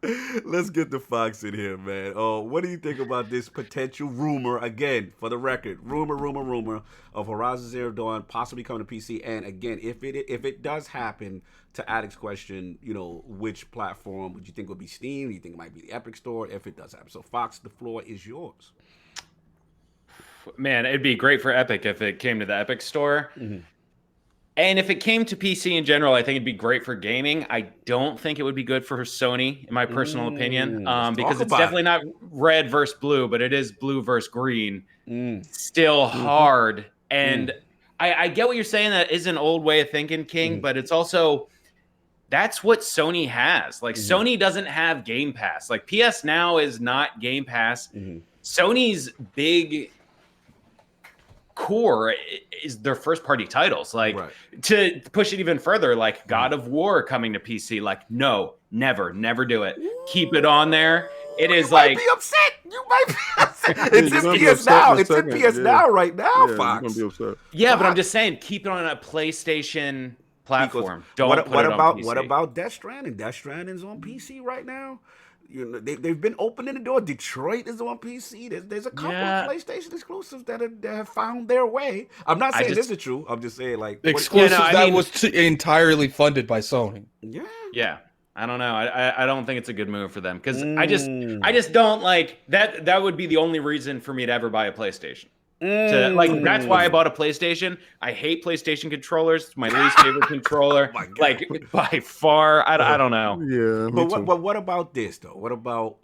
Speaker 1: Let's get the Fox in here, man. What do you think about this potential rumor, again, for the record, rumor of HorizonZeroDawn possibly coming to PC? And again, if it does happen, to Addict's question, which platform would you think would be Steam? Do you think it might be the Epic Store if it does happen? So Fox, the floor is yours.
Speaker 3: Man, it'd be great for Epic if it came to the Epic Store. And if it came to PC in general, I think it'd be great for gaming. I don't think it would be good for Sony, in my personal opinion, because it's definitely not red versus blue, but it is blue versus green. Still hard. And I get what you're saying. That is an old way of thinking, King, but it's also, that's what Sony has. Like, Sony doesn't have Game Pass. Like, PS Now is not Game Pass. Sony's big core is their first party titles. Like, to push it even further, like God of War coming to PC, like, no, never do it. Keep it on there. it is
Speaker 1: you might
Speaker 3: like
Speaker 1: be upset. You might be upset.
Speaker 2: You're
Speaker 1: It's
Speaker 2: gonna
Speaker 1: in
Speaker 2: be
Speaker 1: PS
Speaker 2: upset
Speaker 1: Now.
Speaker 2: in a
Speaker 1: It's in
Speaker 2: second.
Speaker 1: PS
Speaker 2: Yeah.
Speaker 1: Now right now,
Speaker 2: Yeah, you're
Speaker 1: Fox.
Speaker 2: gonna be upset.
Speaker 3: yeah, but I'm
Speaker 1: Fox.
Speaker 3: just saying, keep it on a PlayStation platform.
Speaker 1: Because
Speaker 3: Don't put it on PC.
Speaker 1: what about Death Stranding? Death Stranding's on PC right now. You know, they've been opening the door. Detroit is on PC. There's a couple of PlayStation exclusives that have found their way. I'm not saying this is true. I'm just saying like
Speaker 4: Exclusives
Speaker 3: I
Speaker 4: that
Speaker 3: mean-
Speaker 4: was entirely funded by Sony.
Speaker 1: Yeah.
Speaker 3: Yeah. I don't know. I don't think it's a good move for them because I just don't like that. That would be the only reason for me to ever buy a PlayStation. That's why I bought a PlayStation. I hate PlayStation controllers. It's my least favorite controller.
Speaker 1: Oh my God.
Speaker 3: Like by far. I don't know.
Speaker 2: Yeah,
Speaker 1: But what about this though? What about?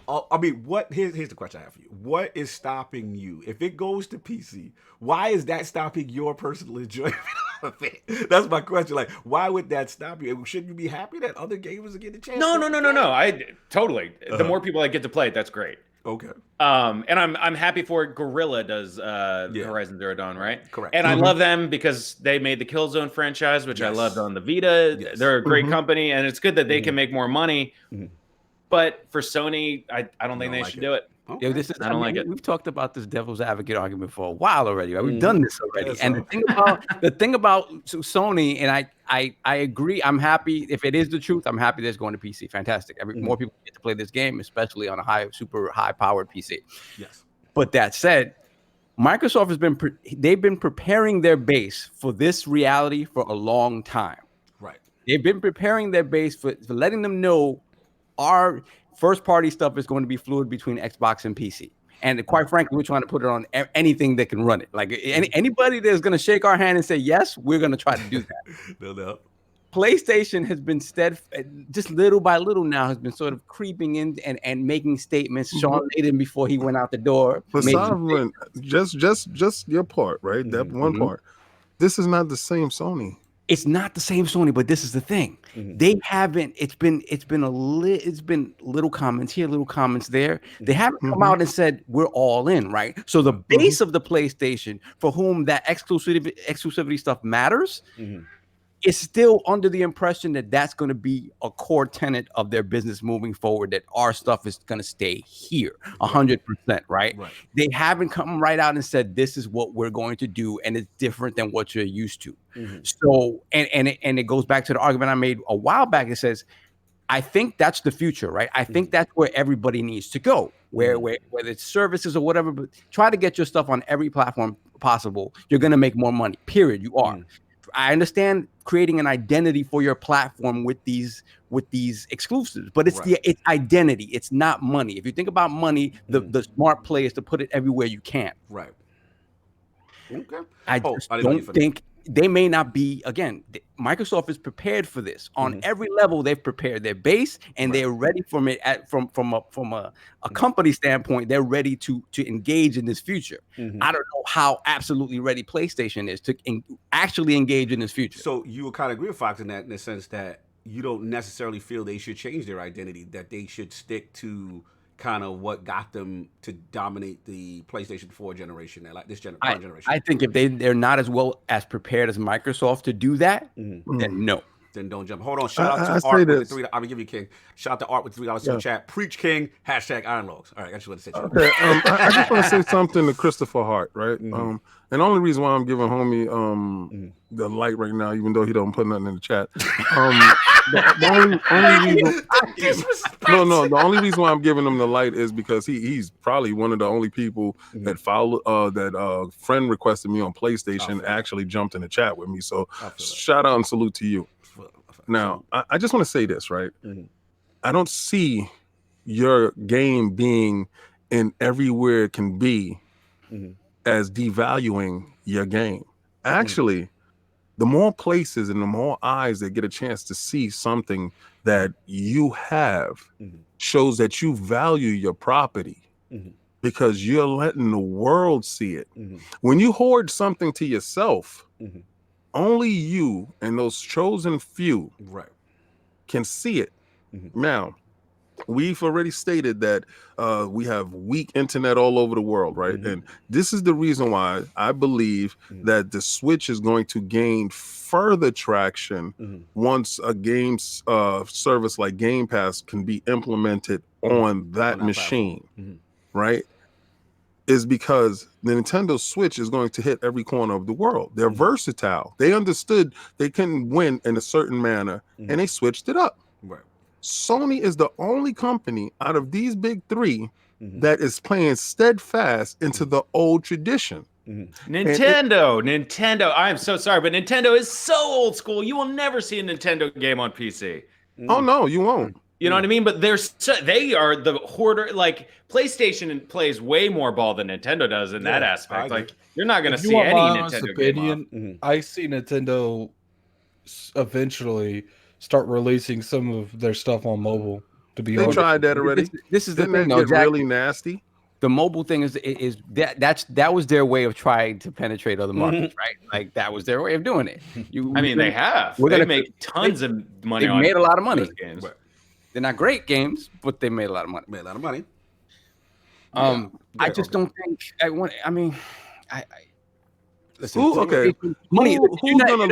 Speaker 1: I mean, here's the question I have for you. What is stopping you if it goes to PC? Why is that stopping your personal enjoyment of it? That's my question. Like, why would that stop you? Shouldn't you be happy that other gamers are getting a chance?
Speaker 3: No. I totally. The more people that get to play it, that's great.
Speaker 1: Okay.
Speaker 3: And I'm happy for Gorilla does Horizon Zero Dawn, right?
Speaker 1: Correct.
Speaker 3: And I love them because they made the Killzone franchise, which I loved on the Vita.
Speaker 1: Yes.
Speaker 3: They're a great company, and it's good that they can make more money. But for Sony, I don't think they should do it.
Speaker 1: Okay.
Speaker 5: Yeah,
Speaker 3: I don't like it.
Speaker 5: We've talked about this devil's advocate argument for a while already. Right? We've done this already. And the thing about Sony, and I agree. I'm happy if it is the truth. I'm happy that it's going to PC. Fantastic. More people get to play this game, especially on a super high powered PC.
Speaker 1: Yes.
Speaker 5: But that said, Microsoft has been preparing their base for this reality for a long time.
Speaker 1: Right.
Speaker 5: They've been preparing their base for letting them know our first party stuff is going to be fluid between Xbox and PC. And quite frankly, we're trying to put it on anything that can run it. Like anybody that's going to shake our hand and say, yes, we're going to try to do that.
Speaker 1: No doubt.
Speaker 5: PlayStation has been just little by little now has been sort of creeping in and making statements. Sean Layden, before he went out the door.
Speaker 2: But Sovereign, just your part, right? That one part. This is not the same Sony.
Speaker 5: It's not the same Sony, but this is the thing. They haven't. It's been little comments here, little comments there. They haven't come out and said we're all in, right? So the base of the PlayStation, for whom that exclusivity stuff matters, is still under the impression that that's going to be a core tenet of their business moving forward. That our stuff is going to stay here, 100%, right? They haven't come right out and said this is what we're going to do, and it's different than what you're used to. So, and it goes back to the argument I made a while back. It says, I think that's the future, right? I think that's where everybody needs to go, where whether it's services or whatever, but try to get your stuff on every platform possible. You're going to make more money, period. You are. I understand creating an identity for your platform with these exclusives, but it's it's identity. It's not money. If you think about money, the smart play is to put it everywhere you can.
Speaker 1: Right. Okay.
Speaker 5: I don't think they may not be. Again, Microsoft is prepared for this on every level. They've prepared their base, and they're ready from it. From a company standpoint, they're ready to engage in this future. I don't know how absolutely ready PlayStation is to actually engage in this future.
Speaker 1: So you would kind of agree with Fox in the sense that you don't necessarily feel they should change their identity, that they should stick to kind of what got them to dominate the PlayStation 4 generation, like this current generation. I
Speaker 5: think if they're not as well as prepared as Microsoft to do that, then no.
Speaker 1: Then don't jump. Hold on. Shout out to Art with the $3. I'm gonna give you King. Shout out to Art with $3 super chat. Preach King. #IronLogs. All right, I just want to say something.
Speaker 2: Okay, I just want to say something to Christopher Hart, right? And the only reason why I'm giving homie the light right now, even though he don't put nothing in the chat. The only reason why I'm giving him the light is because he's probably one of the only people that friend requested me on PlayStation actually jumped in the chat with me. So shout out and salute to you. Now, I just want to say this, right? I don't see your game being in everywhere it can be as devaluing your game. Actually, the more places and the more eyes that get a chance to see something that you have shows that you value your property because you're letting the world see it. When you hoard something to yourself, only you and those chosen few can see it. Now, we've already stated that we have weak internet all over the world, right? And this is the reason why I believe that the Switch is going to gain further traction once a games service like Game Pass can be implemented on that machine, right? Is because the Nintendo Switch is going to hit every corner of the world. They're versatile. They understood they couldn't win in a certain manner, and they switched it up.
Speaker 1: Right.
Speaker 2: Sony is the only company out of these big three that is playing steadfast into the old tradition.
Speaker 3: Nintendo. I'm so sorry, but Nintendo is so old school. You will never see a Nintendo game on PC.
Speaker 2: Oh no, you won't.
Speaker 3: You know what I mean? But they are the hoarder. Like PlayStation plays way more ball than Nintendo does in that aspect. Like you're not going to see any Nintendo game.
Speaker 4: I see Nintendo eventually start releasing some of their stuff on mobile. To be honest,
Speaker 2: they tried that already.
Speaker 5: This is the
Speaker 2: thing,
Speaker 5: though.
Speaker 2: Jack, really nasty.
Speaker 5: The mobile thing is that was their way of trying to penetrate other markets, right? Like that was their way of doing it.
Speaker 3: They have. They make tons of money.
Speaker 5: They made a lot of money.
Speaker 3: Games.
Speaker 5: They're not great games, but they made a lot of money. I just don't think. Listen.
Speaker 2: Who's gonna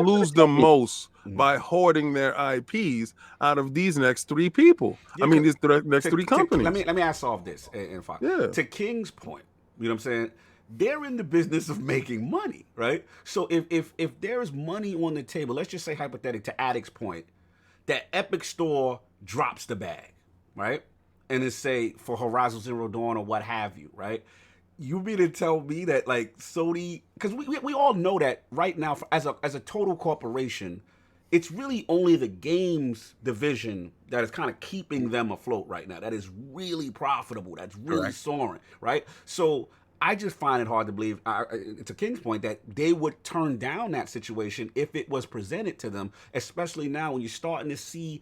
Speaker 2: lose the most by hoarding their IPs out of these next three people? These next three companies.
Speaker 1: Let me ask solve this. And Fox.
Speaker 2: Yeah.
Speaker 1: To King's point, you know what I'm saying? They're in the business of making money, right? So if there is money on the table, let's just say hypothetically to Addict's point, that Epic Store drops the bag, right? And it's say for HorizonZeroDawn or what have you, right? You mean to tell me that like Sony, because we all know that right now as a total corporation, it's really only the games division that is kind of keeping them afloat right now. That is really profitable. That's really soaring, right? So I just find it hard to believe, to King's point, that they would turn down that situation if it was presented to them, especially now when you're starting to see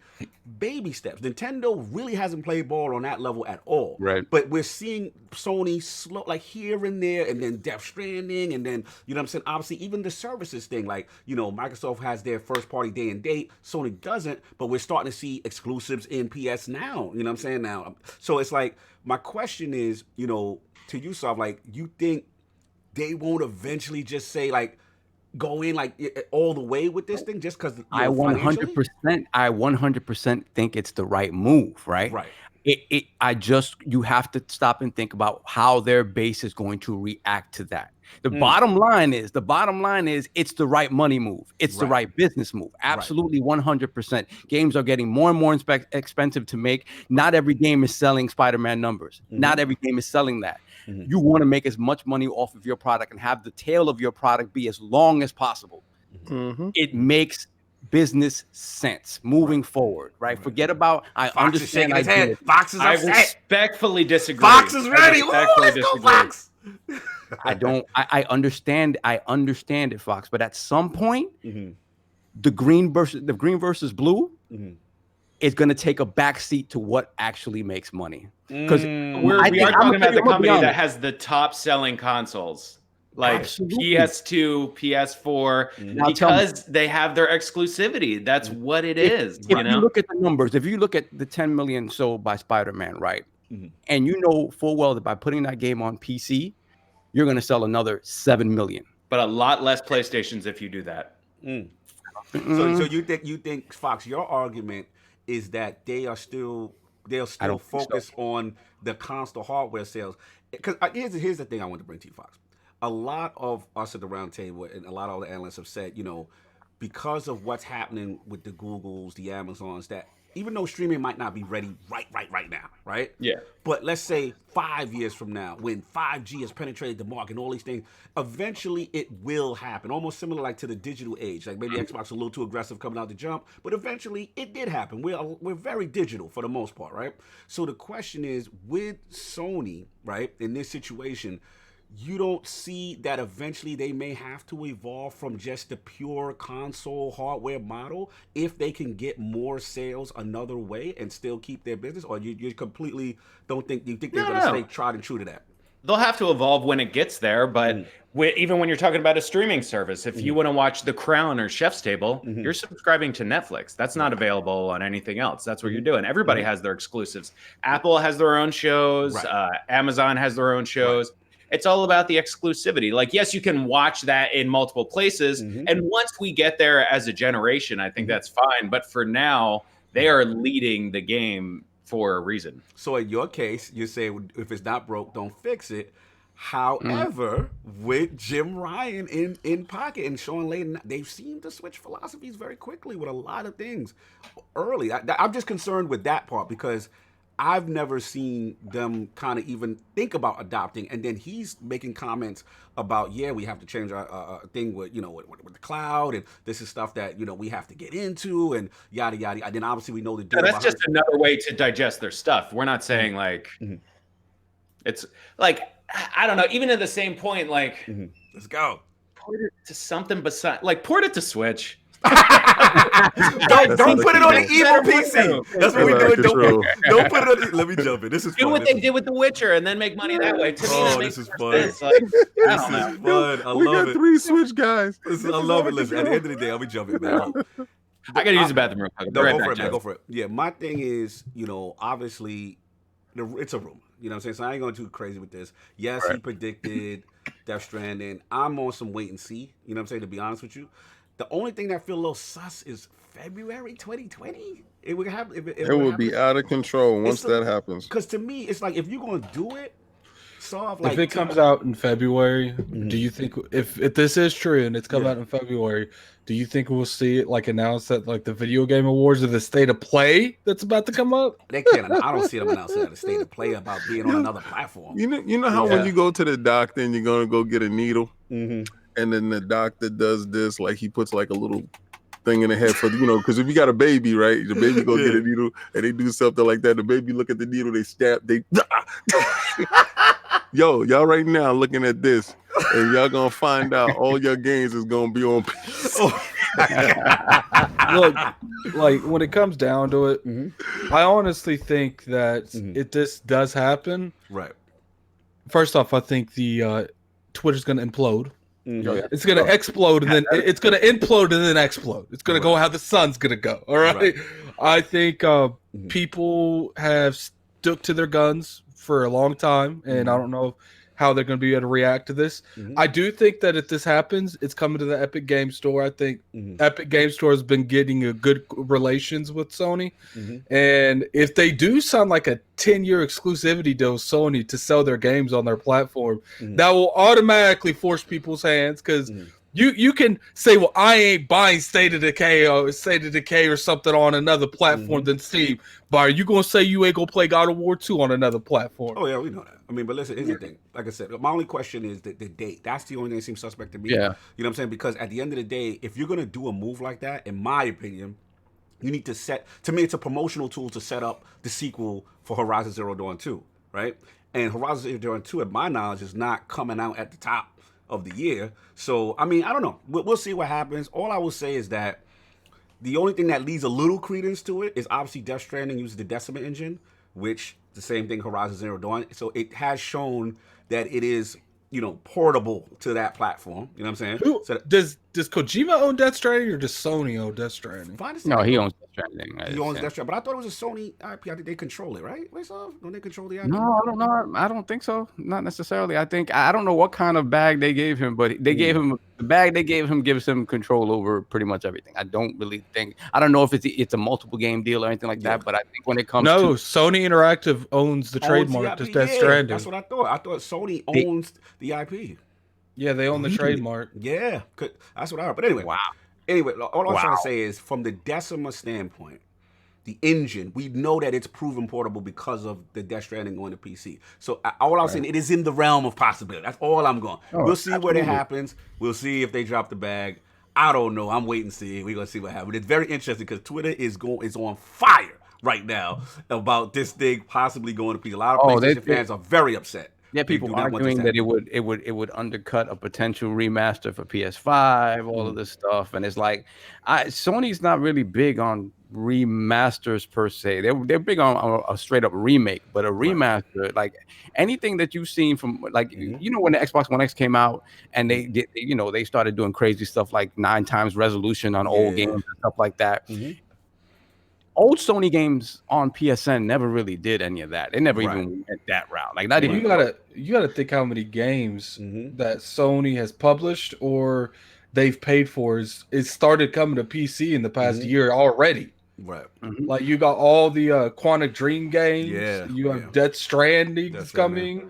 Speaker 1: baby steps. Nintendo really hasn't played ball on that level at all.
Speaker 5: Right.
Speaker 1: But we're seeing Sony slow, like here and there, and then Death Stranding, and then, you know what I'm saying, obviously even the services thing, like, you know, Microsoft has their first party day and date, Sony doesn't, but we're starting to see exclusives in PS now, you know what I'm saying, now. So it's like, my question is, you know, to you, Soft, like, you think they won't eventually just say, like, go in like all the way with this thing just because
Speaker 5: I 100% think it's the right move, right?
Speaker 1: Right.
Speaker 5: You have to stop and think about how their base is going to react to that. The bottom line is it's the right money move. It's the right business move. Absolutely 100%. Games are getting more and more expensive to make. Not every game is selling Spider-Man numbers. Not every game is selling that. You want to make as much money off of your product and have the tail of your product be as long as possible. It makes business sense moving forward, right? Forget about
Speaker 1: Fox
Speaker 5: understand.
Speaker 1: Is shaking his head. Fox is
Speaker 3: I
Speaker 1: upset.
Speaker 3: respectfully disagree.
Speaker 1: Fox is ready. Ooh, let's go, Fox.
Speaker 5: I understand it, Fox, but at some point, the green versus blue is going to take a backseat to what actually makes money. Because
Speaker 3: we are talking about the company that has the top selling consoles, like PS2, PS4, because they have their exclusivity. That's what it is.
Speaker 5: If you look at the numbers, if you look at the 10 million sold by Spider-Man, right? And you know full well that by putting that game on PC, you're going to sell another 7 million.
Speaker 3: But a lot less PlayStations if you do that.
Speaker 1: So you think Fox, your argument is that they'll still focus on the console hardware sales? Because here's the thing I want to bring to you, Fox. A lot of us at the round table and a lot of the analysts have said, you know, because of what's happening with the Googles, the Amazons, that even though streaming might not be ready right now, right?
Speaker 3: Yeah.
Speaker 1: But let's say 5 years from now, when 5G has penetrated the market and all these things, eventually it will happen. Almost similar like to the digital age. Like maybe Xbox a little too aggressive coming out the jump, but eventually it did happen. We're very digital for the most part, right? So the question is, with Sony, right, in this situation, you don't see that eventually they may have to evolve from just the pure console hardware model if they can get more sales another way and still keep their business? Or you completely don't think they're going to stay tried and true to that?
Speaker 3: they'll have to evolve when it gets there, but even when you're talking about a streaming service, if you want to watch The Crown or Chef's Table, you're subscribing to Netflix. That's not available on anything else. That's what you're doing. Everybody has their exclusives. Apple has their own shows. Amazon has their own shows. It's all about the exclusivity. Like, yes, you can watch that in multiple places. And once we get there as a generation, I think that's fine. But for now, they are leading the game for a reason.
Speaker 1: So in your case, you say if it's not broke, don't fix it. However, with Jim Ryan in pocket and Sean Layden, they've seemed to switch philosophies very quickly with a lot of things early. I'm just concerned with that part because I've never seen them kind of even think about adopting. And then he's making comments about, we have to change our thing with, with the cloud. And this is stuff that, we have to get into and yada, yada. And then obviously we know the deal.
Speaker 3: That's just another way to digest their stuff. We're not saying it's like, I don't know, even at the same point, like,
Speaker 1: let's go.
Speaker 3: Port it to something besides, like, port it to Switch.
Speaker 1: don't put it on the evil PC. That's what we're doing. Don't put it on the, let me jump in. This is
Speaker 3: do what they did with The Witcher and then make money that way. To me, that
Speaker 1: this
Speaker 3: makes
Speaker 1: is fun.
Speaker 3: sense. Like,
Speaker 1: this is fun. I
Speaker 2: we
Speaker 1: love
Speaker 2: got
Speaker 1: it.
Speaker 2: 3 Switch guys.
Speaker 1: I love it. Listen, at the end of the day, I'll be jumping, man.
Speaker 3: I gotta use the bathroom real quick.
Speaker 1: No, go for it, man. Go for it. Yeah, my thing is, obviously, it's a rumor. You know what I'm saying? So I ain't going too crazy with this. Yes, he predicted Death Stranding. I'm on some wait and see. You know what I'm saying? To be honest with you, the only thing that feel a little sus is February 2020. It would have.
Speaker 2: It would be out of control once that happens.
Speaker 1: Because to me, it's like if you're going to do it,
Speaker 4: if it comes out in February, do you think if this is true and it's come out in February, do you think we'll see it like announced at like the Video Game Awards or the State of Play that's about to come up?
Speaker 1: They can't. I don't see them announcing at the State of Play about being on another platform.
Speaker 2: You know how when you go to the doctor and you're gonna go get a needle, and then the doctor does this, like he puts like a little thing in the head for because if you got a baby, right, the baby go get a needle and they do something like that. The baby look at the needle, they stab, they. Yo, y'all right now looking at this, and y'all gonna find out all your games is gonna be on PC.
Speaker 4: Look, like when it comes down to it, I honestly think that if this does happen,
Speaker 1: right.
Speaker 4: First off, I think the Twitter's gonna implode. It's gonna explode and then it's gonna implode and then explode. It's gonna go how the sun's gonna go. All right. I think people have stuck to their guns for a long time, and I don't know how they're going to be able to react to this. I do think that if this happens, it's coming to the Epic Game Store. I think Epic Game Store has been getting a good relations with Sony, and if they do sign like a 10-year exclusivity deal with Sony to sell their games on their platform, that will automatically force people's hands because you can say, well, I ain't buying State of Decay or something on another platform than Steam. But are you gonna say you ain't gonna play God of War 2 on another platform?
Speaker 1: Oh yeah, we know that. I mean, but listen, here's the thing. Like I said, my only question is the date. That's the only thing that seems suspect to me.
Speaker 5: Yeah.
Speaker 1: You know what I'm saying? Because at the end of the day, if you're gonna do a move like that, in my opinion, you need to set. To me, it's a promotional tool to set up the sequel for Horizon Zero Dawn 2, right? And Horizon Zero Dawn 2, at my knowledge, is not coming out at the top of the year. So I mean, I don't know. We'll see what happens. All I will say is that the only thing that leads a little credence to it is obviously Death Stranding uses the Decima engine, which the same thing Horizon Zero Dawn. So it has shown that it is, portable to that platform. You know what I'm saying? So
Speaker 4: does Kojima own Death Stranding or does Sony own Death Stranding?
Speaker 5: No, he owns Death Stranding.
Speaker 1: He owns Death Stranding, but I thought it was a Sony IP. I think they control it, right? Don't they control the IP?
Speaker 5: No, I don't know. I don't think so. Not necessarily. I don't know what kind of bag they gave him, but they gave him the bag they gave him gives him control over pretty much everything. I don't really think. I don't know if it's a multiple game deal or anything like that, but I think when it comes to
Speaker 4: Sony Interactive owns the trademark to Death Stranding.
Speaker 1: That's what I thought. I thought Sony owns the IP.
Speaker 4: Yeah, they own the trademark.
Speaker 1: Yeah, that's what I heard. But anyway, Anyway, all I'm trying to say is, from the Decima standpoint, the engine, we know that it's proven portable because of the Death Stranding on the PC. So all I'm saying, it is in the realm of possibility. That's all I'm going. We'll see what it happens. We'll see if they drop the bag. I don't know. I'm waiting to see. We're gonna see what happens. It's very interesting because Twitter is on fire right now about this thing possibly going to PC. A lot of PlayStation fans are very upset.
Speaker 5: Yeah, people arguing that it would undercut a potential remaster for PS5, all of this stuff, and it's like Sony's not really big on remasters per se. They're big on a straight up remake, but a remaster, like anything that you've seen from like you know when the Xbox One X came out and they did, you know, they started doing crazy stuff like 9 times resolution on old games and stuff like that. Old Sony games on PSN never really did any of that. They never even went that route. Like not even.
Speaker 4: You gotta think how many games that Sony has published or they've paid for it started coming to PC in the past year already.
Speaker 1: Right.
Speaker 4: Like you got all the Quantum Dream games. You have Death Stranding coming.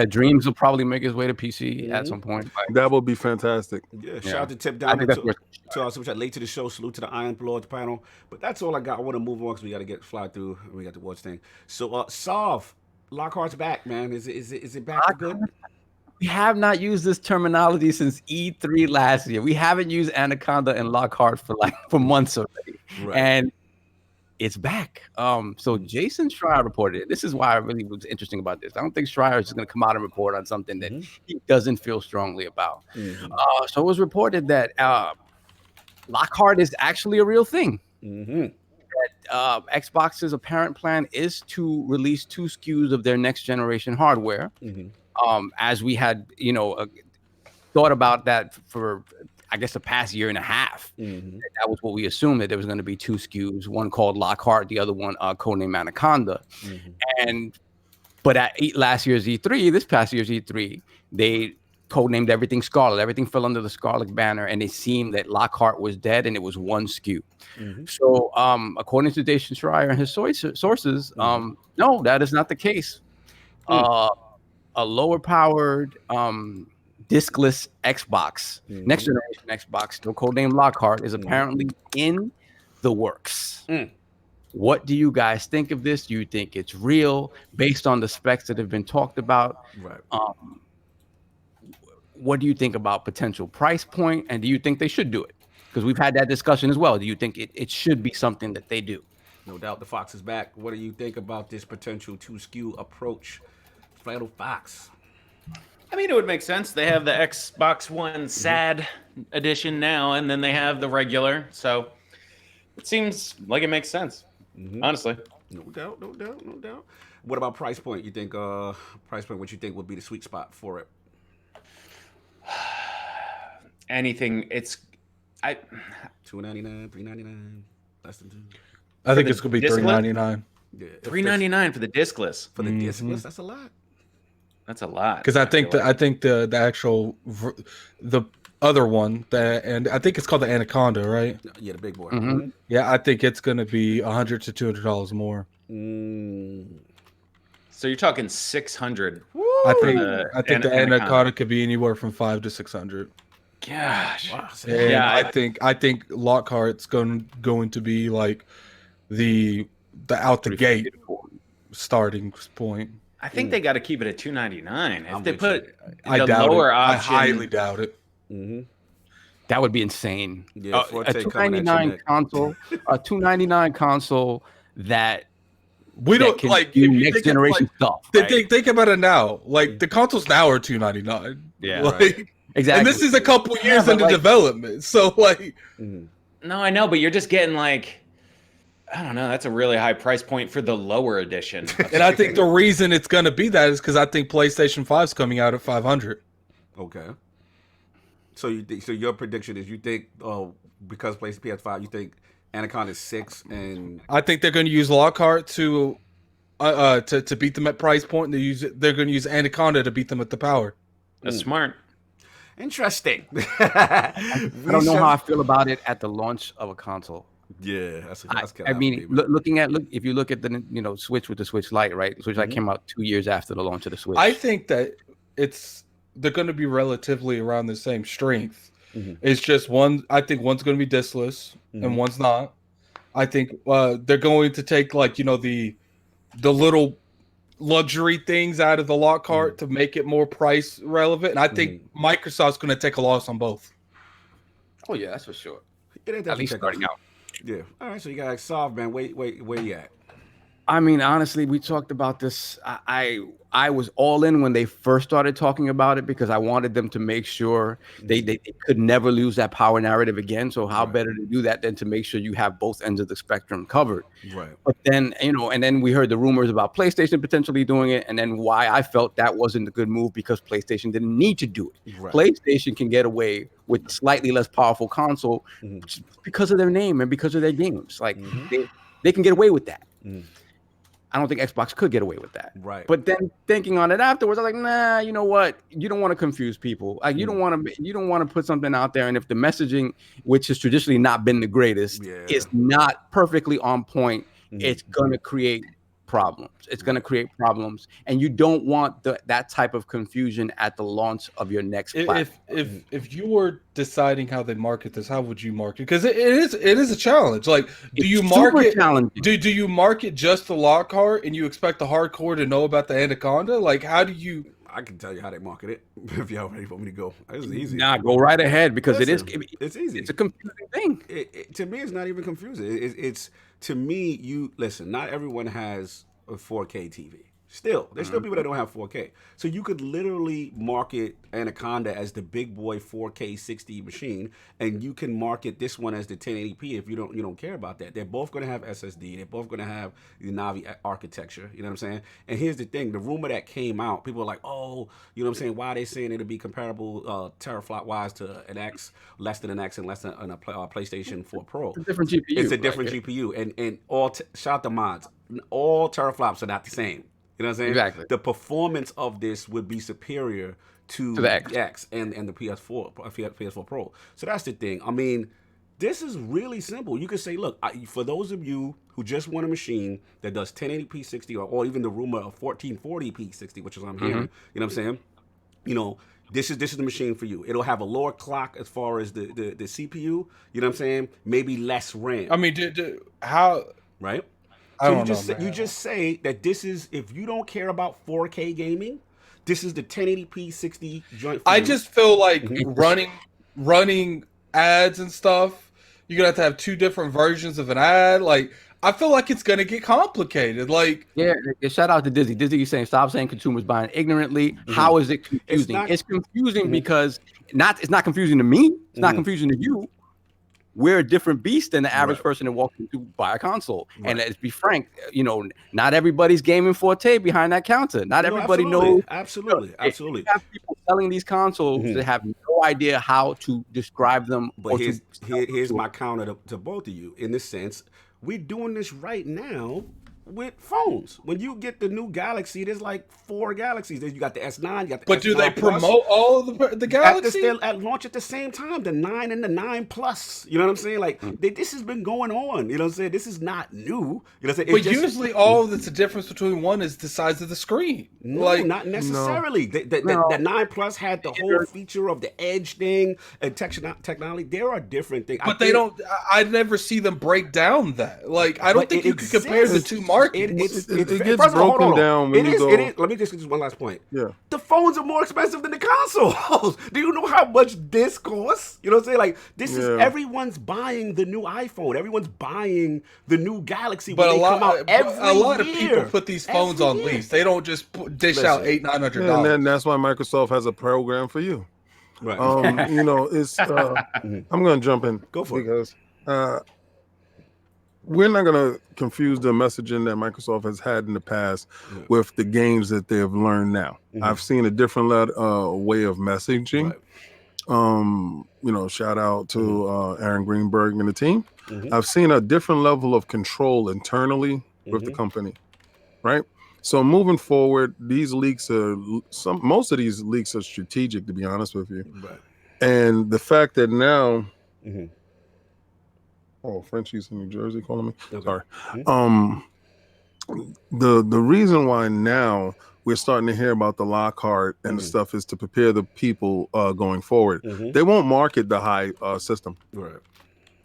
Speaker 5: Dreams will probably make its way to PC at some point.
Speaker 2: Like, that would be fantastic.
Speaker 1: Yeah, shout out to Tip Down to our super chat. Late to the show. Salute to the Iron Lord panel. But that's all I got. I want to move on because we got to fly through. We got the watch thing. So, Solve, Lockhart's back, man. Is it back for good?
Speaker 5: We have not used this terminology since E3 last year. We haven't used Anaconda and Lockhart for months already, and it's back. So Jason Schreier reported it. This is why I really was interesting about this. I don't think Schreier is going to come out and report on something that he doesn't feel strongly about. So it was reported that Lockhart is actually a real thing. That Xbox's apparent plan is to release 2 SKUs of their next generation hardware. As we had, you know, thought about that for, I guess, the past year and a half. That was what we assumed, that there was going to be 2 SKUs, one called Lockhart, the other one codename Anaconda. But at last year's E3, this past year's E3, they codenamed everything Scarlet. Everything fell under the Scarlet banner, and it seemed that Lockhart was dead, and it was 1 SKU. So, according to Jason Schreier and his sources, no, that is not the case. A lower powered diskless Xbox, next generation Xbox, still codenamed Lockhart, is apparently in the works. What do you guys think of this? Do you think it's real based on the specs that have been talked about? What do you think about potential price point? And do you think they should do it? Because we've had that discussion as well. Do you think it should be something that they do?
Speaker 1: No doubt the Fox is back. What do you think about this potential 2 SKU approach? Flannel Fox.
Speaker 3: I mean, it would make sense. They have the Xbox One SAD edition now, and then they have the regular. So it seems like it makes sense, honestly.
Speaker 1: No doubt. What about price point? You think what you think would be the sweet spot for it?
Speaker 3: Anything. It's
Speaker 1: $2.99, $3.99, less than 2.
Speaker 4: I think it's gonna be $3.99.
Speaker 3: Yeah, $3.99 for the discless.
Speaker 1: For the diskless, that's a lot.
Speaker 3: That's a lot.
Speaker 4: Because I think the actual the other one and I think it's called the Anaconda, right?
Speaker 1: Yeah, the big boy.
Speaker 4: Yeah, I think it's gonna be $100 to $200 more.
Speaker 3: So you're talking $600.
Speaker 4: I think the Anaconda could be anywhere from $500 to $600.
Speaker 3: Gosh.
Speaker 1: Wow.
Speaker 4: Yeah, I think Lockhart's going to be like the out the gate starting point.
Speaker 3: I think they got to keep it at $299. If they put
Speaker 4: the lower option, I highly doubt it.
Speaker 5: That would be insane.
Speaker 1: Yeah,
Speaker 5: a $299 console, a $299 console that
Speaker 4: we don't like
Speaker 5: next generation stuff.
Speaker 4: Right? Think about it now. Like the consoles now are $299.
Speaker 5: Yeah,
Speaker 4: like,
Speaker 5: exactly.
Speaker 4: And this is a couple years into development, so like.
Speaker 3: No, I know, but you're just getting like. I don't know. That's a really high price point for the lower edition.
Speaker 4: And I think the reason it's going to be that is because I think PlayStation 5 is coming out at $500.
Speaker 1: Okay. So your prediction is you think because PlayStation PS5 you think Anaconda is 6 and
Speaker 4: I think they're going to use Lockhart to beat them at price point. And they're going to use Anaconda to beat them at the power.
Speaker 3: That's smart.
Speaker 1: Interesting.
Speaker 5: I don't know how I feel about it at the launch of a console.
Speaker 1: Yeah, that's
Speaker 5: I mean, if you look at the Switch with the Switch Lite, right? The Switch Lite came out 2 years after the launch of the Switch.
Speaker 4: I think that they're going to be relatively around the same strength. It's just I think one's going to be diskless and one's not. I think they're going to take the little luxury things out of the Lockhart to make it more price relevant. And I think Microsoft's going to take a loss on both.
Speaker 5: Oh yeah, that's for sure.
Speaker 1: At least starting out. Yeah. All right. So you got Solve, man. Where you at?
Speaker 5: I mean, honestly, we talked about this. I was all in when they first started talking about it because I wanted them to make sure they could never lose that power narrative again. So how better to do that than to make sure you have both ends of the spectrum covered.
Speaker 1: Right.
Speaker 5: But then, and then we heard the rumors about PlayStation potentially doing it, and then why I felt that wasn't a good move because PlayStation didn't need to do it.
Speaker 1: Right.
Speaker 5: PlayStation can get away with slightly less powerful console because of their name and because of their games. Like they can get away with that. I don't think Xbox could get away with that.
Speaker 1: Right.
Speaker 5: But then thinking on it afterwards, I was like, nah, you know what? You don't want to confuse people. Like you don't want to put something out there. And if the messaging, which has traditionally not been the greatest, is not perfectly on point, it's gonna create problems. It's gonna create problems. And you don't want that type of confusion at the launch of your next platform.
Speaker 4: If you were deciding how they market this, how would you market? Because it is a challenge. Like, do you market do you market just the Lockhart and you expect the hardcore to know about the Anaconda? Like, how do you?
Speaker 1: I can tell you how they market it if y'all ready for me to go. It's easy.
Speaker 5: Nah, go right ahead because
Speaker 1: it's easy.
Speaker 5: It's a confusing thing.
Speaker 1: To me, it's not even confusing. It's to me, you listen. Not everyone has a 4K TV. There's still people that don't have 4K. So you could literally market Anaconda as the big boy 4K 60 machine, and you can market this one as the 1080p if you don't care about that. They're both going to have SSD. They're both going to have the Navi architecture. You know what I'm saying? And here's the thing: the rumor that came out, people are like, "Oh, you know what I'm saying? Why are they saying it'll be comparable teraflop wise to an X, less than an X, and less than a PlayStation 4 Pro?
Speaker 5: It's a different GPU.
Speaker 1: It's a different GPU, and all shout out the mods. All teraflops are not the same. You know what I'm saying?
Speaker 5: Exactly.
Speaker 1: The performance of this would be superior to
Speaker 5: the
Speaker 1: X and the PS4 Pro. So that's the thing. I mean, this is really simple. You could say, look, for those of you who just want a machine that does 1080p 60 or even the rumor of 1440p 60, which is what I'm hearing. You know what I'm saying? You know, this is the machine for you. It'll have a lower clock as far as the CPU. You know what I'm saying? Maybe less RAM.
Speaker 4: I mean, how?
Speaker 1: Right?
Speaker 4: So
Speaker 1: you just say that this is, if you don't care about 4K gaming, this is the 1080p 60 joint for
Speaker 4: I
Speaker 1: you.
Speaker 4: just feel like running ads and stuff, you're gonna have to have two different versions of an ad. Like, I feel like it's gonna get complicated. Like,
Speaker 5: yeah, shout out to Dizzy. Dizzy, you saying stop saying consumers buying ignorantly. How is it confusing? It's confusing because it's not confusing to me. It's not confusing to you. We're a different beast than the average person that walks into buy a console. And let's be frank, not everybody's gaming forte behind that counter. Not everybody knows.
Speaker 1: Absolutely.
Speaker 5: You have people selling these consoles that have no idea how to describe them.
Speaker 1: But here's my counter to both of you. In this sense, we're doing this right now with phones. When you get the new Galaxy, there's like 4 Galaxies. You got the S9, you got the
Speaker 4: But
Speaker 1: S9
Speaker 4: do they
Speaker 1: Plus.
Speaker 4: promote all of the Galaxy?
Speaker 1: At launch at the same time, the 9 and the 9 Plus. You know what I'm saying? Like, this has been going on. You know what I'm saying? This is not new. You know what I'm saying?
Speaker 4: But usually all that's the difference between one is the size of the screen.
Speaker 1: No, not necessarily. The 9 Plus had the whole feature of the edge thing and technology. There are different things.
Speaker 4: But I never see them break down that. Like, I don't think you can compare the two markets.
Speaker 2: It gets broken down when you go.
Speaker 1: Let me just one last point.
Speaker 2: Yeah.
Speaker 1: The phones are more expensive than the consoles. Do you know how much this costs? You know what I'm saying? Like, this is everyone's buying the new iPhone. Everyone's buying the new Galaxy when they come out every year.
Speaker 4: A lot of people put these phones on lease. They don't just dish out $800-900.
Speaker 2: And then that's why Microsoft has a program for you.
Speaker 1: Right.
Speaker 2: It's. I'm going to jump in.
Speaker 1: Go for it.
Speaker 2: Because we're not going to confuse the messaging that Microsoft has had in the past with the games that they have learned now. I've seen a different way of messaging. Right. Shout out to Aaron Greenberg and the team. I've seen a different level of control internally with the company, right? So moving forward, these leaks most of these leaks are strategic, to be honest with you.
Speaker 1: Right.
Speaker 2: And the fact that now, Frenchie's in New Jersey calling me. Okay. Sorry. The reason why now we're starting to hear about the Lockhart and the stuff is to prepare the people going forward. They won't market the high system.
Speaker 1: Right.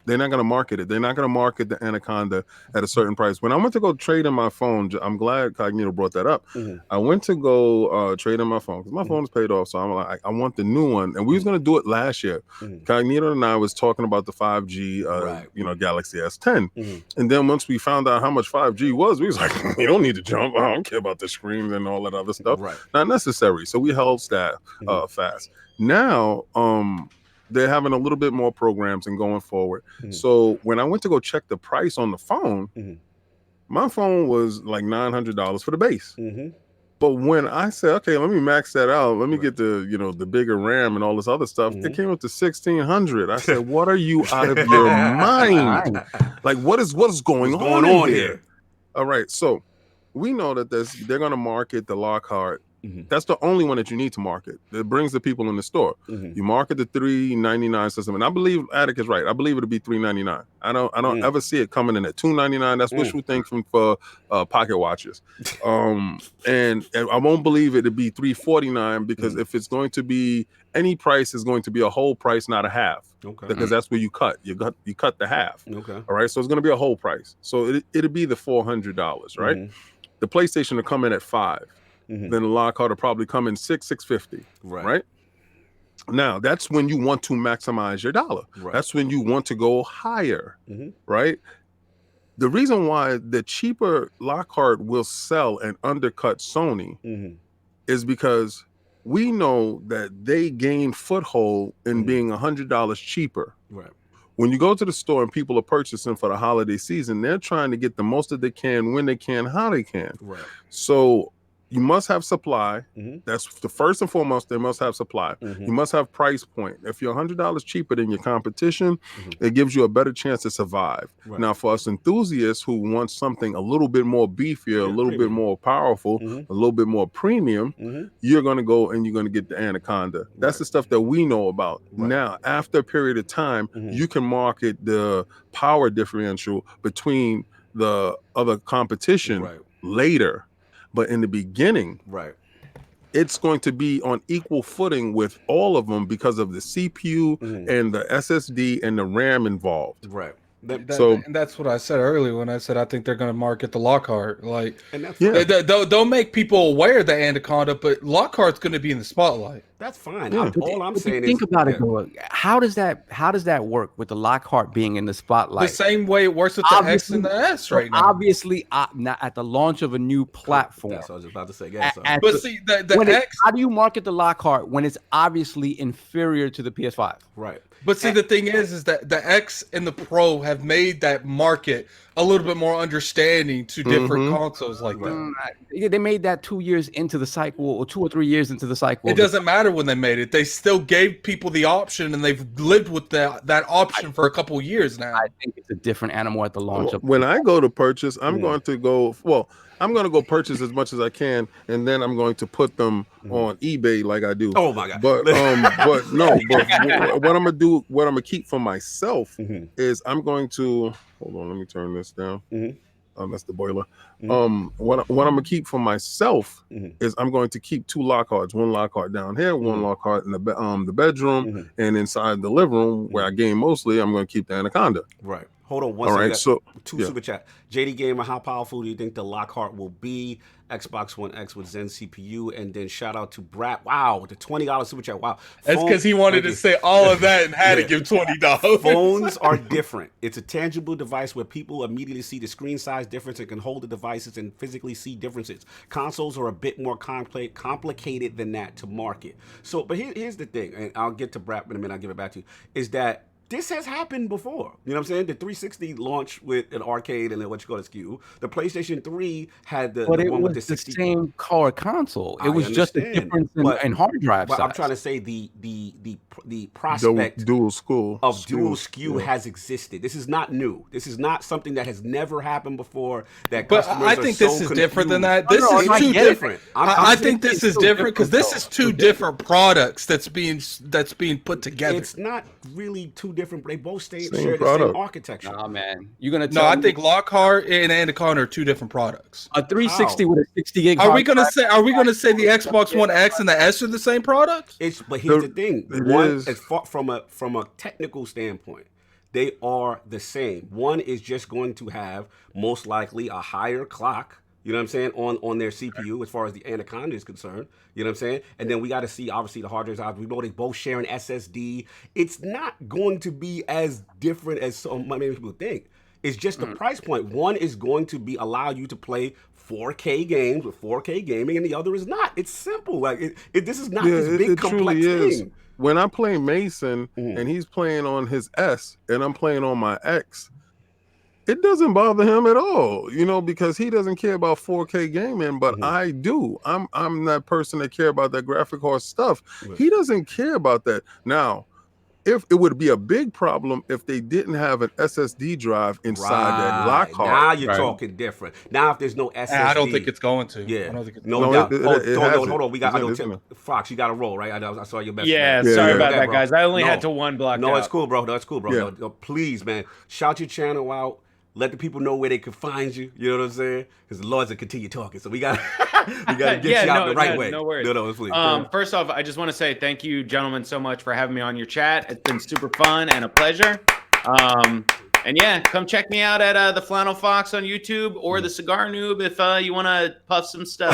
Speaker 2: They're not going to market it. They're not going to market the Anaconda at a certain price. When I went to go trade in my phone, I'm glad Cognito brought that up. I went to go trade in my phone because my phone is paid off. So I'm like, I want the new one. And we was going to do it last year. Cognito and I was talking about the 5G, Galaxy S10. And then once we found out how much 5G was, we was like, we don't need to jump. I don't care about the screens and all that other stuff. Not necessary. So we held staff fast. Now, they're having a little bit more programs and going forward. So when I went to go check the price on the phone, my phone was like $900 for the base. But when I said, okay, let me max that out, let me get the the bigger RAM and all this other stuff, it came up to $1,600. I said, what are you out of your mind? Like, what is going on here? All right, so we know that they're going to market the Lockhart. That's the only one that you need to market. It brings the people in the store. You market the $399 system, and I believe Attic is right. I believe it'll be $399. I don't ever see it coming in at $299. That's wishful thinking for pocket watches. And I won't believe it'll be $349 because if it's going to be any price, is going to be a whole price, not a half. Because that's where you cut. You cut the half. All right. So it's going to be a whole price. So it'll be the $400, right? The PlayStation will come in at $500. Then the Lockhart will probably come in $650. Right. Now that's when you want to maximize your dollar. That's when you want to go higher. Right. The reason why the cheaper Lockhart will sell and undercut Sony is because we know that they gain foothold in being $100 cheaper. When you go to the store and people are purchasing for the holiday season, they're trying to get the most that they can, when they can, how they can. So you must have supply. That's the first and foremost. They must have supply. You must have price point. If you're $100 cheaper than your competition, it gives you a better chance to survive. Now, for us enthusiasts who want something a little bit more beefier, a little bit more powerful, a little bit more premium, you're going to go and you're going to get the Anaconda. That's the stuff that we know about. Now, after a period of time, you can market the power differential between the other competition later. But in the beginning, it's going to be on equal footing with all of them because of the CPU and the SSD and the RAM involved.
Speaker 4: And that's what I said earlier when I said I think they're going to market the Lockhart. Like, they'll make people aware of the Anaconda, but Lockhart's going to be in the spotlight.
Speaker 1: That's fine. All I'm saying is,
Speaker 5: think about it, though. How does that work with the Lockhart being in the spotlight?
Speaker 4: The same way it works with the X and the S right now.
Speaker 5: Obviously, not at the launch of a new platform.
Speaker 1: That's what I was about to say.
Speaker 4: But see, the X.
Speaker 5: How do you market the Lockhart when it's obviously inferior to the PS5?
Speaker 4: But see, the thing is that the X and the Pro have made that market a little bit more understanding to different consoles like that.
Speaker 5: They made that 2 years into the cycle, or 2 or 3 years into the cycle.
Speaker 4: It doesn't matter when they made it. They still gave people the option, and they've lived with that option for a couple of years now.
Speaker 5: I think it's a different animal at the launch.
Speaker 2: When I go to purchase, I'm going to go, I'm going to go purchase as much as I can, and then I'm going to put them on eBay like I do.
Speaker 1: Oh my God.
Speaker 2: But what I'm going to do, what I'm going to keep for myself is I'm going to, hold on, let me turn this down. That's the boiler. What I'm going to keep for myself is I'm going to keep 2 Lockharts, one Lockhart down here, one Lockhart in the bedroom, and inside the living room where I game mostly, I'm going to keep the Anaconda.
Speaker 1: Hold on one second. So 2 super chat. JD Gamer, how powerful do you think the Lockhart will be? Xbox One X with Zen CPU, and then shout out to Brat. Wow, the $20 super chat. Wow,
Speaker 4: that's because he wanted to say all of that and had to give $20.
Speaker 1: Phones are different. It's a tangible device where people immediately see the screen size difference and can hold the devices and physically see differences. Consoles are a bit more complicated than that to market. So, but here's the thing, and I'll get to Brat in a minute. I'll give it back to you. Is that this has happened before. You know what I'm saying? The 360 launched with an arcade and then what you call a Sku. The PlayStation 3 had the one with the 60.
Speaker 5: Same car console. It was just a difference in hard drive size.
Speaker 1: I'm trying to say the prospect
Speaker 2: dual SKU
Speaker 1: has existed. This is not new. This is not something that has never happened before.
Speaker 4: But I think this is different than that. This is too different. I think this is different because this is 2 different products that's being put together.
Speaker 1: It's not really 2 different. They both share the same architecture.
Speaker 5: Nah, man, you're gonna tell
Speaker 4: I think Lockhart and Anaconda are 2 different products.
Speaker 5: A 360 with a 60 gig.
Speaker 4: Are we gonna say the Xbox One X and the S are the same product?
Speaker 1: But here's the thing. One is from a technical standpoint. they are the same. One is just going to have most likely a higher clock, you know what I'm saying, on their CPU as far as the Anaconda is concerned. You know what I'm saying? And then we got to see, obviously, the hard drives. We know they both share an SSD. It's not going to be as different as so many people think. It's just the price point. One is going to be allow you to play 4K games with 4K gaming, and the other is not. It's simple. Like this is not this big complex thing.
Speaker 2: When I play Mason and he's playing on his S and I'm playing on my X, it doesn't bother him at all, you know, because he doesn't care about 4K gaming, but I do. I'm that person that care about that graphic horse stuff. He doesn't care about that. Now, if it would be a big problem if they didn't have an SSD drive inside that Lockhart.
Speaker 1: Now you're talking different. Now if there's no SSD,
Speaker 4: I don't think it's going to.
Speaker 1: Yeah,
Speaker 4: I don't think it's
Speaker 1: no doubt. Hold on. We got Fox. You got to roll, right? I saw your message.
Speaker 3: Yeah, sorry about that, guys. I only had to one block.
Speaker 1: No, it's cool, bro. No, it's cool, bro.
Speaker 2: Yeah.
Speaker 1: No, please, man, shout your channel out. Let the people know where they can find you. You know what I'm saying? Because the Lord's will continue talking, so we got to get you out the right way.
Speaker 3: No worries.
Speaker 1: No, please.
Speaker 3: First off, I just want to say thank you, gentlemen, so much for having me on your chat. It's been super fun and a pleasure. And yeah, come check me out at the Flannel Fox on YouTube or the Cigar Noob if you want to puff some stuff.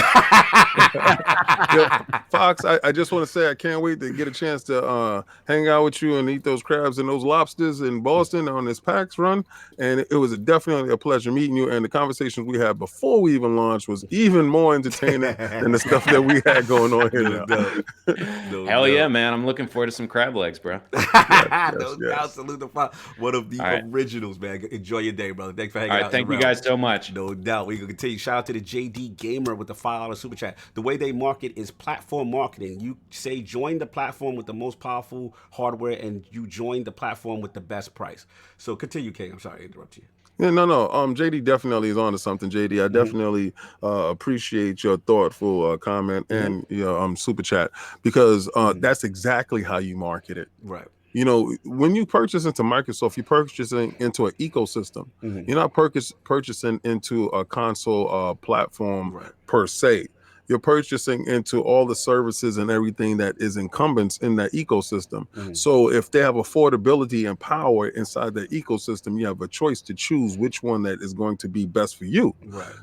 Speaker 2: Yo, Fox, I just want to say I can't wait to get a chance to hang out with you and eat those crabs and those lobsters in Boston on this PAX run. And it was definitely a pleasure meeting you. And the conversations we had before we even launched was even more entertaining than the stuff that we had going on here now.
Speaker 3: Hell yeah, man. I'm looking forward to some crab legs, bro.
Speaker 1: Yes. Salute the Fox. One of the originals, man. Enjoy your day, brother. Thanks for hanging out.
Speaker 3: Thank you guys so much.
Speaker 1: No doubt. We can continue. Shout out to the JD Gamer with the $5 super chat. The way they market is platform marketing. You say join the platform with the most powerful hardware, and you join the platform with the best price. So continue, King. I'm sorry to interrupt you.
Speaker 2: Yeah, no. JD definitely is on to something, JD. I definitely appreciate your thoughtful comment and your super chat, because that's exactly how you market it.
Speaker 1: Right.
Speaker 2: You know, when you purchase into Microsoft, you're purchasing into an ecosystem. You're not purchasing into a console platform per se. You're purchasing into all the services and everything that is incumbents in that ecosystem. So if they have affordability and power inside that ecosystem, you have a choice to choose which one that is going to be best for you.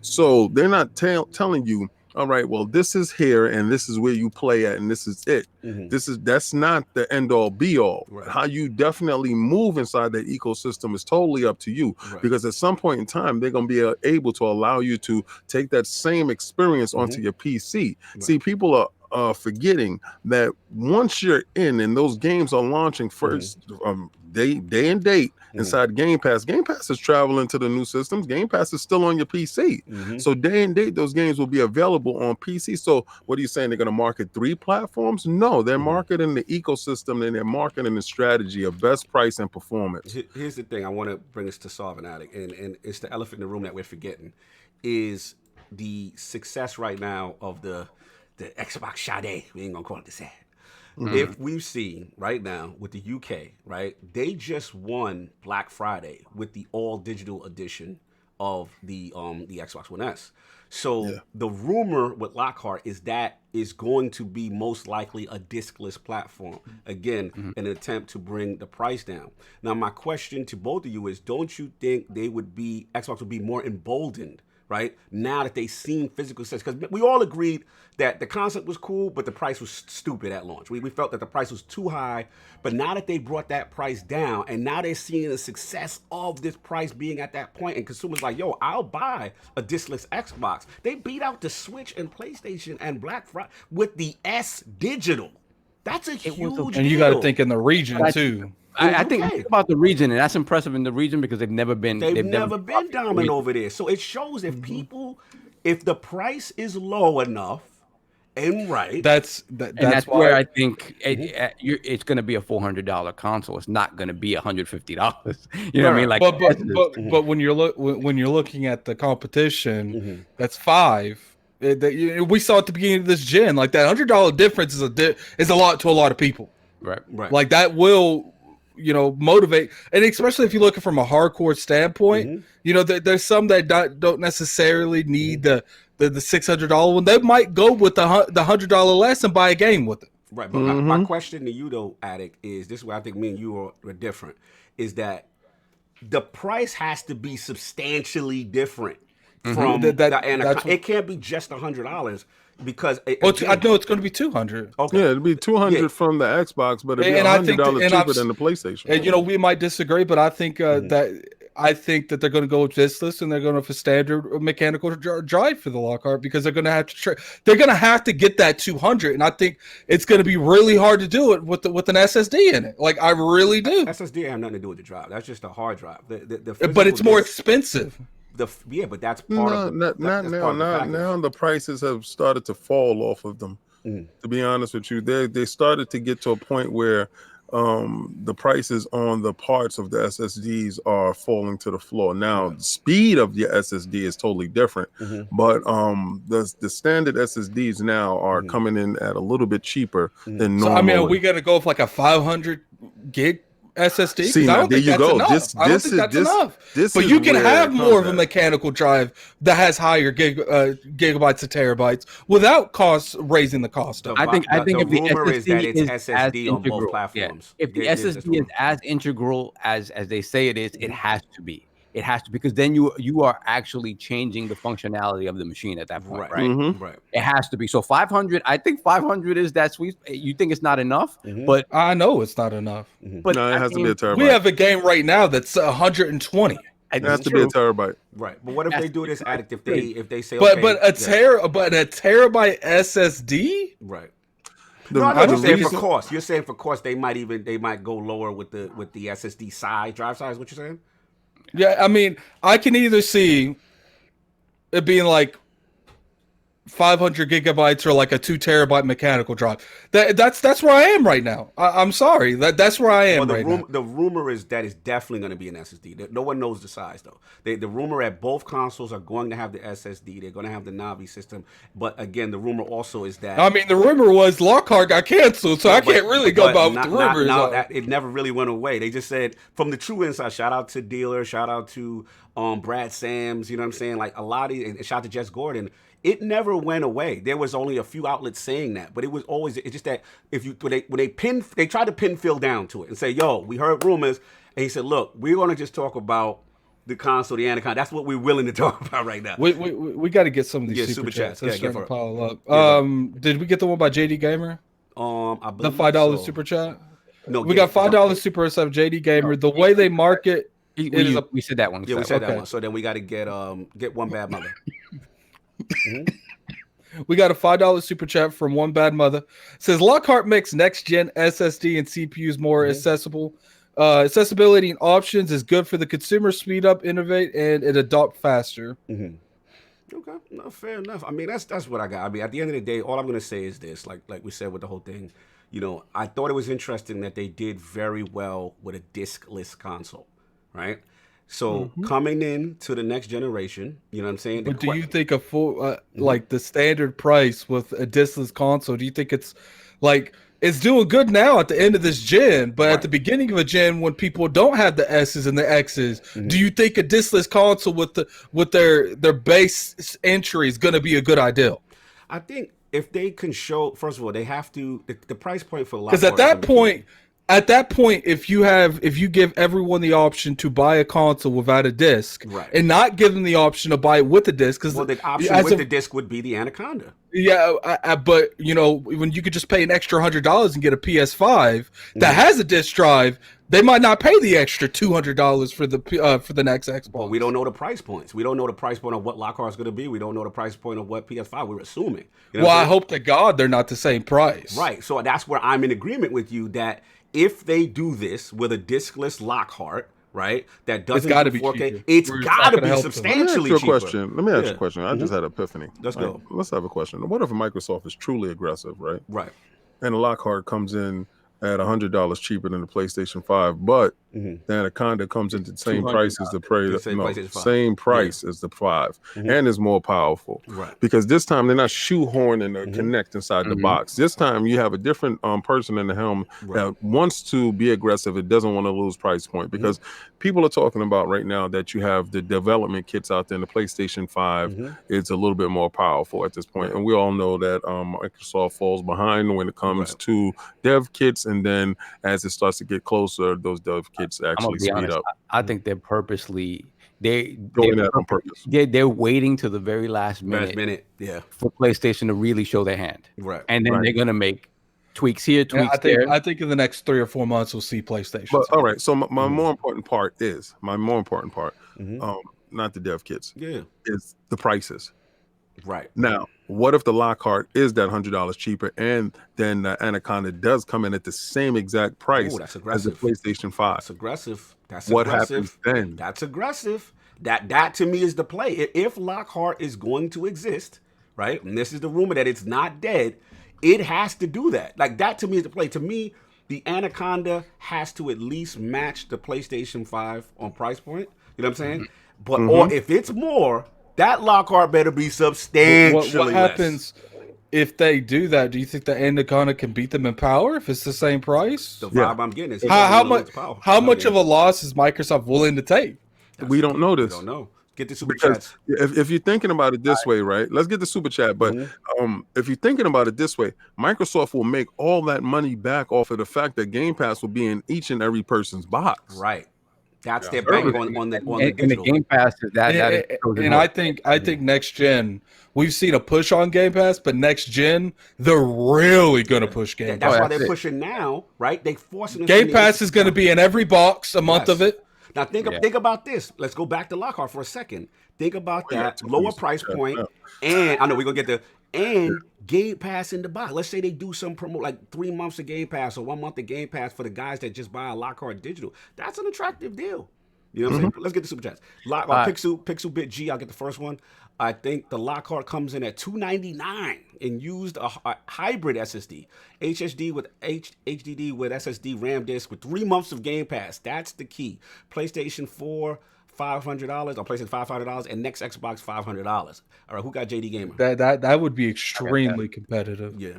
Speaker 2: So they're not telling you, all right, well, this is here and this is where you play at and this is it. That's not the end all be all. How you definitely move inside that ecosystem is totally up to you, because at some point in time they're going to be able to allow you to take that same experience onto your PC. See, people are forgetting that once you're in and those games are launching first, day and date inside Game Pass. Game Pass is traveling to the new systems. Game Pass is still on your PC. So day and date, those games will be available on PC. So what are you saying? They're going to market 3 platforms? No, they're marketing the ecosystem, and they're marketing the strategy of best price and performance.
Speaker 1: Here's the thing. I want to bring this to Solving Addict, and it's the elephant in the room that we're forgetting, is the success right now of the Xbox Sade. We ain't going to call it the SAD. If we've seen right now with the UK, right, they just won Black Friday with the all digital edition of the Xbox One S. So the rumor with Lockhart is that is going to be most likely a diskless platform. Again, an attempt to bring the price down. Now, my question to both of you is, don't you think Xbox would be more emboldened, right, now that they've seen physical sets? Because we all agreed that the concept was cool, but the price was stupid at launch. We felt that the price was too high, but now that they brought that price down, and now they're seeing the success of this price being at that point, and consumers like, yo, I'll buy a diskless Xbox. They beat out the Switch and PlayStation and Black Friday with the S Digital. That's a huge deal.
Speaker 4: And you got to think in the region, too.
Speaker 5: I think about the region, and that's impressive in the region because they've never been
Speaker 1: dominant over there. So it shows if if the price is low enough and that's
Speaker 5: where I think it's going to be a $400 console. It's not going to be $150. You know what I mean? Like,
Speaker 4: but when you're looking at the competition, that's $5. We saw at the beginning of this gen, like that $100 difference is a lot to a lot of people.
Speaker 5: Right.
Speaker 4: Like that will, motivate, and especially if you're looking from a hardcore standpoint, there's some that don't necessarily need the $600 one. They might go with the $100 less and buy a game with it.
Speaker 1: Right, but my question to you though, Addict, is this is where I think me and you are different, is that the price has to be substantially different
Speaker 4: Mm-hmm.
Speaker 1: from it can't be just $100 because
Speaker 4: I know it's going to be 200.
Speaker 1: Okay.
Speaker 2: Yeah, it'd be 200 from the Xbox, but it'd be $100 cheaper than the PlayStation.
Speaker 4: And we might disagree, but I think that they're going to go with diskless and they're going to have a standard mechanical drive for the Lockhart because they're going to have to get that 200, and I think it's going to be really hard to do it with an SSD in it. Like I really do.
Speaker 1: SSD have nothing to do with the drive. That's just a hard drive.
Speaker 4: But it's more expensive.
Speaker 1: But that's part of it.
Speaker 2: Now the prices have started to fall off of them. To be honest with you, they started to get to a point where the prices on the parts of the SSDs are falling to the floor. Now, the speed of your SSD is totally different, but the standard SSDs now are coming in at a little bit cheaper than normal.
Speaker 4: So, I mean, we got to go with like a 500 gig SSD.
Speaker 2: See, now, there you go.
Speaker 4: I don't think that's enough. But you can have more of a mechanical drive that has higher gigabytes to terabytes without raising the cost up.
Speaker 5: I think if the
Speaker 1: rumor
Speaker 5: SSD
Speaker 1: is that it's
Speaker 5: is
Speaker 1: SSD on both platforms.
Speaker 5: If the SSD is as integral as they say it is, it has to be. It has to, because then you are actually changing the functionality of the machine at that point, right?
Speaker 1: Right.
Speaker 5: It has to be. So 500, I think 500 is that sweet. You think it's not enough, but
Speaker 4: I know it's not enough.
Speaker 5: But
Speaker 2: no, it has to be a terabyte.
Speaker 4: We have a game right now that's 120.
Speaker 2: It has to be a terabyte.
Speaker 1: Right. But what if they do this addict? If they say,
Speaker 4: but a terabyte SSD,
Speaker 1: right? No, I'm just saying for cost. You're saying for cost, they might go lower with the SSD drive size. What you're saying?
Speaker 4: Yeah, I mean, I can either see it being like 500 gigabytes or like a 2 terabyte mechanical drive. That's where I am right now. I'm sorry. That's where I am now.
Speaker 1: The rumor is that it's definitely going to be an SSD. No one knows the size though. The rumor at both consoles are going to have the SSD. They're going to have the Navi system. But again, the rumor also is that
Speaker 4: the rumor was Lockhart got canceled, so I can't really go about what the rumors.
Speaker 1: It never really went away. They just said from the true inside. Shout out to Dealer. Shout out to Brad Sams. You know what I'm saying? Like a lot of, and shout out to Jess Gordon. It never went away. There was only a few outlets saying that, but it was always, it's just that they tried to pin Phil down to it and say, yo, we heard rumors. And he said, look, we're going to just talk about the console, the Anaconda. That's what we're willing to talk about right now.
Speaker 4: We got to get some of these super chats. That's starting to pile up. Did we get the one by JD Gamer?
Speaker 1: I believe
Speaker 4: the $5
Speaker 1: so.
Speaker 4: super chat?
Speaker 1: No,
Speaker 4: we got $5 super sub JD Gamer. The way they market,
Speaker 5: we said that one.
Speaker 1: Yeah, we said that one. So then we got to get One Bad Mother.
Speaker 4: We got a $5 super chat from One Bad Mother. It says Lockhart makes next gen SSD and CPUs more accessible. Accessibility and options is good for the consumer. Speed up, innovate, and it adopt faster.
Speaker 1: Okay, no, fair enough. I mean, that's what I got. I mean, at the end of the day, all I'm gonna say is this: like we said with the whole thing, I thought it was interesting that they did very well with a diskless console, right? So coming in to the next generation, you know what I'm saying?
Speaker 4: But do you think a full, like the standard price with a diskless console, do you think it's like, it's doing good now at the end of this gen, but at the beginning of a gen when people don't have the S's and the X's, do you think a diskless console with their base entry is going to be a good idea?
Speaker 1: I think if they can show, first of all, they have to, the price point for a lot.
Speaker 4: Because at that point, if you give everyone the option to buy a console without a disc, and not give them the option to buy it with a disc, because
Speaker 1: the option with the disc would be the Anaconda.
Speaker 4: Yeah, but when you could just pay an extra $100 and get a PS5 that has a disc drive, they might not pay the extra $200 for the next Xbox.
Speaker 1: Well, we don't know the price points. We don't know the price point of what Lockhart is going to be. We don't know the price point of what PS5. We're assuming.
Speaker 4: I hope to God they're not the same price.
Speaker 1: Right. So that's where I'm in agreement with you that if they do this with a diskless Lockhart, right, that doesn't do 4K, it's got to be substantially cheaper.
Speaker 2: Let me ask you a question. I just had an epiphany.
Speaker 1: Let's go.
Speaker 2: Let's have a question. What if Microsoft is truly aggressive, right?
Speaker 1: Right.
Speaker 2: And the Lockhart comes in at $100 cheaper than the PlayStation 5, but the Anaconda comes into the same price as same price as the 5, and is more powerful.
Speaker 1: Right.
Speaker 2: Because this time they're not shoehorning the Connect inside the box. This time you have a different person in the helm that wants to be aggressive. It doesn't want to lose price point, because people are talking about right now that you have the development kits out there in the PlayStation 5. It's a little bit more powerful at this point, and we all know that Microsoft falls behind when it comes to dev kits and then as it starts to get closer, those dev kits actually speed up.
Speaker 5: I think they're purposely they're waiting to the very last minute for PlayStation to really show their hand,
Speaker 1: right?
Speaker 5: And then they're gonna make tweaks here, tweaks there.
Speaker 4: I think in the next 3 or 4 months we'll see PlayStation.
Speaker 2: But, all right, so my more important part is not the dev kits, is the prices.
Speaker 1: Right
Speaker 2: now, what if the Lockhart is that $100 cheaper, and then the Anaconda does come in at the same exact price as the PlayStation 5?
Speaker 1: That's aggressive.
Speaker 2: What happens then?
Speaker 1: That's aggressive. That to me is the play. If Lockhart is going to exist, right? And this is the rumor that it's not dead. It has to do that. Like, that to me is the play. To me, the Anaconda has to at least match the PlayStation 5 on price point. You know what I'm saying? But or if it's more, that Lockhart better be substantially
Speaker 4: what happens if they do that? Do you think the Anaconda can beat them in power if it's the same price?
Speaker 1: The vibe I'm getting is
Speaker 4: how much of a loss is Microsoft willing to take?
Speaker 2: We don't know this.
Speaker 1: We don't know. Get the super chats.
Speaker 2: If you're thinking about it this way, right? Let's get the super chat. But if you're thinking about it this way, Microsoft will make all that money back off of the fact that Game Pass will be in each and every person's box.
Speaker 1: Right. That's their bank on the digital.
Speaker 5: And the Game Pass is that.
Speaker 4: And I think next gen, we've seen a push on Game Pass, but next gen, they're really going to push Game Pass.
Speaker 1: That's why they're pushing now, right? They forcing us.
Speaker 4: Game Pass is going to be in every box, a month of it.
Speaker 1: Now think about this. Let's go back to Lockhart for a second. Think about that lower price point, and I know we're gonna get and Game Pass in the box. Let's say they do some promo like 3 months of Game Pass or 1 month of Game Pass for the guys that just buy a Lockhart digital. That's an attractive deal. You know what I'm saying? Let's get the super chats. Pixel Bit G. I'll get the first one. I think the Lockhart comes in at $299 and used a hybrid SSD, HDD with SSD RAM disk with 3 months of Game Pass. That's the key. PlayStation 4, $500, or PlayStation $500, and next Xbox $500. All right, who got JD Gamer?
Speaker 4: That would be extremely competitive.
Speaker 1: Yeah.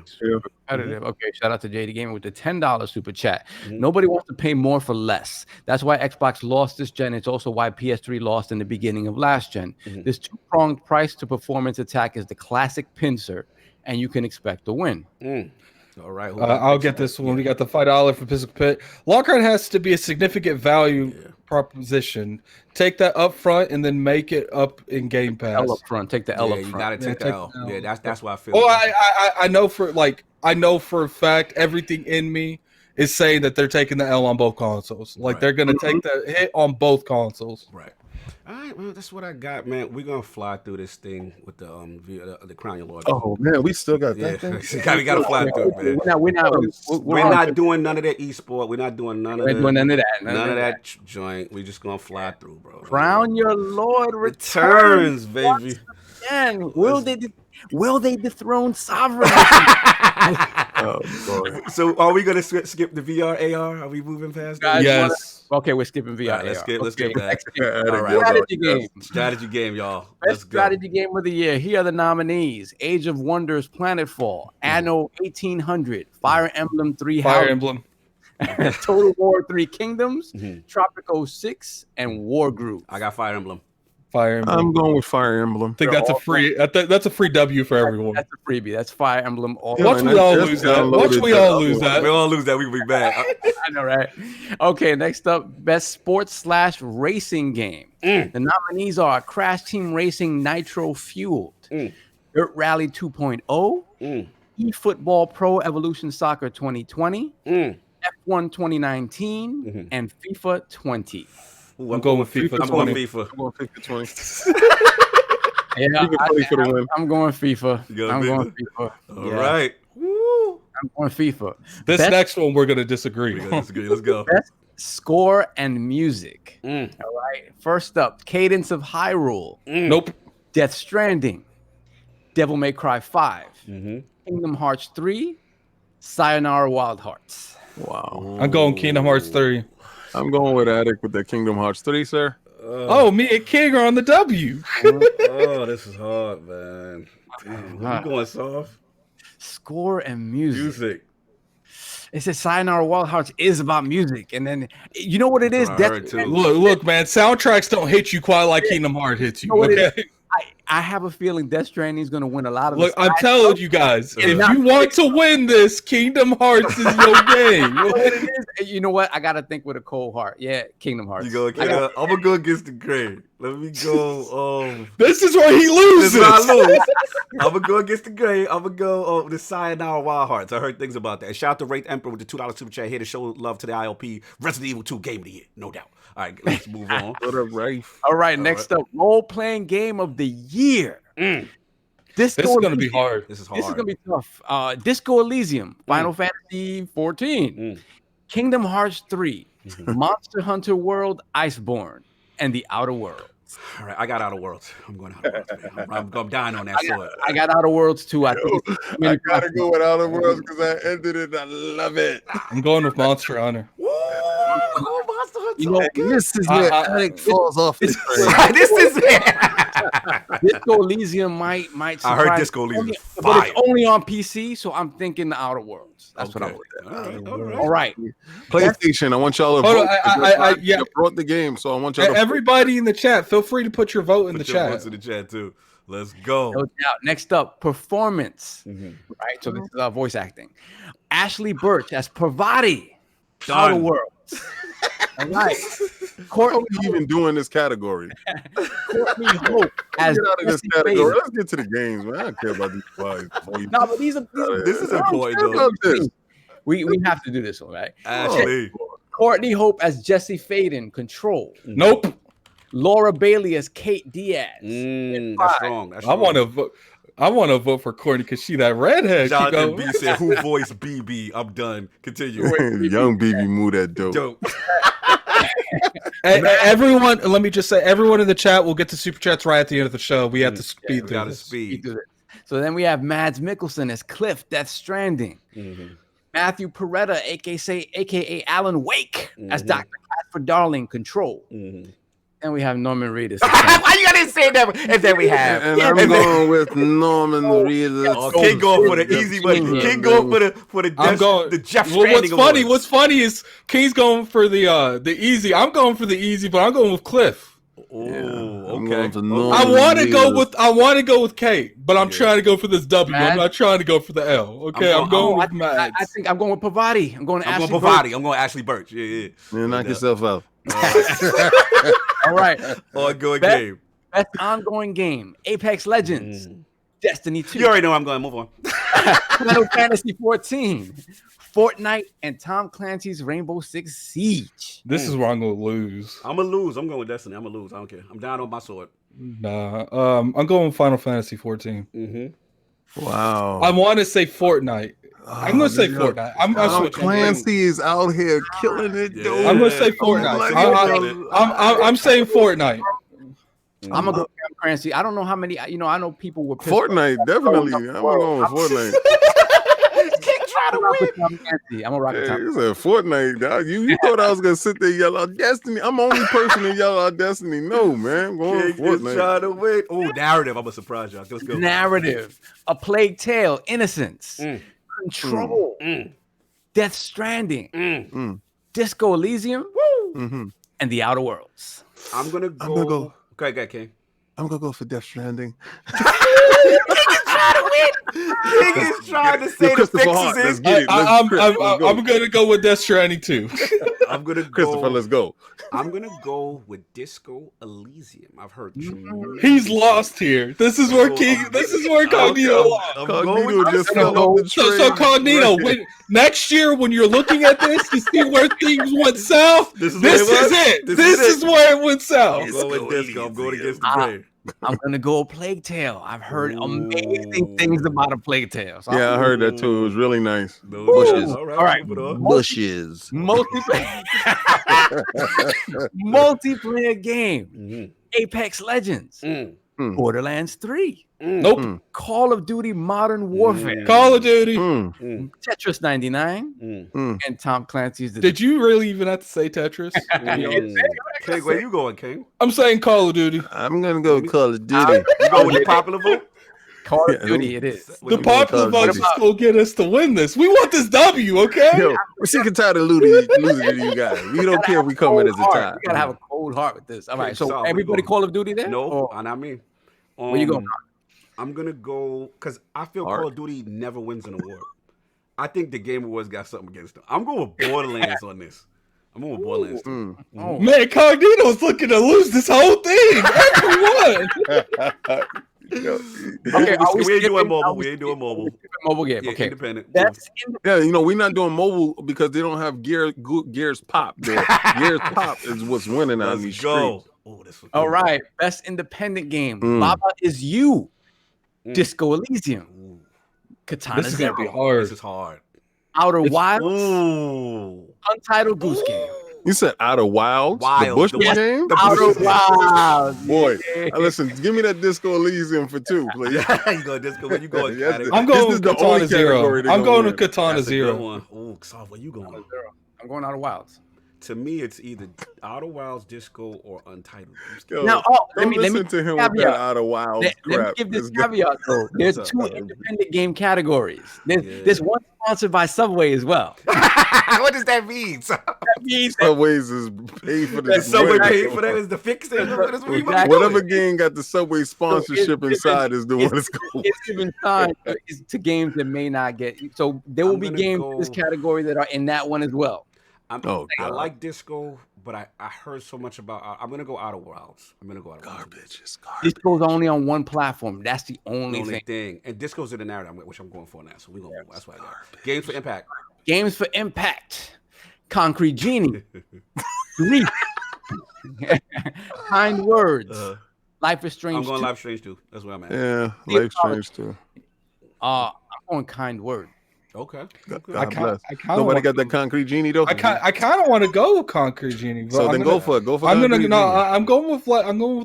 Speaker 5: Competitive. Okay, shout out to JD Gamer with the $10 super chat. Nobody wants to pay more for less. That's why Xbox lost this gen. It's also why PS3 lost in the beginning of last gen. This two-pronged price to performance attack is the classic pincer, and you can expect to win.
Speaker 1: All right.
Speaker 4: I'll get this one. We got the $5 for Physical Pit. Lockhart has to be a significant value proposition. Take that up front and then make it up in Game Pass.
Speaker 5: L up front. Take the L up front.
Speaker 1: You gotta take the L. Yeah, that's what I feel.
Speaker 4: Well, I know for a fact everything in me is saying that they're taking the L on both consoles. Like they're gonna take the hit on both consoles.
Speaker 1: Right. All right, well, that's what I got, man. We're gonna fly through this thing with the CrownYourLord.
Speaker 2: Oh man, we still got that thing.
Speaker 1: we gotta fly through it, man. We're not doing none of that esport. We're not doing none of that. None of that joint. We're just gonna fly through, bro.
Speaker 5: CrownYourLord
Speaker 1: returns, baby.
Speaker 5: Again, will they dethrone sovereignty?
Speaker 1: So are we gonna skip the VR AR? Are we moving past that?
Speaker 4: Yes.
Speaker 5: Okay, we're skipping VR.
Speaker 1: Let's skip that.
Speaker 5: All right.
Speaker 1: Strategy game, y'all.
Speaker 5: Best strategy game of the year. Here are the nominees: Age of Wonders, Planetfall, Anno 1800, Fire Emblem 3
Speaker 4: Fire Emblem,
Speaker 5: Total War 3 Kingdoms, Tropico 6, and War Group.
Speaker 1: I got Fire Emblem.
Speaker 4: Fire Emblem.
Speaker 2: I'm going with Fire Emblem.
Speaker 4: I think that's a free. That's a free W for everyone.
Speaker 5: That's a freebie. That's Fire Emblem.
Speaker 4: Watch we all lose that. We all lose that.
Speaker 1: We be back.
Speaker 5: I know, right? Okay, next up, best sports/racing game. The nominees are Crash Team Racing Nitro Fueled, Dirt Rally 2.0, eFootball Pro Evolution Soccer 2020, F1 2019, and FIFA 20.
Speaker 1: Ooh, I'm going with FIFA. I'm going FIFA 20.
Speaker 5: I'm going FIFA. I'm going FIFA.
Speaker 1: All right. Woo.
Speaker 5: I'm going FIFA.
Speaker 4: This next one we're going to disagree.
Speaker 1: Let's go.
Speaker 5: Best score and music. All right. First up, Cadence of Hyrule.
Speaker 4: Nope.
Speaker 5: Death Stranding. Devil May Cry 5. Kingdom Hearts 3. Sayonara Wild Hearts.
Speaker 2: Wow.
Speaker 4: I'm going Kingdom Hearts 3.
Speaker 2: I'm going with Attic with the Kingdom Hearts 3, sir.
Speaker 4: Me and King are on the W.
Speaker 1: This is hard, man. Damn, you going soft?
Speaker 5: Score and music. It says Sayonara Wild Hearts is about music, and then you know what it is.
Speaker 4: Look, man. Soundtracks don't hit you quite like Kingdom Hearts hits you. Okay.
Speaker 5: I have a feeling Death Stranding is going to win a lot of.
Speaker 4: Look, I'm telling you guys, if you want to win this, Kingdom Hearts is your game.
Speaker 5: You know what? I got to think with a cold heart. Yeah, Kingdom Hearts.
Speaker 1: You go. I'm gonna go against the grain. Let me go.
Speaker 4: This is where he loses.
Speaker 1: This is where I lose. I'm gonna go against the grain. I'm gonna go the Sayonara Wild Hearts. I heard things about that. Shout out to Wraith Emperor with the $2 super chat here to show love to the ILP. Resident Evil 2 Game of the Year, no doubt. All right, let's move on.
Speaker 2: What up, Rafe?
Speaker 5: All right, next up, role-playing game of the year. This is
Speaker 4: going to be hard.
Speaker 1: This is hard.
Speaker 5: This is going to be tough. Disco Elysium, Final Fantasy 14, Kingdom Hearts 3, Monster Hunter World, Iceborne, and The Outer Worlds.
Speaker 1: All right, I got Outer Worlds. I'm going Outer Worlds, man. I'm dying on that sword.
Speaker 5: I got Outer Worlds too. I
Speaker 2: gotta go with Outer Worlds because I ended it. I love it.
Speaker 4: I'm going with Monster Hunter.
Speaker 5: You know,
Speaker 2: this is where Alec falls off this
Speaker 1: train. This is
Speaker 5: Disco Elysium might surprise.
Speaker 1: I heard Disco Elysium,
Speaker 5: but it's only on PC, so I'm thinking the Outer Worlds. That's what I'm with. All right.
Speaker 2: PlayStation, I want y'all to vote. I brought the game, so I want y'all to
Speaker 4: everybody in the chat, feel free to put your vote in the chat.
Speaker 1: Votes in the chat too. Let's go.
Speaker 5: No doubt. Next up, performance. Right, so this is voice acting. Ashley Birch as Parvati. Outer Worlds. All right.
Speaker 2: Courtney even doing this category.
Speaker 5: Courtney Hope as
Speaker 2: get out of this category. Let's get to the games, man. I don't care about these boys.
Speaker 5: No, but these are
Speaker 1: this is important though.
Speaker 5: We have to do this one, right?
Speaker 1: Ashley.
Speaker 5: Courtney Hope as Jesse Faden, Control.
Speaker 4: Nope.
Speaker 5: Laura Bailey as Kate Diaz.
Speaker 1: That's wrong.
Speaker 4: I want to vote for Courtney because she that redhead.
Speaker 1: Jonathan B said, "Who voiced BB?" I'm done. Continue.
Speaker 2: Young BB move that dope.
Speaker 4: Everyone, let me just say, everyone in the chat will get to super chats right at the end of the show. We have to speed through this.
Speaker 5: So then we have Mads Mikkelsen as Cliff, Death Stranding. Matthew Peretta, aka Alan Wake, as Dr. Casper Darling, Control. And we have Norman Reedus.
Speaker 1: Why you gotta say that? And then we have.
Speaker 2: And I'm going with Norman Reedus.
Speaker 1: King going for the easy money. King going for the Jeff Stranding.
Speaker 4: What's funny is King's going for the easy. I'm going for the easy, but I'm going with Cliff.
Speaker 1: Oh, okay.
Speaker 4: I want to go with Kate, but I'm trying to go for this W. I'm not trying to go for the L. Okay, I'm going with Matt.
Speaker 5: I think I'm going with Parvati. I'm going
Speaker 1: Ashley Birch. Yeah.
Speaker 2: Man, knock yourself out.
Speaker 5: All right.
Speaker 1: Ongoing game.
Speaker 5: Best ongoing game. Apex Legends. Destiny 2.
Speaker 1: You already know I'm going to move on.
Speaker 5: Final Fantasy 14. Fortnite and Tom Clancy's Rainbow Six Siege.
Speaker 4: This is where I'm going to lose.
Speaker 1: I'm going to lose. I'm going with Destiny. I'm going to lose. I don't care. I'm down on my sword.
Speaker 4: Nah. I'm going with Final Fantasy 14.
Speaker 2: Wow.
Speaker 4: I want to say Fortnite. I'm going to say Fortnite.
Speaker 2: Tom Clancy is out here killing it. Dude.
Speaker 4: I'm going to say Fortnite. I'm saying Fortnite.
Speaker 5: I'm going to go with Tom Clancy. I don't know how many, I know people were pissed
Speaker 2: Fortnite, definitely. I'm going with Fortnite.
Speaker 5: I'm gonna rock with
Speaker 2: You said Fortnite, dog. You thought I was gonna sit there and yell out Destiny. I'm the only person to yell out Destiny. No, man. I'm going with Fortnite.
Speaker 1: Trying to wait. Oh, narrative. I'm gonna surprise y'all. Let's go.
Speaker 5: Narrative. A Plague Tale. Innocence. Control. Death Stranding. Disco Elysium. And The Outer Worlds.
Speaker 1: I'm gonna go. Okay, King.
Speaker 2: I'm gonna go for Death Stranding.
Speaker 1: King is trying to say the fixes in.
Speaker 4: I'm gonna go with Death Stranding too.
Speaker 1: I'm gonna go.
Speaker 2: Christopher, let's go.
Speaker 1: I'm gonna go with Disco Elysium. I've heard.
Speaker 4: He's lost here. This is where King. This is where Cognito lost.
Speaker 2: Cognito just fell off the train.
Speaker 4: So Cognito, next year when you're looking at this to see where things went south, this is it. This is where it went south.
Speaker 1: I'm going with Disco. I'm going against the grain.
Speaker 5: I'm gonna go Plague Tale. I've heard amazing things about a Plague Tale. So
Speaker 2: I heard that too. It was really nice.
Speaker 1: Bushes.
Speaker 5: All right.
Speaker 2: Bushes.
Speaker 5: Multiplayer game. Apex Legends. Borderlands 3.
Speaker 4: Nope.
Speaker 5: Call of Duty Modern Warfare.
Speaker 4: Call of Duty.
Speaker 5: Tetris 99. And Tom Clancy's.
Speaker 4: Did you really even have to say Tetris?
Speaker 1: King, where you going, King?
Speaker 4: I'm saying Call of Duty.
Speaker 2: I'm going to go with Call of Duty.
Speaker 1: You go with the popular vote?
Speaker 5: Call of Duty, it is.
Speaker 4: The popular vote is going to get us to win this. We want this W, okay?
Speaker 2: Yo, we're sick and tired of losing to you guys. We don't care if we come in as a tie.
Speaker 5: You got to have a cold heart with this. All right, so everybody Call of Duty there?
Speaker 1: No, not me.
Speaker 5: Where you going?
Speaker 1: I'm gonna go because I feel Call of Duty never wins an award. I think the Game Awards got something against them. I'm going with Borderlands on this. I'm going with Borderlands.
Speaker 4: Oh. Man, Cognito's looking to lose this whole thing.
Speaker 1: Okay, we ain't doing mobile. We ain't doing mobile.
Speaker 5: Mobile game.
Speaker 1: Yeah,
Speaker 5: okay.
Speaker 1: Independent.
Speaker 2: Yeah, we're not doing mobile because they don't have Gears Pop there. Gears Pop is what's winning on these streets.
Speaker 5: All right. Best independent game. Baba Is You. Disco Elysium. Katana
Speaker 4: This is
Speaker 5: Zero.
Speaker 4: gonna be hard.
Speaker 1: This is hard.
Speaker 5: Outer Wilds. Untitled Goose Game.
Speaker 2: You said Outer Wilds? The Bush game?
Speaker 5: Outer Wilds.
Speaker 2: Boy, listen, give me that Disco Elysium for 2, please.
Speaker 1: You go Disco. Where you going?
Speaker 4: I'm going with Katana Zero. I'm going with Katana Zero.
Speaker 1: Oh, where you going?
Speaker 5: I'm going Outer Wilds.
Speaker 1: To me, it's either Outer Wilds, Disco, or Untitled.
Speaker 5: Now, let me
Speaker 2: listen to him with that Outer Wilds crap.
Speaker 5: Let me give this caveat though. There's 2 independent game categories. There's one sponsored by Subway as well.
Speaker 1: What does that mean?
Speaker 2: Subway's is paid for this.
Speaker 1: Subway paid for that is the fix thing.
Speaker 2: Whatever game got the Subway sponsorship inside is the one that's going.
Speaker 5: It's given time to games that may not get. So there will be games in this category that are in that one as well.
Speaker 1: I like Disco, but I heard so much about. I'm gonna go Outer Wilds.
Speaker 2: Garbage.
Speaker 5: Disco's only on one platform. That's the only thing.
Speaker 1: And Disco's in the narrative, which I'm going for now. So we're gonna. That's why. Games for Impact.
Speaker 5: Games for Impact. Concrete Genie. Grief. Kind Words. Life is Strange.
Speaker 1: I'm going Life is Strange too. That's where I'm at.
Speaker 2: Yeah, Life is Strange too.
Speaker 5: I'm going Kind Word.
Speaker 1: Okay.
Speaker 2: God bless. Nobody got that Concrete Genie though.
Speaker 4: I kind of want to go with Concrete Genie. But
Speaker 2: so then go for it. Go for.
Speaker 4: I'm going with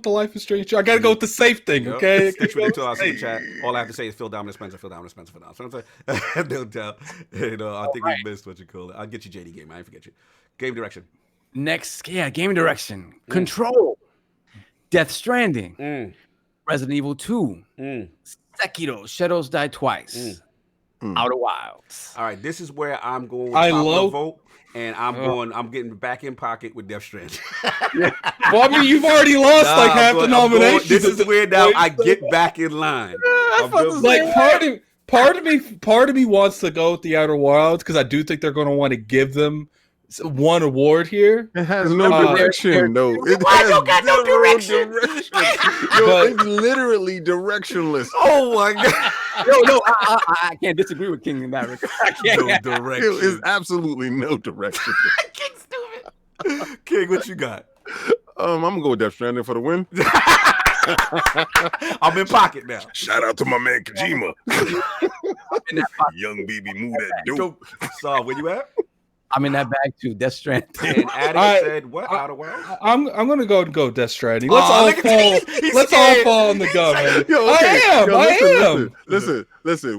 Speaker 4: the Life is Strange. I got to go with the safe thing. Okay.
Speaker 1: Stitch with it too. Chat. All I have to say is Phil Dominant Spencer. Phil Dominant Spencer. No doubt. I think you missed what you call it. I'll get you JD game. I ain't forget you. Game direction.
Speaker 5: Next, game direction. Control. Death Stranding. Resident Evil 2. Sekiro. Shadows Die Twice. Outer Wilds.
Speaker 1: All right, this is where I'm going with popular vote, and I'm getting back in pocket with Death Stranding.
Speaker 4: Well, I mean, you've already lost half the nominations.
Speaker 1: This is where now I get back in line.
Speaker 4: Part of me wants to go with the Outer Wilds because I do think they're going to want to give them one award here.
Speaker 2: It has no direction, though. It
Speaker 1: got no direction.
Speaker 2: It's literally directionless.
Speaker 1: Oh my god!
Speaker 5: No, I can't disagree with King in that regard.
Speaker 1: No direction.
Speaker 2: There's absolutely no direction.
Speaker 1: King's stupid. King, what you got?
Speaker 2: I'm gonna go with Death Stranding for the win.
Speaker 1: I'm in pocket now.
Speaker 2: Shout out to my man Kojima. Young baby, move that dope.
Speaker 1: So, where you at?
Speaker 5: I'm in that bag too. Death Stranding.
Speaker 1: And Adam said, "What? Outer Wilds?"
Speaker 4: I'm gonna go Death Stranding. Let's all fall on the gun, man.
Speaker 2: I am. Listen.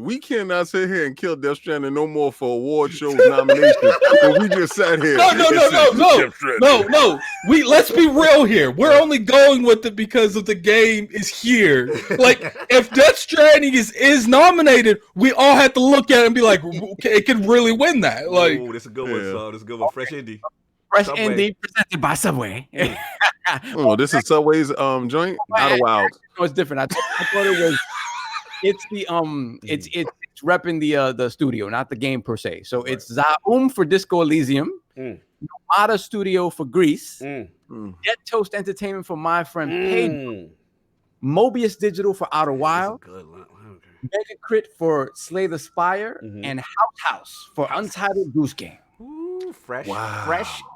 Speaker 2: We cannot sit here and kill Death Stranding no more for award shows nominations. But we just sat here.
Speaker 4: No. Let's be real here. We're only going with it because of the game is here. Like, if Death Stranding is nominated, we all have to look at it and be like, okay, it could really win that. Like,
Speaker 1: this is a good one. So this is a good one. Fresh Indie.
Speaker 5: Indie presented by Subway.
Speaker 2: This is Subway's joint. Outer Wilds.
Speaker 5: No, it's different. I thought it was. It's the it's repping the studio, not the game per se. So it's Zaum for Disco Elysium, Nomada Studio for Greece, Jet Toast Entertainment for My Friend Pedro, Mobius Digital for Outer Wild, Megacrit for Slay the Spire, and House for Untitled Goose Game.
Speaker 1: Ooh, fresh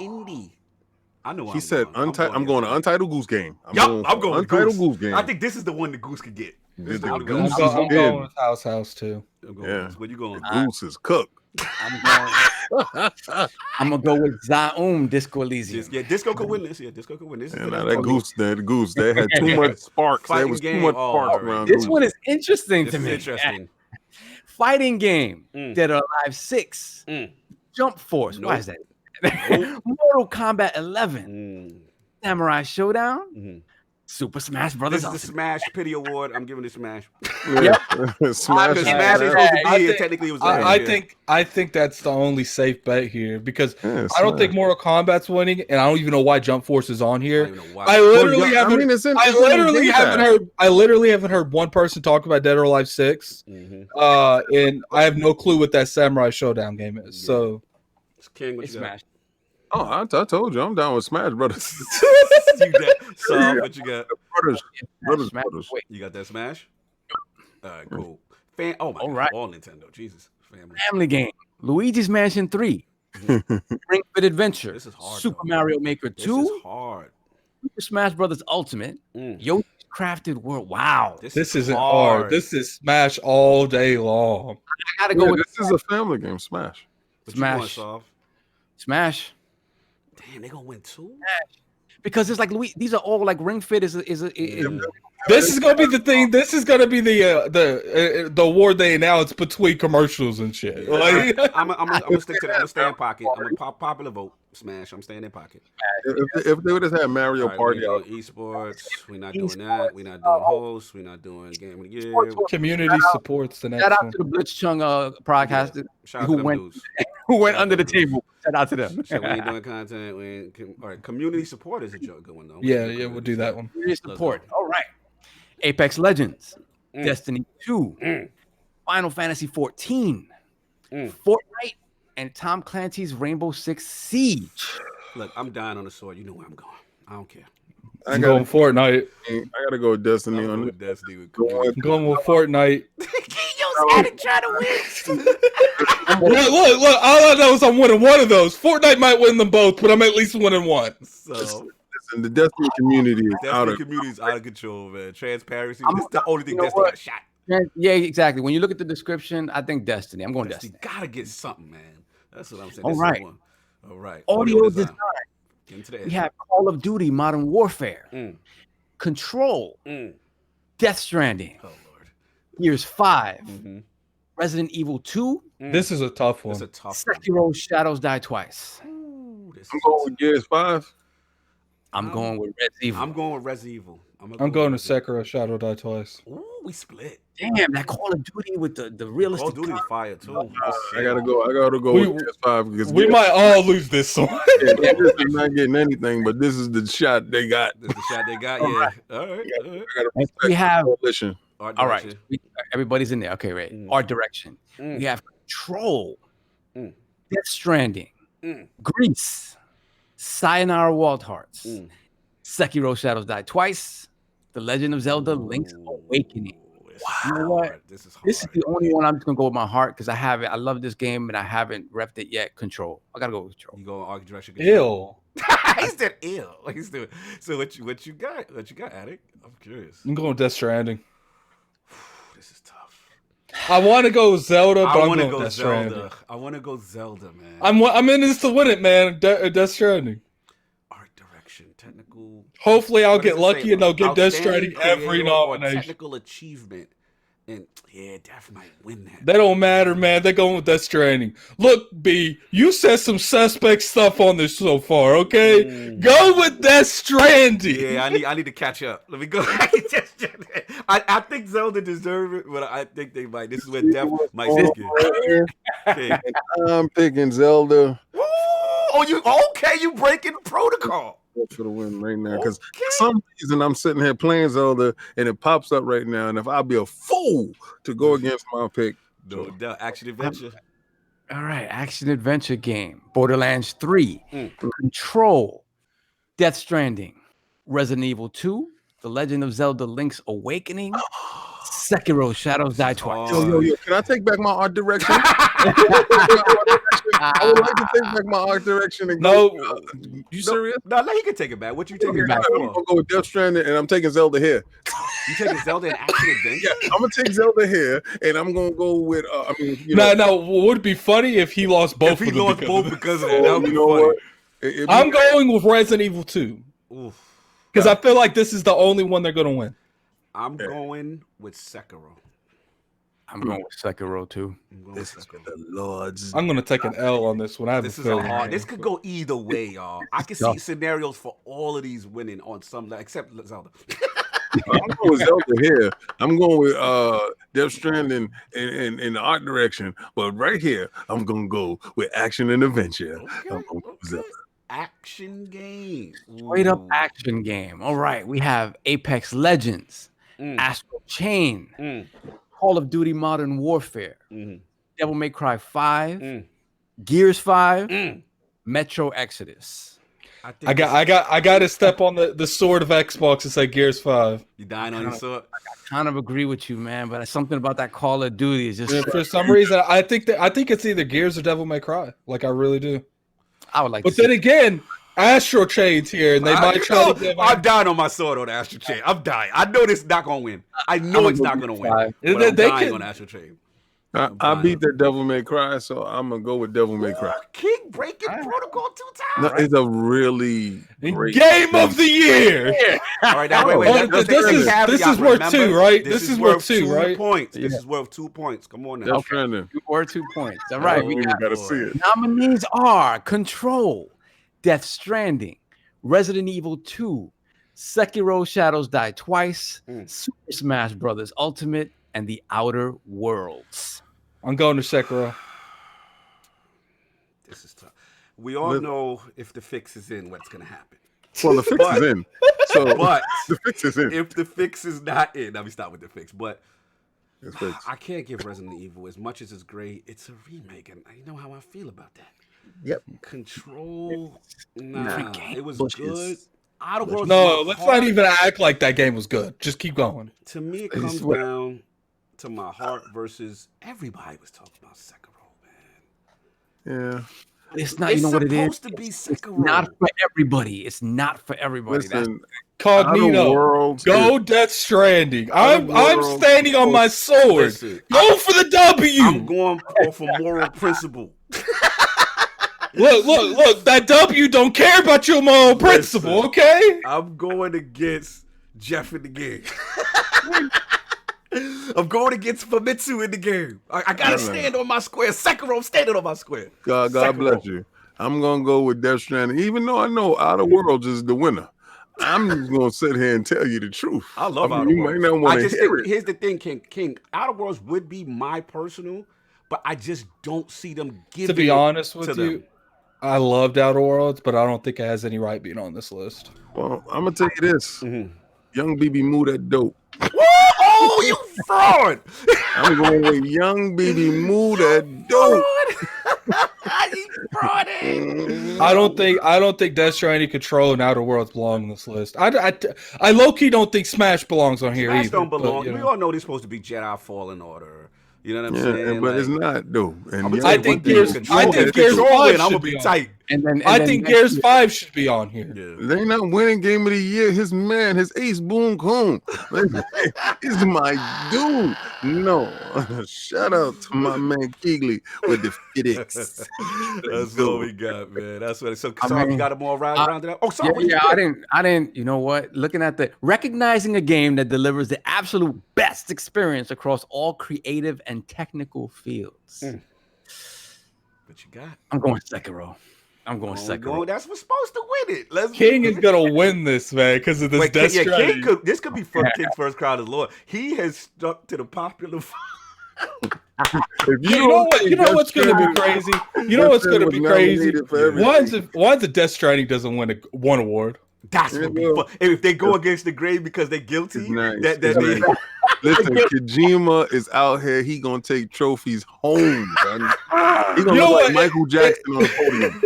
Speaker 1: indie. I know.
Speaker 2: He said Untitled. I'm going to Untitled Goose Game.
Speaker 1: I'm going
Speaker 2: Untitled Goose Game.
Speaker 1: I think this is the one the Goose could get.
Speaker 4: I'm going with House too.
Speaker 1: Where you going?
Speaker 2: Goose is cooked.
Speaker 5: I'm gonna go with Zaum Disco Elysium.
Speaker 1: Disco could win this. Disco could win this.
Speaker 2: That Goose, they had too much sparks. There was too much sparks around.
Speaker 5: This one is interesting to me. Fighting game, Dead or Alive 6, Jump Force. Why is that? Mortal Kombat 11, Samurai Showdown, Super Smash Brothers.
Speaker 1: This is the Smash Pity Award. I'm giving it Smash.
Speaker 2: Yeah.
Speaker 1: Because
Speaker 2: Smash.
Speaker 1: Smash ain't supposed to be here. Technically, it was last year.
Speaker 4: I think that's the only safe bet here because
Speaker 2: Yeah,
Speaker 4: I don't think
Speaker 2: Smash.
Speaker 4: Mortal Kombat's winning, and I don't even know why Jump Force is on
Speaker 1: I
Speaker 4: here.
Speaker 1: don't even know why.
Speaker 4: I literally haven't.
Speaker 2: I mean, it's in
Speaker 4: I literally haven't heard one person talk about Dead or Alive 6.
Speaker 1: Mhm.
Speaker 4: And I have no clue what that Samurai Showdown game is. So
Speaker 1: King, what
Speaker 5: It's
Speaker 1: you got?
Speaker 5: Smash.
Speaker 2: Oh, I told you, I'm down with Smash Brothers.
Speaker 1: You got Soft, what you got?
Speaker 5: Smash.
Speaker 2: Brothers.
Speaker 5: Wait,
Speaker 1: You got that Smash? All right, cool. Oh my
Speaker 5: All
Speaker 1: God,
Speaker 5: right.
Speaker 1: all Nintendo. Jesus, family.
Speaker 5: family game. Luigi's Mansion 3. Ring Fit Adventure.
Speaker 1: This is hard,
Speaker 5: Super
Speaker 1: though.
Speaker 5: Mario Maker
Speaker 1: This
Speaker 5: 2.
Speaker 1: is hard.
Speaker 5: Super Smash Brothers Ultimate. Yoshi's Crafted World. Wow.
Speaker 4: this isn't hard. This is Smash all day long.
Speaker 5: I gotta go with
Speaker 2: This is a family game. Smash.
Speaker 1: What you going,
Speaker 5: Smash.
Speaker 1: Soft?
Speaker 5: Smash.
Speaker 1: Damn, they gonna win too?
Speaker 5: Because it's like these are all like Ring Fit is
Speaker 4: This is gonna be the thing. This is gonna be the award they announce between commercials and shit. Like,
Speaker 1: I'm gonna stick to that. I'm gonna stay in pocket. I'm gonna popular vote. Smash. I'm staying in pocket.
Speaker 2: If they would have had Mario
Speaker 1: All right,
Speaker 2: Party
Speaker 1: we're
Speaker 2: out,
Speaker 1: doing esports. We're not doing that. We're not doing hosts. We're not doing game of the year.
Speaker 4: community supports the next
Speaker 5: shout out
Speaker 4: one.
Speaker 5: to the Blitzchung podcast
Speaker 1: Shout out
Speaker 5: who
Speaker 1: to them
Speaker 5: went
Speaker 1: dudes.
Speaker 5: who went
Speaker 1: Shout out
Speaker 5: under
Speaker 1: to
Speaker 5: the
Speaker 1: them
Speaker 5: table. Shout out to them.
Speaker 1: So we ain't doing content. All right, community support is a good one though.
Speaker 4: Yeah, we'll do that one.
Speaker 5: Community support. All right. Apex Legends,
Speaker 1: Mm.
Speaker 5: Destiny 2,
Speaker 1: Mm.
Speaker 5: Final Fantasy 14, Fortnite, and Tom Clancy's Rainbow Six Siege.
Speaker 1: Look, I'm dying on the sword. You know where I'm going. I don't care.
Speaker 4: I'm going Fortnite.
Speaker 2: I gotta go with Destiny
Speaker 1: I'm
Speaker 2: on
Speaker 1: going
Speaker 2: this.
Speaker 1: with Destiny with
Speaker 4: I'm going with Fortnite.
Speaker 1: Yo, Static trying to win.
Speaker 4: Look! All I know is I'm winning one of those. Fortnite might win them both, but I'm at least winning one.
Speaker 1: So
Speaker 2: Listen, the Destiny community is out
Speaker 1: Destiny
Speaker 2: of.
Speaker 1: community is out of control, man. Transparency.
Speaker 5: I'm-
Speaker 1: This is the only thing
Speaker 5: you know
Speaker 1: Destiny
Speaker 5: what?
Speaker 1: got shot.
Speaker 5: Yeah, exactly. When you look at the description, I think Destiny. I'm going
Speaker 1: Destiny
Speaker 5: Destiny.
Speaker 1: gotta get something, man. That's what I'm saying.
Speaker 5: All
Speaker 1: This is
Speaker 5: right.
Speaker 1: one. All right.
Speaker 5: Audio design.
Speaker 1: Get into the
Speaker 5: We have Call of Duty Modern Warfare, Control, Death Stranding,
Speaker 1: Oh Lord.
Speaker 5: Gears 5,
Speaker 1: Mm-hmm.
Speaker 5: Resident Evil 2,
Speaker 4: This is a tough one.
Speaker 1: It's a tough one.
Speaker 5: Sekiro Shadows Die Twice.
Speaker 1: Ooh, this
Speaker 2: I'm
Speaker 1: is-
Speaker 2: going with Gears 5.
Speaker 5: I'm going with Res Evil.
Speaker 1: I'm going with Res Evil.
Speaker 4: I'm going to
Speaker 1: with Res Evil.
Speaker 4: Sekiro Shadow Die Twice.
Speaker 1: Ooh, we split.
Speaker 5: Damn, that Call of Duty with the
Speaker 1: Call
Speaker 5: realistic.
Speaker 1: of Duty's fire too.
Speaker 2: I gotta go
Speaker 4: We-
Speaker 2: with Gears 5 because
Speaker 4: We might all lose this one.
Speaker 2: Gears is not getting anything, but this is the shot they got.
Speaker 1: This is the shot they got. Yeah. All right.
Speaker 2: I gotta
Speaker 5: And
Speaker 2: respect
Speaker 5: we have
Speaker 2: the coalition.
Speaker 1: Art
Speaker 5: all right.
Speaker 1: direction.
Speaker 5: Everybody's in there. Okay, right. Art direction. We have Control,
Speaker 1: Mm.
Speaker 5: Death Stranding,
Speaker 1: Mm.
Speaker 5: Grease, Sayonara Wild Hearts, Sekiro Shadows Die Twice, The Legend of Zelda: Link's Awakening.
Speaker 1: This
Speaker 5: You know
Speaker 1: is
Speaker 5: what?
Speaker 1: hard. This is hard.
Speaker 5: This is the only one I'm just gonna go with my heart because I have it. I love this game and I haven't repped it yet. Control. I gotta go with Control.
Speaker 1: You go art direction.
Speaker 4: Ew.
Speaker 1: He said ill. He's doing. So what you got? What you got, Attic? I'm curious.
Speaker 4: I'm going with Death Stranding.
Speaker 1: This is tough.
Speaker 4: I want to go Zelda, but
Speaker 1: I
Speaker 4: I'm
Speaker 1: want to
Speaker 4: going
Speaker 1: go
Speaker 4: Death Stranding.
Speaker 1: Zelda. I want to go Zelda, man.
Speaker 4: I'm in this to win it, man. Death Stranding.
Speaker 1: Art direction, technical.
Speaker 4: Hopefully, I'll
Speaker 1: What does
Speaker 4: get
Speaker 1: it
Speaker 4: lucky
Speaker 1: say?
Speaker 4: and they'll give Death
Speaker 1: Outstanding
Speaker 4: Stranding every
Speaker 1: creative or
Speaker 4: nomination.
Speaker 1: Technical achievement, and yeah, Death might win that.
Speaker 4: They don't matter, man. They're going with Death Stranding. Look, B, you said some suspect stuff on this so far, okay? Go with Death Stranding.
Speaker 1: Yeah, I need to catch up. Let me go. I think Zelda deserve it, but I think they might. This is where Death might stick it. Okay.
Speaker 2: I'm picking Zelda
Speaker 1: Ooh, oh, you okay? You breaking protocol?
Speaker 2: for the win right now because for some reason I'm sitting here playing Zelda and it pops up right now, and if I'll be a fool to go against my pick,
Speaker 1: No doubt. Action adventure.
Speaker 5: All right, action adventure game. Borderlands 3, Control, Death Stranding, Resident Evil 2, The Legend of Zelda: Link's Awakening, Sekiro Shadows Die Twice.
Speaker 2: yo, can I take back my art direction? I would like to take back my art direction and
Speaker 4: No,
Speaker 2: go. You serious?
Speaker 1: No, he can take it back. What you taking it
Speaker 2: I'm
Speaker 1: back
Speaker 2: gonna
Speaker 1: for?
Speaker 2: go with Death Stranding, and I'm taking Zelda here.
Speaker 1: You taking Zelda in action adventure?
Speaker 2: Yeah, I'm gonna take Zelda here, and I'm gonna go with. You know,
Speaker 4: no. Would it be funny if he lost both?
Speaker 1: If he
Speaker 4: of them
Speaker 1: lost
Speaker 4: because
Speaker 1: both
Speaker 4: of
Speaker 1: because of that, that would be
Speaker 2: you know
Speaker 1: funny.
Speaker 2: what? It'd be-
Speaker 4: I'm going with Resident Evil 2
Speaker 1: Oof.
Speaker 4: because I feel like this is the only one they're going to win.
Speaker 1: I'm going with Sekiro.
Speaker 5: I'm going with Sekiro too.
Speaker 2: This is the Lord's.
Speaker 4: I'm gonna take an L on this one. I have
Speaker 1: This
Speaker 4: a
Speaker 1: is a
Speaker 4: feeling.
Speaker 1: hard. This could go either way, y'all. I can see scenarios for all of these winning on some level, except Zelda.
Speaker 2: I'm going with Zelda here. I'm going with Death Stranding in the art direction, but right here I'm gonna go with action and adventure. I'm going with Zelda.
Speaker 1: Action game.
Speaker 5: Straight up action game. All right, we have Apex Legends, Astral Chain, Call of Duty Modern Warfare, Devil May Cry 5, Gears 5, Metro Exodus.
Speaker 4: I got to step on the sword of Xbox and say Gears 5.
Speaker 1: You dying on your sword?
Speaker 5: I kind of agree with you, man, but something about that Call of Duty is just
Speaker 4: for some reason I think it's either Gears or Devil May Cry. Like I really do.
Speaker 5: I would like
Speaker 4: but then again, Astral Chain's here, and they might try to give.
Speaker 1: I'm dying on my sword on Astral Chain. I'm dying. I know this is not gonna win. I know it's not gonna win. But I'm dying on Astral Chain.
Speaker 2: I beat that Devil May Cry, so I'm gonna go with Devil May Cry.
Speaker 1: King breaking protocol 2 times.
Speaker 2: No, it's a really great
Speaker 4: game of the year.
Speaker 1: All right, now wait.
Speaker 4: This is worth 2, right? This is worth 2, right?
Speaker 1: Points. This is worth 2 points. Come on now.
Speaker 5: Okay. Worth 2 points. All right, we
Speaker 2: gotta see it.
Speaker 5: Nominees are Control, Death Stranding, Resident Evil 2, Sekiro: Shadows Die Twice, Super Smash Bros. Ultimate, and The Outer Worlds.
Speaker 4: I'm going to Sekiro.
Speaker 1: This is tough. We all know if the fix is in, what's going to happen.
Speaker 2: Well, the fix is in. So,
Speaker 1: but
Speaker 2: the fix is in.
Speaker 1: If the fix is not in, let me start with the fix. But I can't give Resident Evil as much as it's great. It's a remake, and I know how I feel about that.
Speaker 2: Yep.
Speaker 1: Control, it was good.
Speaker 4: Let's not even act like that game was good. Just keep going.
Speaker 1: To me, it comes down to my heart versus everybody was talking about Sekiro, man.
Speaker 2: Yeah.
Speaker 5: It's not. You know what it is?
Speaker 1: It's supposed to be Sekiro.
Speaker 5: It's not for everybody. It's not for everybody.
Speaker 2: Listen,
Speaker 4: Cognito, go Death Stranding. I'm standing on my sword.
Speaker 1: Listen,
Speaker 4: go for the W.
Speaker 1: I'm going for moral principle.
Speaker 4: Look, that W don't care about your moral principle, okay?
Speaker 1: I'm going against Jeff in the game. I'm going against Famitsu in the game. I gotta stand on my square. Sekiro, I'm standing on my square.
Speaker 2: God bless you. I'm gonna go with Death Stranding, even though I know Outer Worlds is the winner. I'm just gonna sit here and tell you the truth.
Speaker 1: I love Outer Worlds.
Speaker 2: Might not want to hear it.
Speaker 1: Here's the thing, King. Outer Worlds would be my personal, but I just don't see them giving.
Speaker 4: To be honest with you,
Speaker 1: them.
Speaker 4: I loved Outer Worlds, but I don't think it has any right being on this list.
Speaker 2: Well, I'm gonna tell you this: Young BB Moo that dope.
Speaker 1: Oh, you fraud!
Speaker 2: I'm going with Young BB Moo that dope.
Speaker 4: I don't think Death Stranding, Control, and Outer Worlds belong on this list. I low key don't think Smash belongs on here
Speaker 1: Smash
Speaker 4: either.
Speaker 1: Don't belong.
Speaker 4: But,
Speaker 1: we all know they're supposed to be Jedi Fallen Order. You know what I'm saying?
Speaker 2: But it's not though. And
Speaker 4: I think Gears 5
Speaker 1: I'm gonna be tight.
Speaker 4: I think Gears 5 should be on here.
Speaker 1: Yeah.
Speaker 2: They not winning game of the year. His Ace Boon Coon. He's my dude. No. Shout out to my man Keegley with the FitX.
Speaker 1: That's what we got, man. That's what. So sorry, you got them all rounded up. Oh, sorry.
Speaker 5: Yeah, I didn't. You know what? Looking at recognizing a game that delivers the absolute best experience across all creative and technical fields.
Speaker 1: What you got?
Speaker 5: I'm going Sekiro. Sekiro.
Speaker 1: That's what's supposed to win it.
Speaker 4: King is gonna win this, man, because of this Death Stranding.
Speaker 1: This could be from King's first Crown as Lord. He has stuck to the popular.
Speaker 4: You know what's gonna be crazy? You know what's gonna be crazy? Why is it Death Stranding doesn't win one award?
Speaker 1: That's what be fun. If they go against the grave because they're guilty,
Speaker 2: Listen, Kojima is out here. He gonna take trophies home. He gonna look like Michael Jackson on the podium.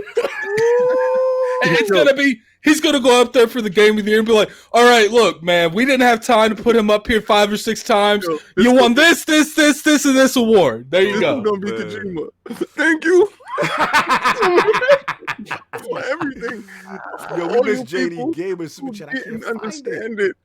Speaker 4: He's gonna go up there for the game of the year and be like, "All right, look, man, we didn't have time to put him up here 5 or 6 times. You won this, and this award. There you go."
Speaker 2: Don't be Kojima. Thank you. For everything.
Speaker 1: Yo, we miss JD Gamer Super Chat. I
Speaker 2: didn't understand it.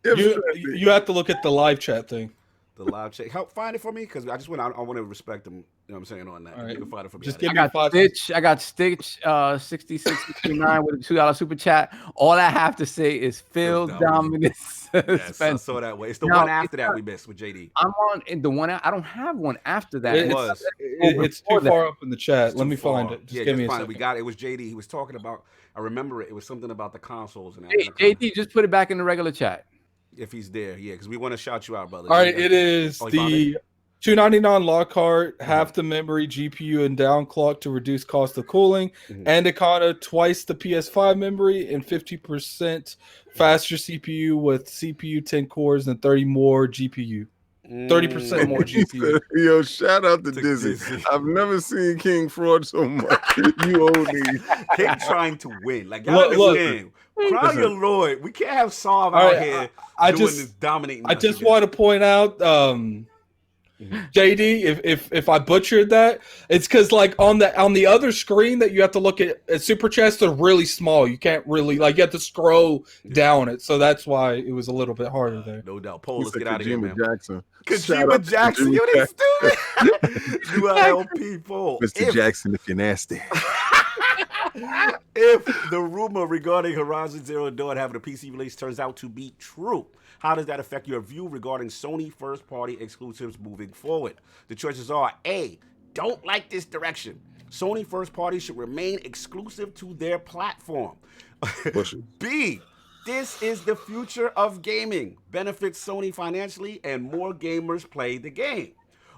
Speaker 4: You have to look at the live chat thing.
Speaker 1: The live check. Help find it for me because I want to respect them. You know what I'm saying on that.
Speaker 4: All right.
Speaker 1: You can find it for me.
Speaker 4: Just
Speaker 1: Adam.
Speaker 4: give me 5.
Speaker 5: I got Stitch 6669 with a $2 super chat. All I have to say is Phil Dominus.
Speaker 1: Yes, I saw that way. It's the one after that we missed with JD.
Speaker 5: I'm on in the one. I don't have one after that.
Speaker 4: It's too far up in the chat. Let me find it.
Speaker 1: Just give me a second. We got it. It was JD. He was talking about. I remember it. It was something about the consoles and that.
Speaker 5: JD, just put it back in the regular chat.
Speaker 1: If he's there, yeah, because we want to shout you out, brother.
Speaker 4: All right, it is the 299 Lockhart, half the memory, GPU, and downclock to reduce cost of cooling, and Akata twice the PS5 memory and 50% faster CPU with CPU 10 cores and 30 more GPU. 30% more GPU.
Speaker 2: Yo, shout out to Dizzy. I've never seen King fraud so much. You owe me.
Speaker 1: King trying to win. Like, y'all understand. Crown your Lord. We can't have Solve out here doing this dominating.
Speaker 4: I just want to point out, JD, if I butchered that, it's because like on the other screen that you have to look at super chats, they're really small. You can't really you have to scroll down it, so that's why it was a little bit harder there.
Speaker 1: No doubt. Paul, let's get out of here, man.
Speaker 2: Jackson.
Speaker 1: Kojima Jackson, you didn't stupid. ULP Paul.
Speaker 2: Mr. Jackson, if you're nasty.
Speaker 1: If the rumor regarding Horizon Zero Dawn having a PC release turns out to be true, how does that affect your view regarding Sony first-party exclusives moving forward? The choices are A, don't like this direction. Sony first-party should remain exclusive to their platform. B, this is the future of gaming. Benefits Sony financially and more gamers play the game.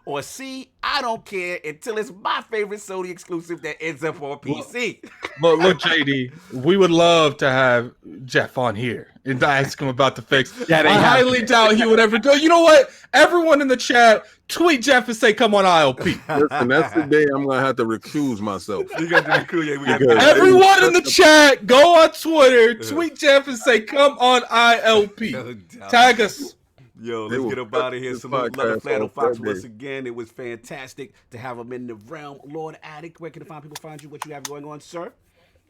Speaker 1: Or C, I don't care until it's my favorite Sony exclusive that ends up on PC.
Speaker 4: But look, JD, we would love to have Jeff on here and ask him about the fix. I highly doubt he would ever do. You know what? Everyone in the chat, tweet Jeff and say, come on ILP.
Speaker 2: Listen, that's the day I'm going to have to recuse myself.
Speaker 1: You got to recuse.
Speaker 4: Everyone in the chat, go on Twitter, tweet Jeff and say, come on ILP. Tag us.
Speaker 1: Yo, let's get up out of here. Salute Lord Flannel Fox once again. It was fantastic to have him in the realm. Lord Addict, where can people find you? What you have going on, sir?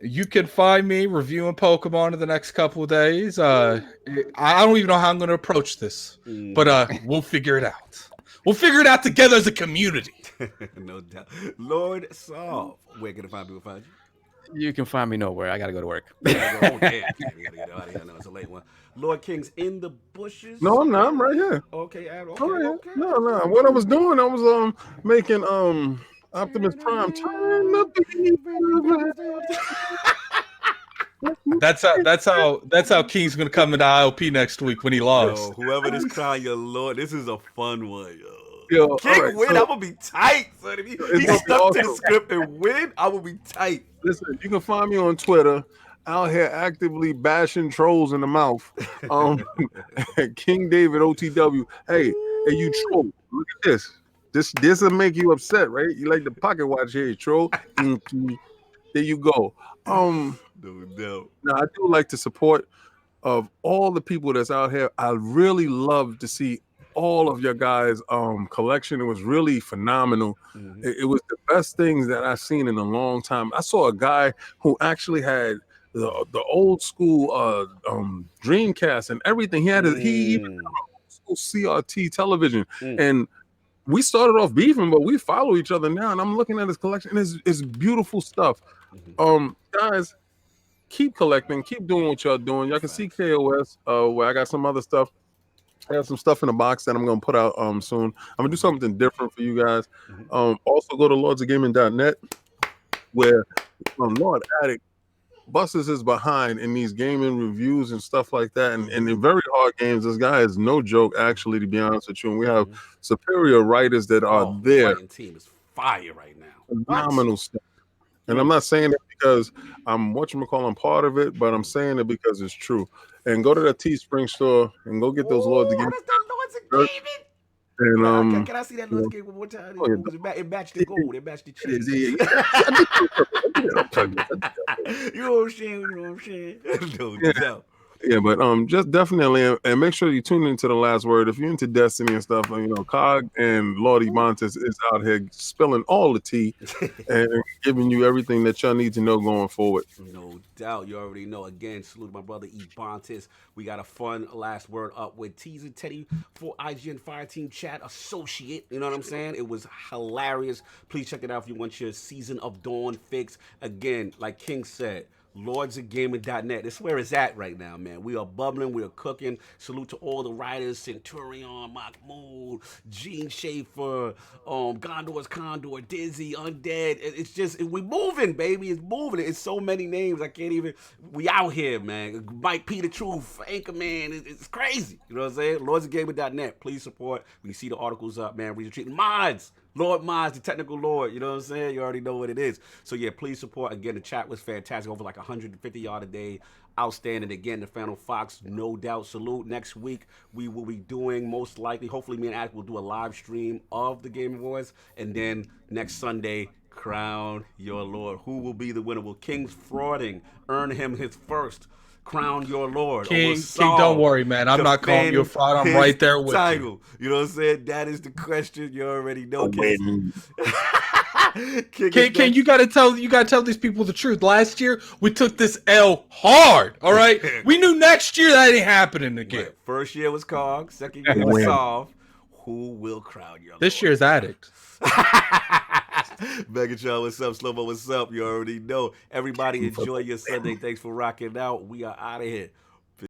Speaker 4: You can find me reviewing Pokemon in the next couple of days. I don't even know how I'm going to approach this, but we'll figure it out. We'll figure it out together as a community.
Speaker 1: No doubt. Lord Solve, where can people find you?
Speaker 5: You can find me nowhere. I got to go to work.
Speaker 1: Oh, damn. We got to get out of here. No, it's a late one. Lord King's in the bushes.
Speaker 2: No, I'm not. I'm right here.
Speaker 1: Okay, Adam.
Speaker 2: Okay. No. What I was doing, I was making Optimus Prime turn up
Speaker 4: That's how King's gonna come into IOP next week when he lost.
Speaker 1: Yo, whoever this Crown Your Lord, this is a fun one, yo.
Speaker 2: Yo,
Speaker 1: King win, I'm gonna be tight, son. If he stuck to the script and win, I will be tight.
Speaker 2: Listen, you can find me on Twitter. Out here actively bashing trolls in the mouth. King David OTW. Hey, you troll. Look at this. This will make you upset, right? You like the pocket watch here, troll. There you go. No. Now I do like the support of all the people that's out here. I really love to see all of your guys' collection. It was really phenomenal. It was the best things that I've seen in a long time. I saw a guy who actually had the old school Dreamcast and everything. He even had old school CRT television, and we started off beefing, but we follow each other now. And I'm looking at his collection, and it's beautiful stuff. Guys, keep collecting, keep doing what y'all doing. Y'all can see KOS where I got some other stuff. I have some stuff in the box that I'm gonna put out soon. I'm gonna do something different for you guys. Also go to lordsofgaming.net where Lord Addict busts his behind in these gaming reviews and stuff like that, and in very hard games. This guy is no joke, actually, to be honest with you. And we have superior writers that are there.
Speaker 1: The team is fire right now.
Speaker 2: Phenomenal stuff. And I'm not saying it because I'm part of it, but I'm saying it because it's true. And go to the Teespring store and go get those Lords of Gaming. And
Speaker 1: can I see that Lord's game one more time? It matched the gold. It matched the cheese. You know what I'm saying? No doubt.
Speaker 2: Yeah, but just definitely, and make sure you tune into the last word. If you're into Destiny and stuff, Cog and Lordy Montes is out here spilling all the tea and giving you everything that y'all need to know going forward.
Speaker 1: No doubt. You already know. Again, salute to my brother Ebontis. We got a fun last word up with Teaser Teddy for IGN Fireteam Chat Associate. You know what I'm saying? It was hilarious. Please check it out if you want your Season of Dawn fix. Again, like King said, LordsOfGaming.net. This is where it's at right now, man. We are bubbling. We are cooking. Salute to all the writers: Centurion, Mahmoud, Gene Schaefer, Gondor's Condor, Dizzy, Undead. It's just, we moving, baby. It's moving. It's so many names. I can't even. We out here, man. Mike P. The Truth, Anchorman. It's crazy. You know what I'm saying? LordsOfGaming.net. Please support. We can see the articles up, man. We retreating mods. Lord Mods, the technical Lord, you know what I'm saying? You already know what it is. So yeah, please support. Again, the chat was fantastic. Over like 150 yard a day. Outstanding. Again, TheFlannelFox, no doubt. Salute. Next week, we will be doing, most likely, hopefully me and Attic will do a live stream of the Game Awards. And then next Sunday, Crown Your Lord. Who will be the winner? Will King's Frauding earn him his first Crown Your Lord?
Speaker 4: King, don't worry, man. I'm not calling you a fraud. I'm right there with you.
Speaker 1: You know what I'm saying? That is the question. You already know, King.
Speaker 4: King, you gotta tell these people the truth. Last year we took this L hard. All right, we knew next year that ain't happening again.
Speaker 1: Right. First year was Cog. Second year was Solve. Who will crown your
Speaker 4: This
Speaker 1: Lord?
Speaker 4: year's Addict.
Speaker 1: Megatron, what's up? Slow-mo, what's up? You already know. Everybody enjoy your Sunday. Thanks for rocking out. We are out of here.